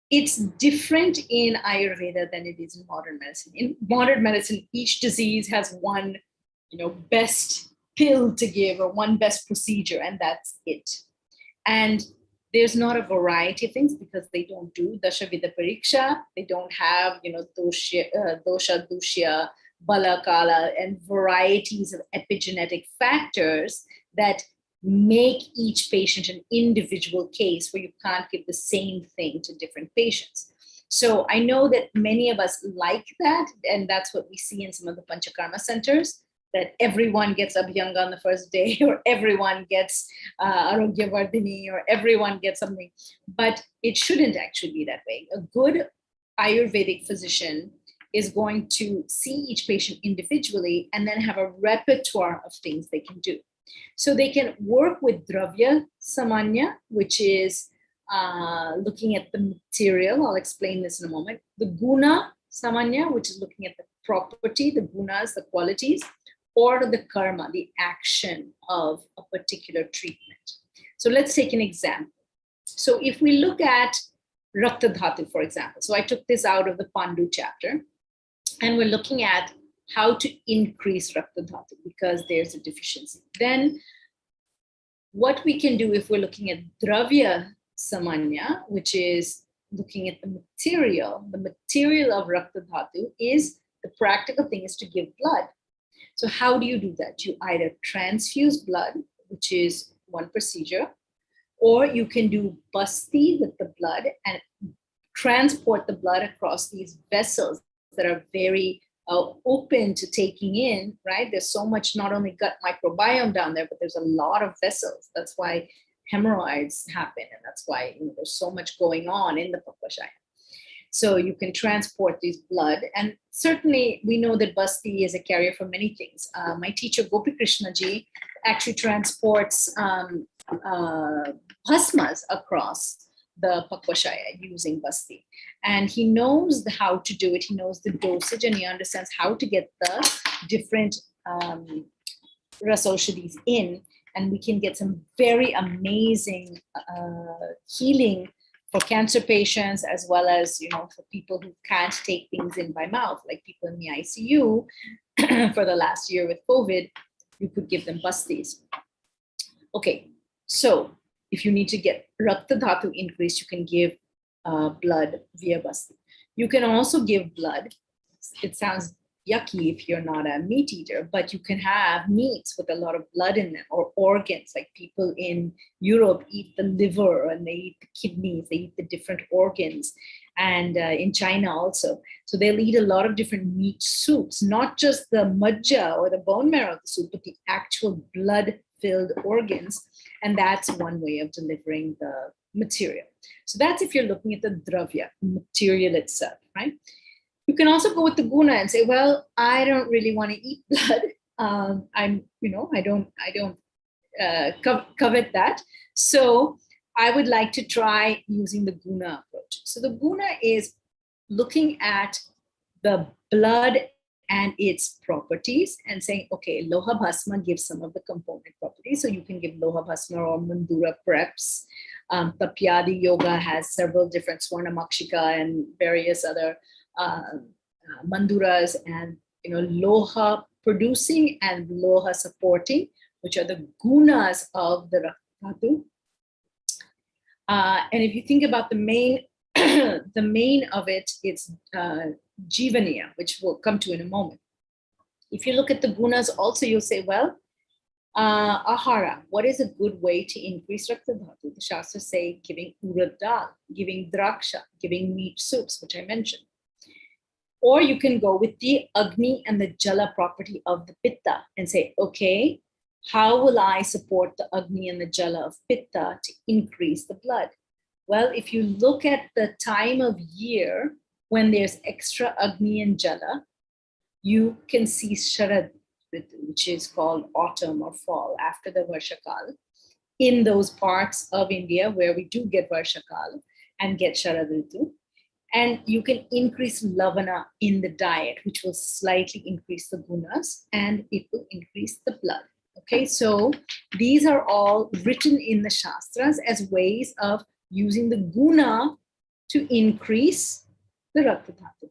It's different in Ayurveda than it is in modern medicine. In modern medicine, each disease has one, best pill to give, or one best procedure, and that's it. And there's not a variety of things, because they don't do Dashavida Pariksha. They don't have, dosha, dushya, bala, kala, and varieties of epigenetic factors that make each patient an individual case, where you can't give the same thing to different patients. So I know that many of us like that, and that's what we see in some of the Panchakarma centers, that everyone gets Abhyanga on the first day, or everyone gets Arogya Vardhini, or everyone gets something. But it shouldn't actually be that way. A good Ayurvedic physician is going to see each patient individually and then have a repertoire of things they can do. So they can work with Dravya Samanya, which is looking at the material. I'll explain this in a moment. The Guna Samanya, which is looking at the property, the gunas, the qualities, or the karma, the action of a particular treatment. So let's take an example. So if we look at Rakta Dhatu, for example, so I took this out of the Pandu chapter, and we're looking at how to increase Rakta Dhatu because there's a deficiency. Then what we can do if we're looking at Dravya Samanya, which is looking at the material of Rakta Dhatu, is the practical thing is to give blood. So how do you do that? You either transfuse blood, which is one procedure, or you can do basti with the blood and transport the blood across these vessels that are very open to taking in, right? There's so much, not only gut microbiome down there, but there's a lot of vessels. That's why hemorrhoids happen. And that's why there's so much going on in the Pakvashaya. So you can transport these blood. And certainly we know that basti is a carrier for many things. My teacher, Gopi Krishna ji, actually transports bhasmas across the Pakvashaya using basti. And he knows how to do it. He knows the dosage and he understands how to get the different rasoshadis in. And we can get some very amazing healing for cancer patients, as well as, for people who can't take things in by mouth, like people in the ICU for the last year with COVID, you could give them bastis. Okay, so if you need to get Rakta Dhatu increased, you can give blood via Basti. You can also give blood. It sounds yucky if you're not a meat eater, but you can have meats with a lot of blood in them, or organs, like people in Europe eat the liver and they eat the kidneys, they eat the different organs, and in China also. So they'll eat a lot of different meat soups, not just the majja or the bone marrow of the soup, but the actual blood-filled organs. And that's one way of delivering the material. So that's if you're looking at the dravya, material itself, right? You can also go with the guna and say, well, I don't really want to eat blood. I don't covet that. So I would like to try using the guna approach. So the guna is looking at the blood and its properties and saying, okay, Loha Bhasma gives some of the component properties. So you can give Loha Bhasma or Mandura preps. Tapyadi Yoga has several different Swarnamakshika and various other manduras, and Loha producing and Loha supporting, which are the gunas of the Rakta. And if you think about the main, the main of it, it's Jivaniya, which we'll come to in a moment. If you look at the gunas also, you'll say, well, ahara, what is a good way to increase Rakta Dhatu? The Shastras say giving urad dal, giving draksha, giving meat soups, which I mentioned. Or you can go with the Agni and the Jala property of the Pitta and say, okay, how will I support the Agni and the Jala of Pitta to increase the blood? Well, if you look at the time of year when there's extra Agni and Jala, you can see Sharad, which is called autumn or fall after the Varshakal, in those parts of India where we do get Varshakal and get Sharad Ritu. And you can increase lavana in the diet, which will slightly increase the gunas and it will increase the blood. Okay, so these are all written in the Shastras as ways of using the guna to increase the Rakta Dhatu.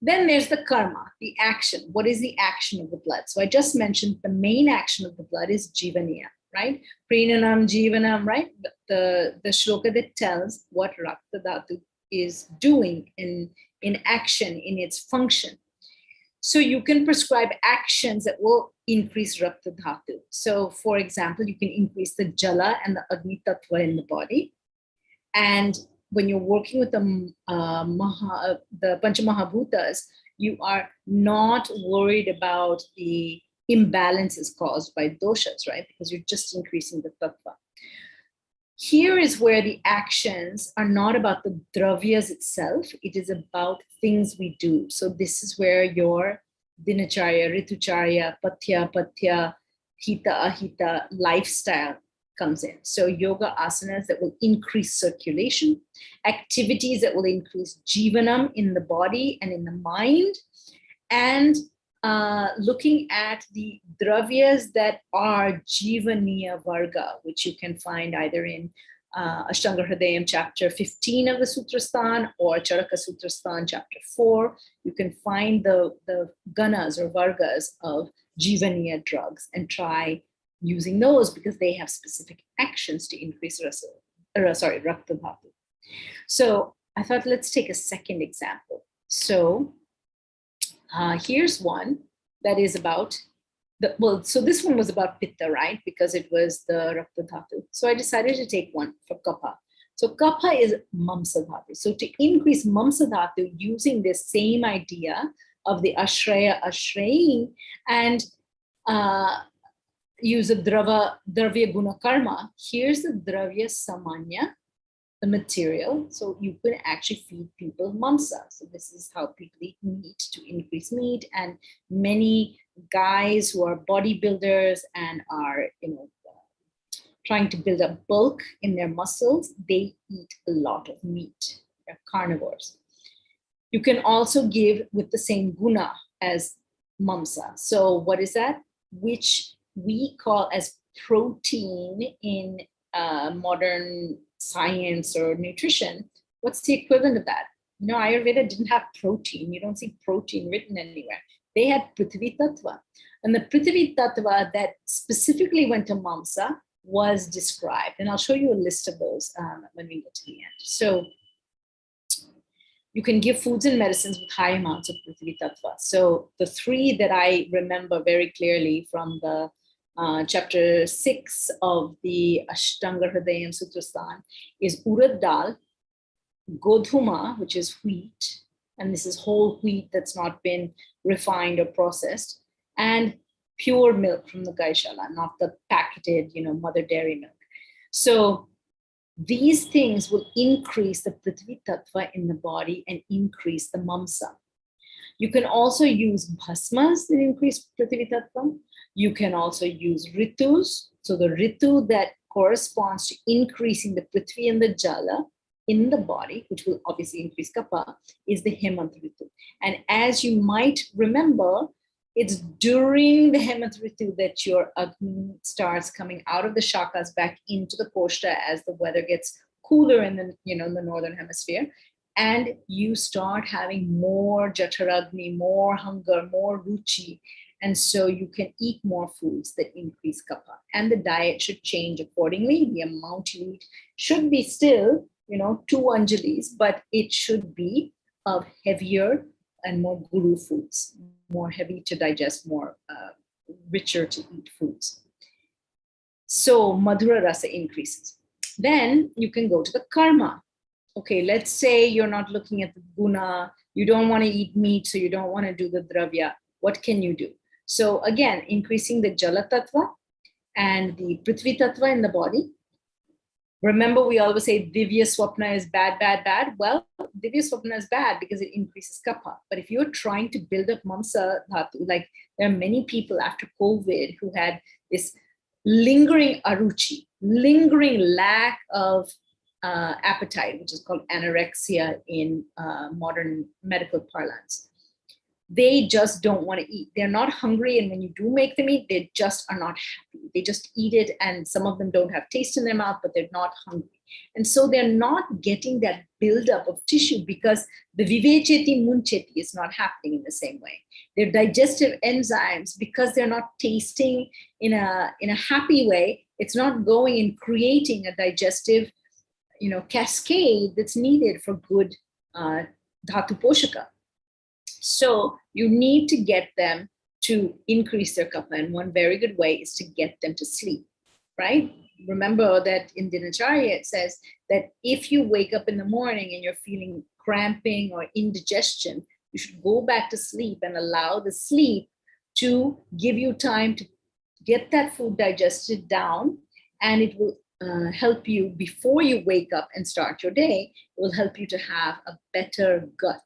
Then there's the karma, the action. What is the action of the blood? So I just mentioned the main action of the blood is Jivaniya, right? Prenanam, Jivanam, right? The shloka that tells what Rakta Dhatu is doing in action, in its function. So you can prescribe actions that will increase Rakta Dhatu. So for example, you can increase the Jala and the Agni Tattva in the body. And when you're working with the Panchamahabhutas, you are not worried about the imbalances caused by doshas, right? Because you're just increasing the Tattva. Here is where the actions are not about the dravyas itself. It is about things we do. So this is where your dinacharya, ritucharya, patya, hita, ahita lifestyle comes in. So yoga asanas that will increase circulation, activities that will increase jivanam in the body and in the mind, and looking at the dravyas that are jivaniya varga, which you can find either in Ashtanga Hridayam chapter 15 of the Sutrasthana or Charaka Sutrasthana chapter 4. You can find the ganas or vargas of jivaniya drugs and try using those because they have specific actions to increase Rakta Dhatu. So I thought let's take a second example. So here's one that is about so this one was about Pitta, right? Because it was the Rakta Dhatu. So I decided to take one for Kapha. So Kapha is Mamsa Dhatu. So to increase Mamsa Dhatu using this same idea of the Ashraya Ashrayin and use a Dravya Guna Karma, here's the Dravya Samanya, the material. So you can actually feed people mamsa. So this is how people eat meat to increase meat. And many guys who are bodybuilders and are, trying to build up bulk in their muscles, they eat a lot of meat. They're carnivores. You can also give with the same guna as mamsa. So what is that? Which we call as protein in modern science or nutrition. What's the equivalent of that? Ayurveda didn't have protein. You don't see protein written anywhere. They had Prithvi Tattva. And the Prithvi Tattva that specifically went to Mamsa was described. And I'll show you a list of those when we get to the end. So you can give foods and medicines with high amounts of Prithvi Tattva. So the three that I remember very clearly from the chapter 6 of the Ashtanga Hridayam Sutrasthana is Urad Dal, Godhuma, which is wheat, and this is whole wheat that's not been refined or processed, and pure milk from the Gaishala, not the packaged, mother dairy milk. So these things will increase the Prithvi Tattva in the body and increase the Mamsa. You can also use bhasmas that increase Prithvi Tattva. You can also use ritus. So the ritu that corresponds to increasing the Prithvi and the Jala in the body, which will obviously increase Kapha, is the Hemant Ritu. And as you might remember, it's during the Hemant Ritu that your Agni starts coming out of the Shakas back into the Koshta as the weather gets cooler in the, in the northern hemisphere. And you start having more Jataragni, more hunger, more Ruchi. And so you can eat more foods that increase Kapha. And the diet should change accordingly. The amount you eat should be still, 2 Anjalis, but it should be of heavier and more guru foods, more heavy to digest, more richer to eat foods. So Madhura Rasa increases. Then you can go to the karma. Okay, let's say you're not looking at the guna, you don't want to eat meat, so you don't want to do the dravya. What can you do? So again, increasing the Jala Tattva and the Prithvi Tattva in the body. Remember, we always say Divya Swapna is bad, bad, bad. Well, Divya Swapna is bad because it increases Kapha. But if you're trying to build up Mamsa Dhatu, like there are many people after COVID who had this lingering aruchi, lingering lack of appetite, which is called anorexia in modern medical parlance. They just don't want to eat. They're not hungry. And when you do make them eat, they just are not happy. They just eat it. And some of them don't have taste in their mouth, but they're not hungry. And so they're not getting that buildup of tissue because the vivecheti muncheti is not happening in the same way. Their digestive enzymes, because they're not tasting in a happy way, it's not going and creating a digestive cascade that's needed for good dhatu poshaka. So you need to get them to increase their kapha. And one very good way is to get them to sleep, right? Remember that in Dinacharya, it says that if you wake up in the morning and you're feeling cramping or indigestion, you should go back to sleep and allow the sleep to give you time to get that food digested down, and it will help you before you wake up and start your day. It will help you to have a better gut.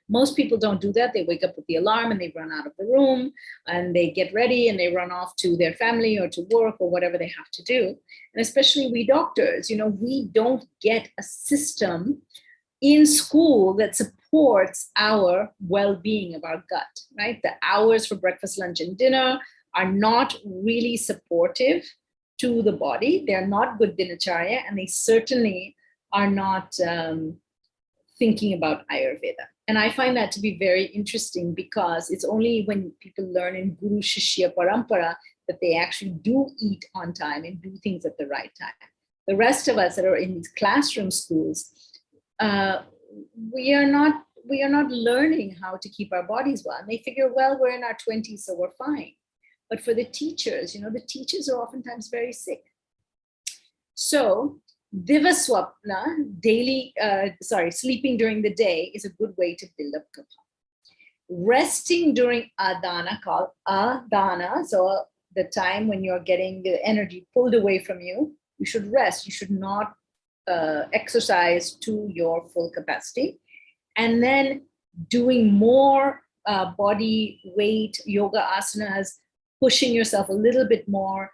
Most people don't do that. They wake up with the alarm and they run out of the room and they get ready and they run off to their family or to work or whatever they have to do. And especially we doctors, we don't get a system in school that supports our well-being of our gut, right? The hours for breakfast, lunch, and dinner are not really supportive to the body. They're not good dinacharya, and they certainly are not thinking about Ayurveda. And I find that to be very interesting because it's only when people learn in Guru Shishya Parampara that they actually do eat on time and do things at the right time. The rest of us that are in these classroom schools, we are not learning how to keep our bodies well. And they figure, well, we're in our 20s, so we're fine. But for the teachers, the teachers are oftentimes very sick. So Divaswapna, sleeping during the day is a good way to build up kapha. Resting during adana, called adana, so the time when you're getting the energy pulled away from you, you should rest. You should not exercise to your full capacity. And then doing more body weight yoga asanas, pushing yourself a little bit more,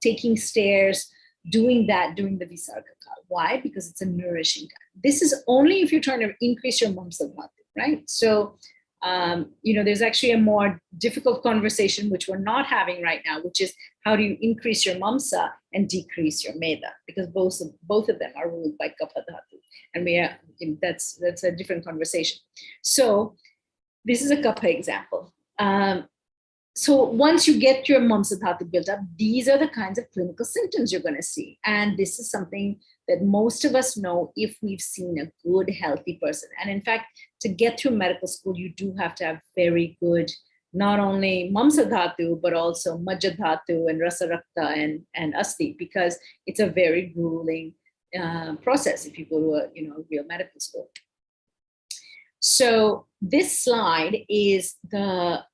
taking stairs, doing that during the Visarga Kal. Why? Because it's a nourishing time. This is only if you're trying to increase your Mamsa Dhatu, right? So, there's actually a more difficult conversation, which we're not having right now, which is how do you increase your Mamsa and decrease your Meda? Because both of them are ruled by Kapha Dhatu. And that's a different conversation. So this is a Kapha example. So once you get your Mamsadhatu built up, these are the kinds of clinical symptoms you're going to see. And this is something that most of us know if we've seen a good, healthy person. And in fact, to get through medical school, you do have to have very good, not only Mamsadhatu, but also Majjadhatu and Rasarakta and Asti, because it's a very grueling process if you go to a real medical school. So this slide is the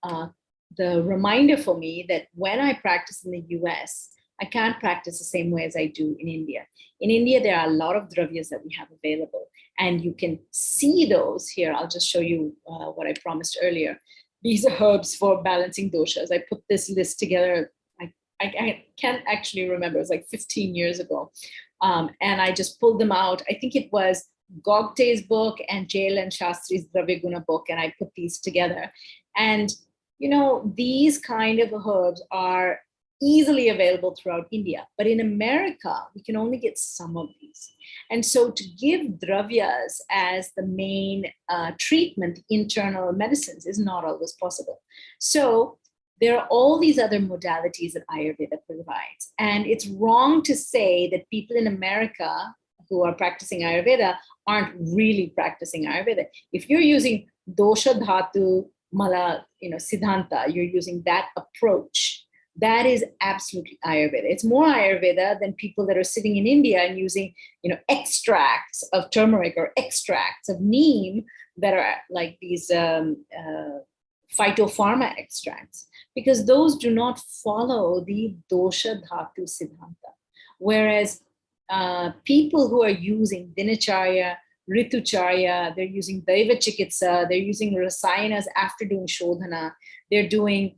reminder for me that when I practice in the US, I can't practice the same way as I do in India. In India, there are a lot of dravyas that we have available, and you can see those here. I'll just show you what I promised earlier. These are herbs for balancing doshas. I put this list together. I can't actually remember. It was like 15 years ago. And I just pulled them out. I think it was Gogte's book and J.L.N. Shastri's Dravya Guna book, and I put these together. And these kind of herbs are easily available throughout India, but in America, we can only get some of these. And so to give dravyas as the main treatment, internal medicines, is not always possible. So there are all these other modalities that Ayurveda provides. And it's wrong to say that people in America who are practicing Ayurveda aren't really practicing Ayurveda. If you're using dosha dhatu mala, siddhanta, you're using that approach, that is absolutely Ayurveda. It's more Ayurveda than people that are sitting in India and using, extracts of turmeric or extracts of neem that are like these phytopharma extracts, because those do not follow the dosha dhatu siddhanta. Whereas people who are using dinacharya, ritucharya, they're using daiva chikitsa, they're using rasayanas after doing shodhana, they're doing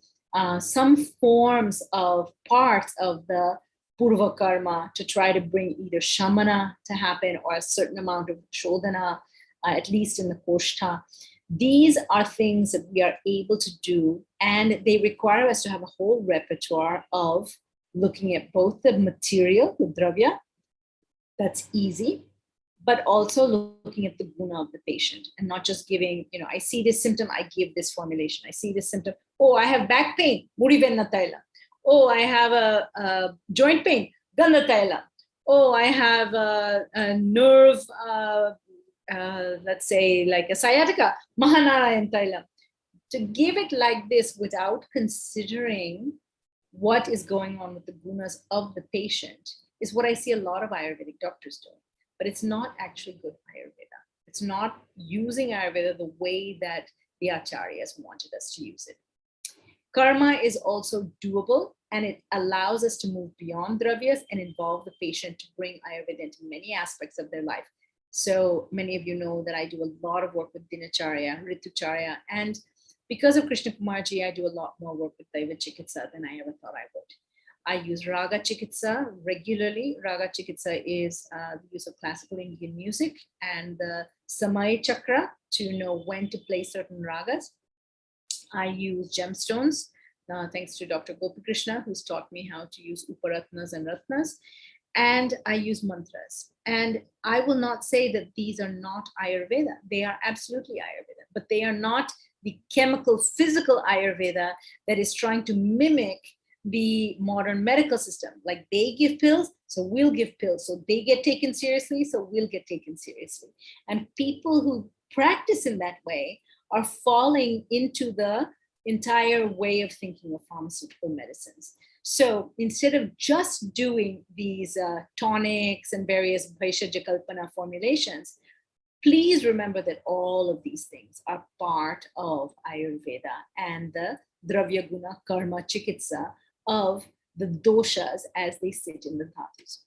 some forms of parts of the purva karma to try to bring either shamana to happen or a certain amount of shodhana, at least in the koshta. These are things that we are able to do, and they require us to have a whole repertoire of looking at both the material, the dravya, that's easy, but also looking at the guna of the patient and not just giving, I see this symptom, I give this formulation. I see this symptom, oh, I have back pain, Murivenna Taila. Oh, I have a joint pain, Gandha Taila. Oh, I have a nerve, let's say like a sciatica, Mahanarayan Taila. To give it like this without considering what is going on with the gunas of the patient is what I see a lot of Ayurvedic doctors doing. But it's not actually good Ayurveda. It's not using Ayurveda the way that the acharyas wanted us to use it. Karma is also doable, and it allows us to move beyond dravyas and involve the patient to bring Ayurveda into many aspects of their life. So many of you know that I do a lot of work with dinacharya, ritucharya, and because of Krishna Kumarji, I do a lot more work with daiva chikitsa than I ever thought I would. I use raga chikitsa regularly. Raga chikitsa is the use of classical Indian music and the samay chakra to know when to play certain ragas. I use gemstones, thanks to Dr. Gopi Krishna, who's taught me how to use uparatnas and ratnas. And I use mantras. And I will not say that these are not Ayurveda. They are absolutely Ayurveda, but they are not the chemical, physical Ayurveda that is trying to mimic the modern medical system. Like they give pills, so we'll give pills. So they get taken seriously, so we'll get taken seriously. And people who practice in that way are falling into the entire way of thinking of pharmaceutical medicines. So instead of just doing these tonics and various Bhaishya Kalpana formulations, please remember that all of these things are part of Ayurveda and the Dravya Guna Karma Chikitsa of the doshas as they sit in the dhatus.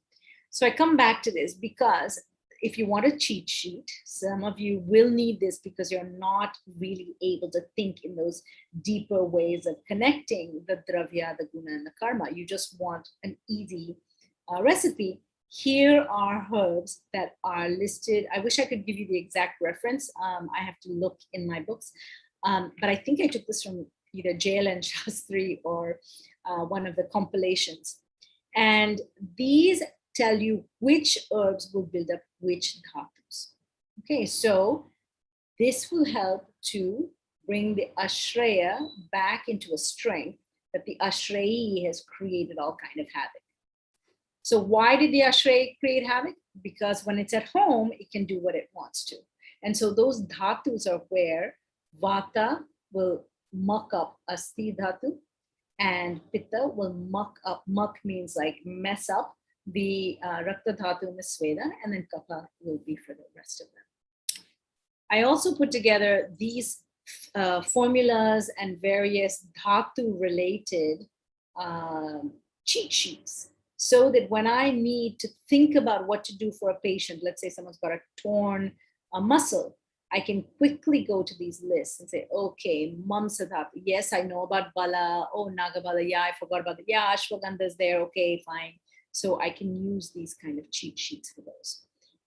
So I come back to this because if you want a cheat sheet, some of you will need this because you're not really able to think in those deeper ways of connecting the dravya, the guna, and the karma. You just want an easy recipe. Here are herbs that are listed. I wish I could give you the exact reference. I have to look in my books, but I think I took this from either J.L.N. Shastri or one of the compilations. And these tell you which herbs will build up which dhatus. Okay, so this will help to bring the ashraya back into a strength that the Ashrayi has created all kind of havoc. So why did the Ashrayi create havoc? Because when it's at home, it can do what it wants to. And so those dhatus are where Vata will muck up Asti dhatu, and Pitta will muck up, muck means like mess up the Rakta dhatu and the Sweda, and then Kapha will be for the rest of them. I also put together these formulas and various dhatu related cheat sheets, so that when I need to think about what to do for a patient, let's say someone's got a torn muscle, I can quickly go to these lists and say, okay, Mamsa dhatu, yes, I know about Bala, oh, Nagabala, yeah, I forgot about it, yeah, Ashwagandha's there, okay, fine. So I can use these kind of cheat sheets for those.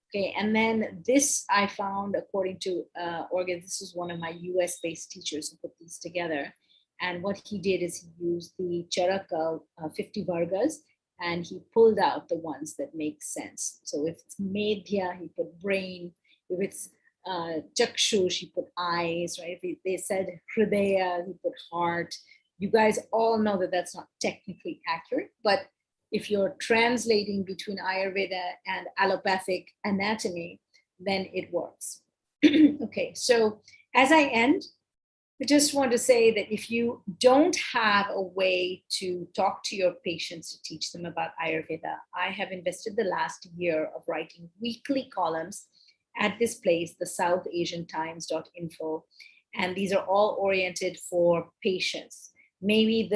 Okay, and then this I found according to Organ, this is one of my US-based teachers who put these together. And what he did is he used the Charaka 50 Vargas, and he pulled out the ones that make sense. So if it's Medhya, he put brain. If it's Chakshush, he put eyes, right? If they said Hridaya, he put heart. You guys all know that that's not technically accurate, but if you're translating between Ayurveda and allopathic anatomy, then it works. Okay, so as I end, I just want to say that if you don't have a way to talk to your patients to teach them about Ayurveda, I have invested the last year of writing weekly columns at this place, the southasiantimes.info, and these are all oriented for patients. Maybe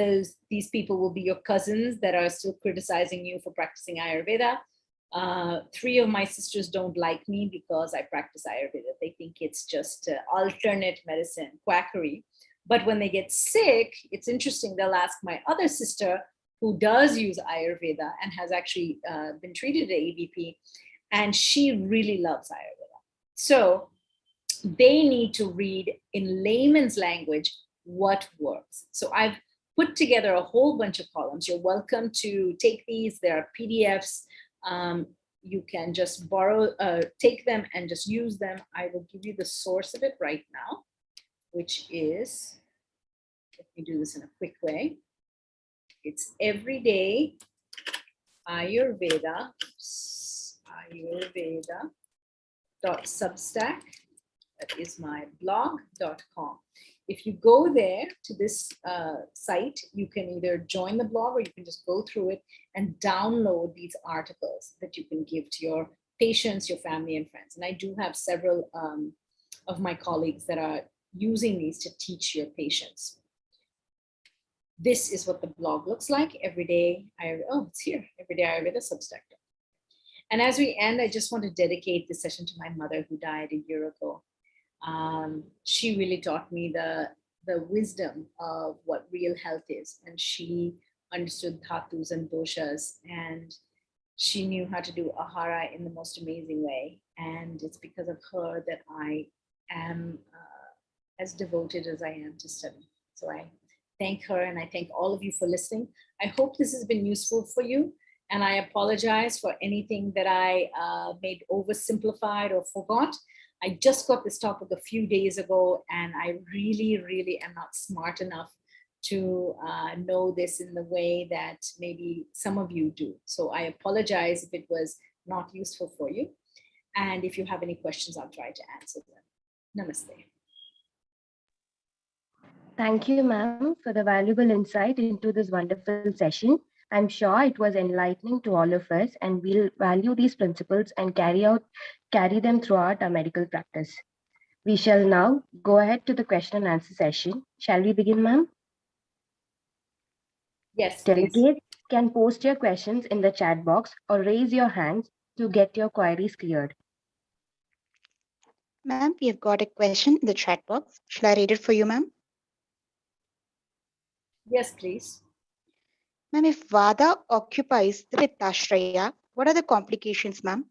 these people will be your cousins that are still criticizing you for practicing Ayurveda. 3 of my sisters don't like me because I practice Ayurveda. They think it's just alternate medicine, quackery. But when they get sick, it's interesting, they'll ask my other sister who does use Ayurveda and has actually been treated at ABP, and she really loves Ayurveda. So they need to read in layman's language what works. So I've put together a whole bunch of columns. You're welcome to take these. There are PDFs. You can just take them and just use them. I will give you the source of it right now, which is, let me do this in a quick way. It's Everyday Ayurveda, Ayurveda.substack. That is my blog.com. If you go there to this site, you can either join the blog or you can just go through it and download these articles that you can give to your patients, your family and friends. And I do have several of my colleagues that are using these to teach your patients. This is what the blog looks like. Everyday Ayurveda, oh, it's here, Everyday Ayurveda Substack. And as we end, I just want to dedicate this session to my mother who died a year ago. She really taught me the wisdom of what real health is. And she understood dhatus and doshas, and she knew how to do ahara in the most amazing way. And it's because of her that I am as devoted as I am to study. So I thank her, and I thank all of you for listening. I hope this has been useful for you. And I apologize for anything that I made oversimplified or forgot. I just got this topic a few days ago, and I really am not smart enough to know this in the way that maybe some of you do. So I apologize if it was not useful for you. And if you have any questions, I'll try to answer them. Namaste. Thank you, ma'am, for the valuable insight into this wonderful session. I'm sure it was enlightening to all of us, and we'll value these principles and carry them throughout our medical practice. We shall now go ahead to the question and answer session. Shall we begin, ma'am? Yes, please. Delegates can post your questions in the chat box or raise your hands to get your queries cleared. Ma'am, we have got a question in the chat box. Shall I read it for you, ma'am? Yes, please. Ma'am, if Vada occupies the Pittashraya, what are the complications, ma'am?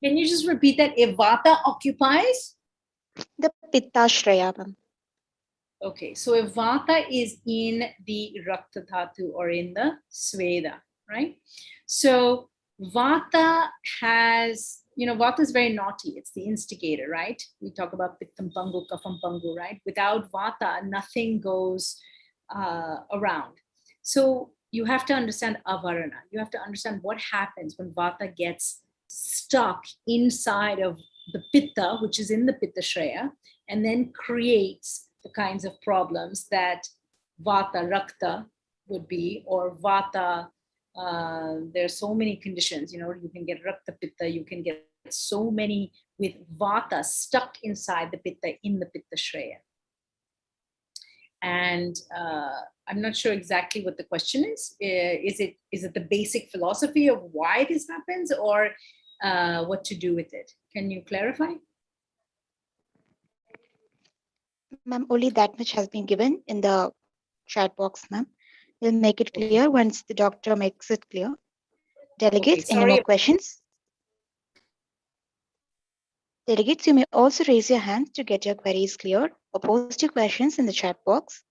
Can you just repeat that? If Vata occupies? The Pittashraya, ma'am. Okay, so if Vata is in the Rakta Dhatu or in the Sweda, right? So Vata has Vata is very naughty. It's the instigator, right? We talk about Pittam Pangu, Kafam Pangu, right? Without Vata, nothing goes around. So you have to understand avarana. You have to understand what happens when Vata gets stuck inside of the Pitta, which is in the Pitta Shraya, and then creates the kinds of problems that Vata Rakta would be, or Vata. There are so many conditions, you can get Rakta Pitta, you can get so many with Vata stuck inside the Pitta in the Pitta Shraya. And I'm not sure exactly what the question is. Is it the basic philosophy of why this happens, or what to do with it? Can you clarify? Ma'am, only that much has been given in the chat box, ma'am. We'll make it clear once the doctor makes it clear. Delegates, any more questions? Delegates, you may also raise your hand to get your queries cleared or post your questions in the chat box.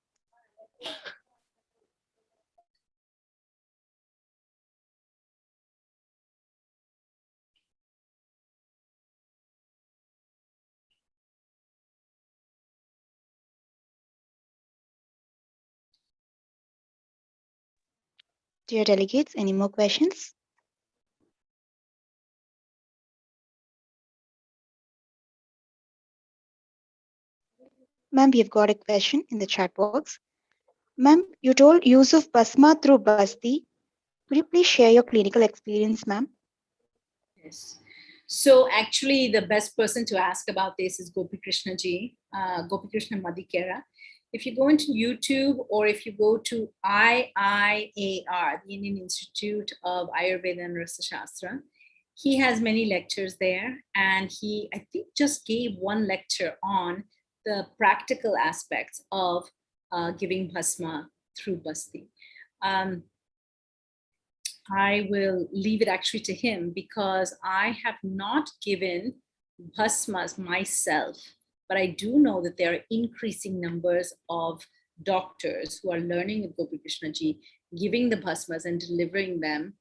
Dear delegates, any more questions? Ma'am, we've got a question in the chat box. Ma'am, you told use of Basma through Basti. Could you please share your clinical experience, ma'am? Yes. So actually, the best person to ask about this is Gopi Krishna ji, Gopi Krishna Madikera. If you go into YouTube, or if you go to IIAR, the Indian Institute of Ayurveda and Rasa Shastra, he has many lectures there, and he, I think, just gave one lecture on the practical aspects of giving bhasma through basti. I will leave it actually to him, because I have not given bhasmas myself, but I do know that there are increasing numbers of doctors who are learning with Gopi Krishna ji, giving the bhasmas and delivering them,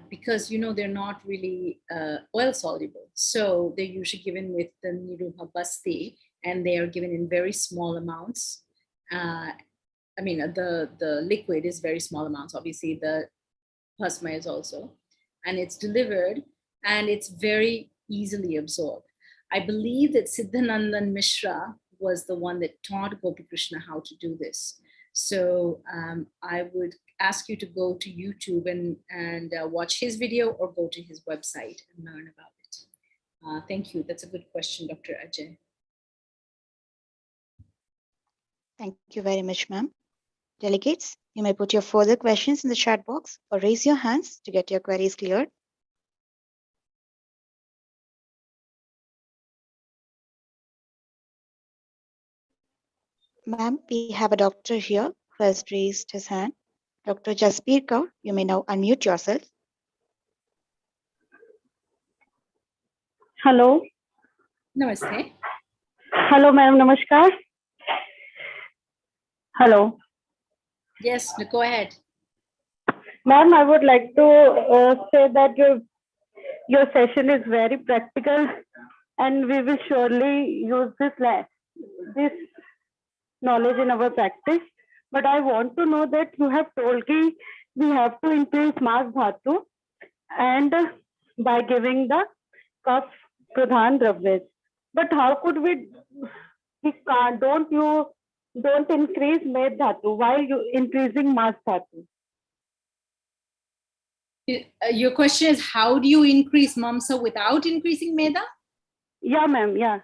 because they're not really oil soluble. So they're usually given with the Niruha Basti, and they are given in very small amounts. I mean, the liquid is very small amounts. Obviously, the bhasma is also, and it's delivered, and it's very easily absorbed. I believe that Siddhanandan Mishra was the one that taught Gopi Krishna how to do this. So I would ask you to go to YouTube and watch his video, or go to his website and learn about it. Thank you. That's a good question, Dr. Ajay. Thank you very much, ma'am. Delegates, you may put your further questions in the chat box or raise your hands to get your queries cleared. Ma'am, we have a doctor here who has raised his hand. Dr. Jaspir Kaur, you may now unmute yourself. Hello. Namaste. Hello, ma'am. Namaskar. Hello. Yes, go ahead. Ma'am, I would like to say that your session is very practical, and we will surely use this knowledge in our practice. But I want to know that you have told me we have to increase mass dhatu, and by giving the kaf pradhan dravyas. But how could we can't, don't increase med dhatu while you increasing mass dhatu? Your question is, how do you increase mamsa without increasing meda? Yeah, ma'am. Yeah.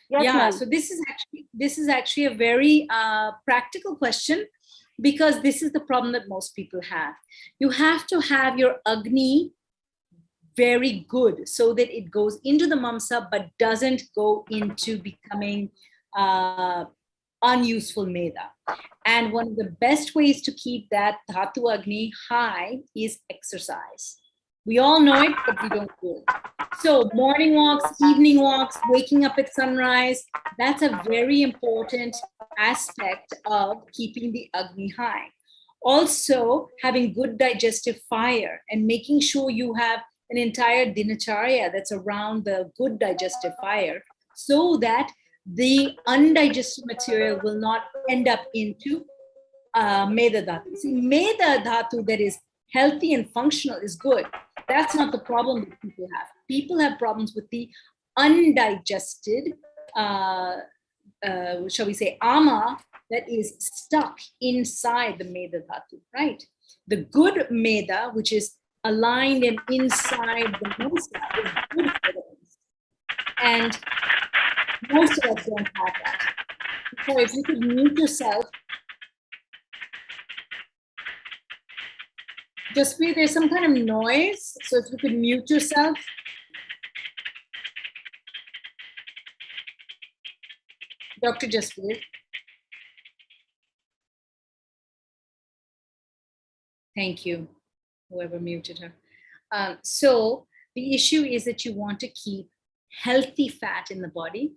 Yes, yeah. ma'am. So this is actually a very practical question, because this is the problem that most people have. You have to have your agni very good, so that it goes into the mamsa but doesn't go into becoming unuseful meda. And one of the best ways to keep that dhatu agni high is exercise. We all know it, but we don't do it. So morning walks, evening walks, waking up at sunrise, that's a very important aspect of keeping the agni high. Also, having good digestive fire and making sure you have an entire dinacharya that's around the good digestive fire, so that the undigested material will not end up into Meda Dhatu. See, Meda Dhatu that is healthy and functional is good. That's not the problem that people have. People have problems with the undigested, shall we say, ama that is stuck inside the Meda Dhatu, right? The good Meda, which is aligned and inside the Mansa, is good for us. And most of us don't have that. So if you could mute yourself. Jaspreet, there's some kind of noise. So if you could mute yourself. Dr. Jaspreet. Thank you, whoever muted her. So the issue is that you want to keep healthy fat in the body,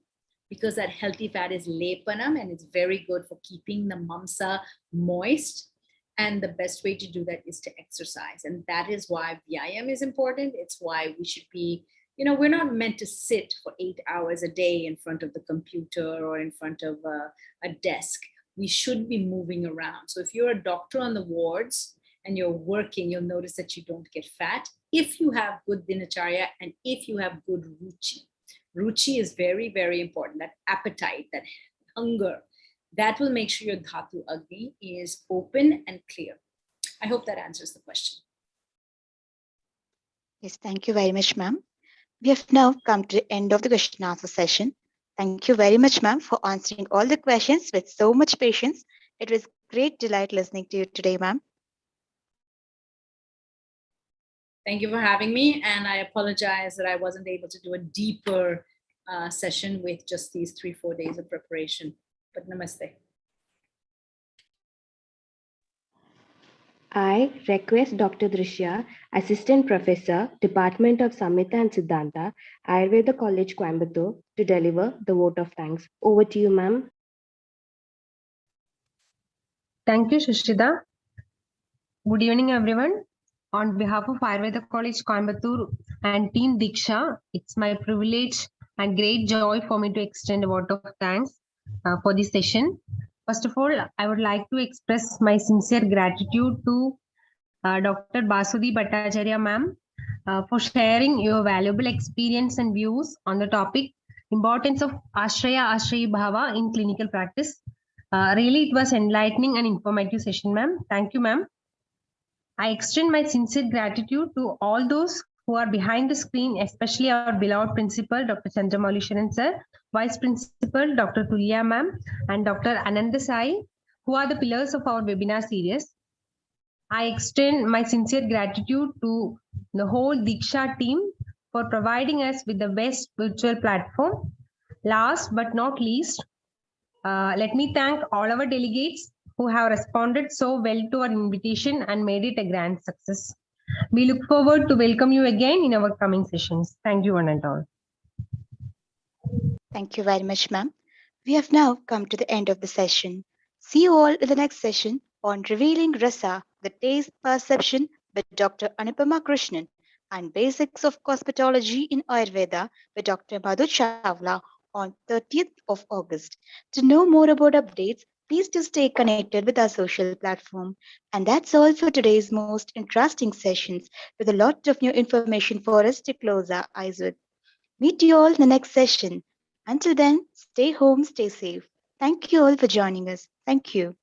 because that healthy fat is lepanam and it's very good for keeping the mamsa moist. And the best way to do that is to exercise. And that is why vyayam is important. It's why we should be, we're not meant to sit for 8 hours a day in front of the computer or in front of a desk. We should be moving around. So if you're a doctor on the wards and you're working, you'll notice that you don't get fat if you have good dinacharya and if you have good ruchi. Ruchi is very, very important. That appetite, that hunger, that will make sure your Dhatu Agni is open and clear. I hope that answers the question. Yes, thank you very much, ma'am. We have now come to the end of the question and answer session. Thank you very much, ma'am, for answering all the questions with so much patience. It was great delight listening to you today, ma'am. Thank you for having me. And I apologize that I wasn't able to do a deeper session with just these 3-4 days of preparation. But namaste. I request Dr. Drishya, Assistant Professor, Department of Samhita and Siddhanta, Ayurveda College, Coimbatore, to deliver the vote of thanks. Over to you, ma'am. Thank you, Shushida. Good evening, everyone. On behalf of Ayurveda College, Coimbatore and Team Diksha, it's my privilege and great joy for me to extend a vote of thanks for this session. First of all, I would like to express my sincere gratitude to Dr. Basudhi Bhattacharya ma'am for sharing your valuable experience and views on the topic importance of Ashraya Ashrayi Bhava in clinical practice. Really, it was enlightening and informative session, ma'am. Thank you, ma'am. I extend my sincere gratitude to all those who are behind the screen, especially our beloved principal, Dr. Chandramouli sir, Vice Principal, Dr. Tulya ma'am, and Dr. Ananda Sai, who are the pillars of our webinar series. I extend my sincere gratitude to the whole Diksha team for providing us with the best virtual platform. Last but not least, let me thank all our delegates who have responded so well to our invitation and made it a grand success. We look forward to welcome you again in our coming sessions. Thank you one and all. Thank you very much, ma'am. We have now come to the end of the session. See you all in the next session on Revealing Rasa, the Taste Perception with Dr. Anupama Krishnan and Basics of Cosmetology in Ayurveda with Dr. Madhu Chawla on 30th of August. To know more about updates, please do stay connected with our social platform. And that's all for today's most interesting sessions with a lot of new information for us to close our eyes with. Meet you all in the next session. Until then, stay home, stay safe. Thank you all for joining us. Thank you.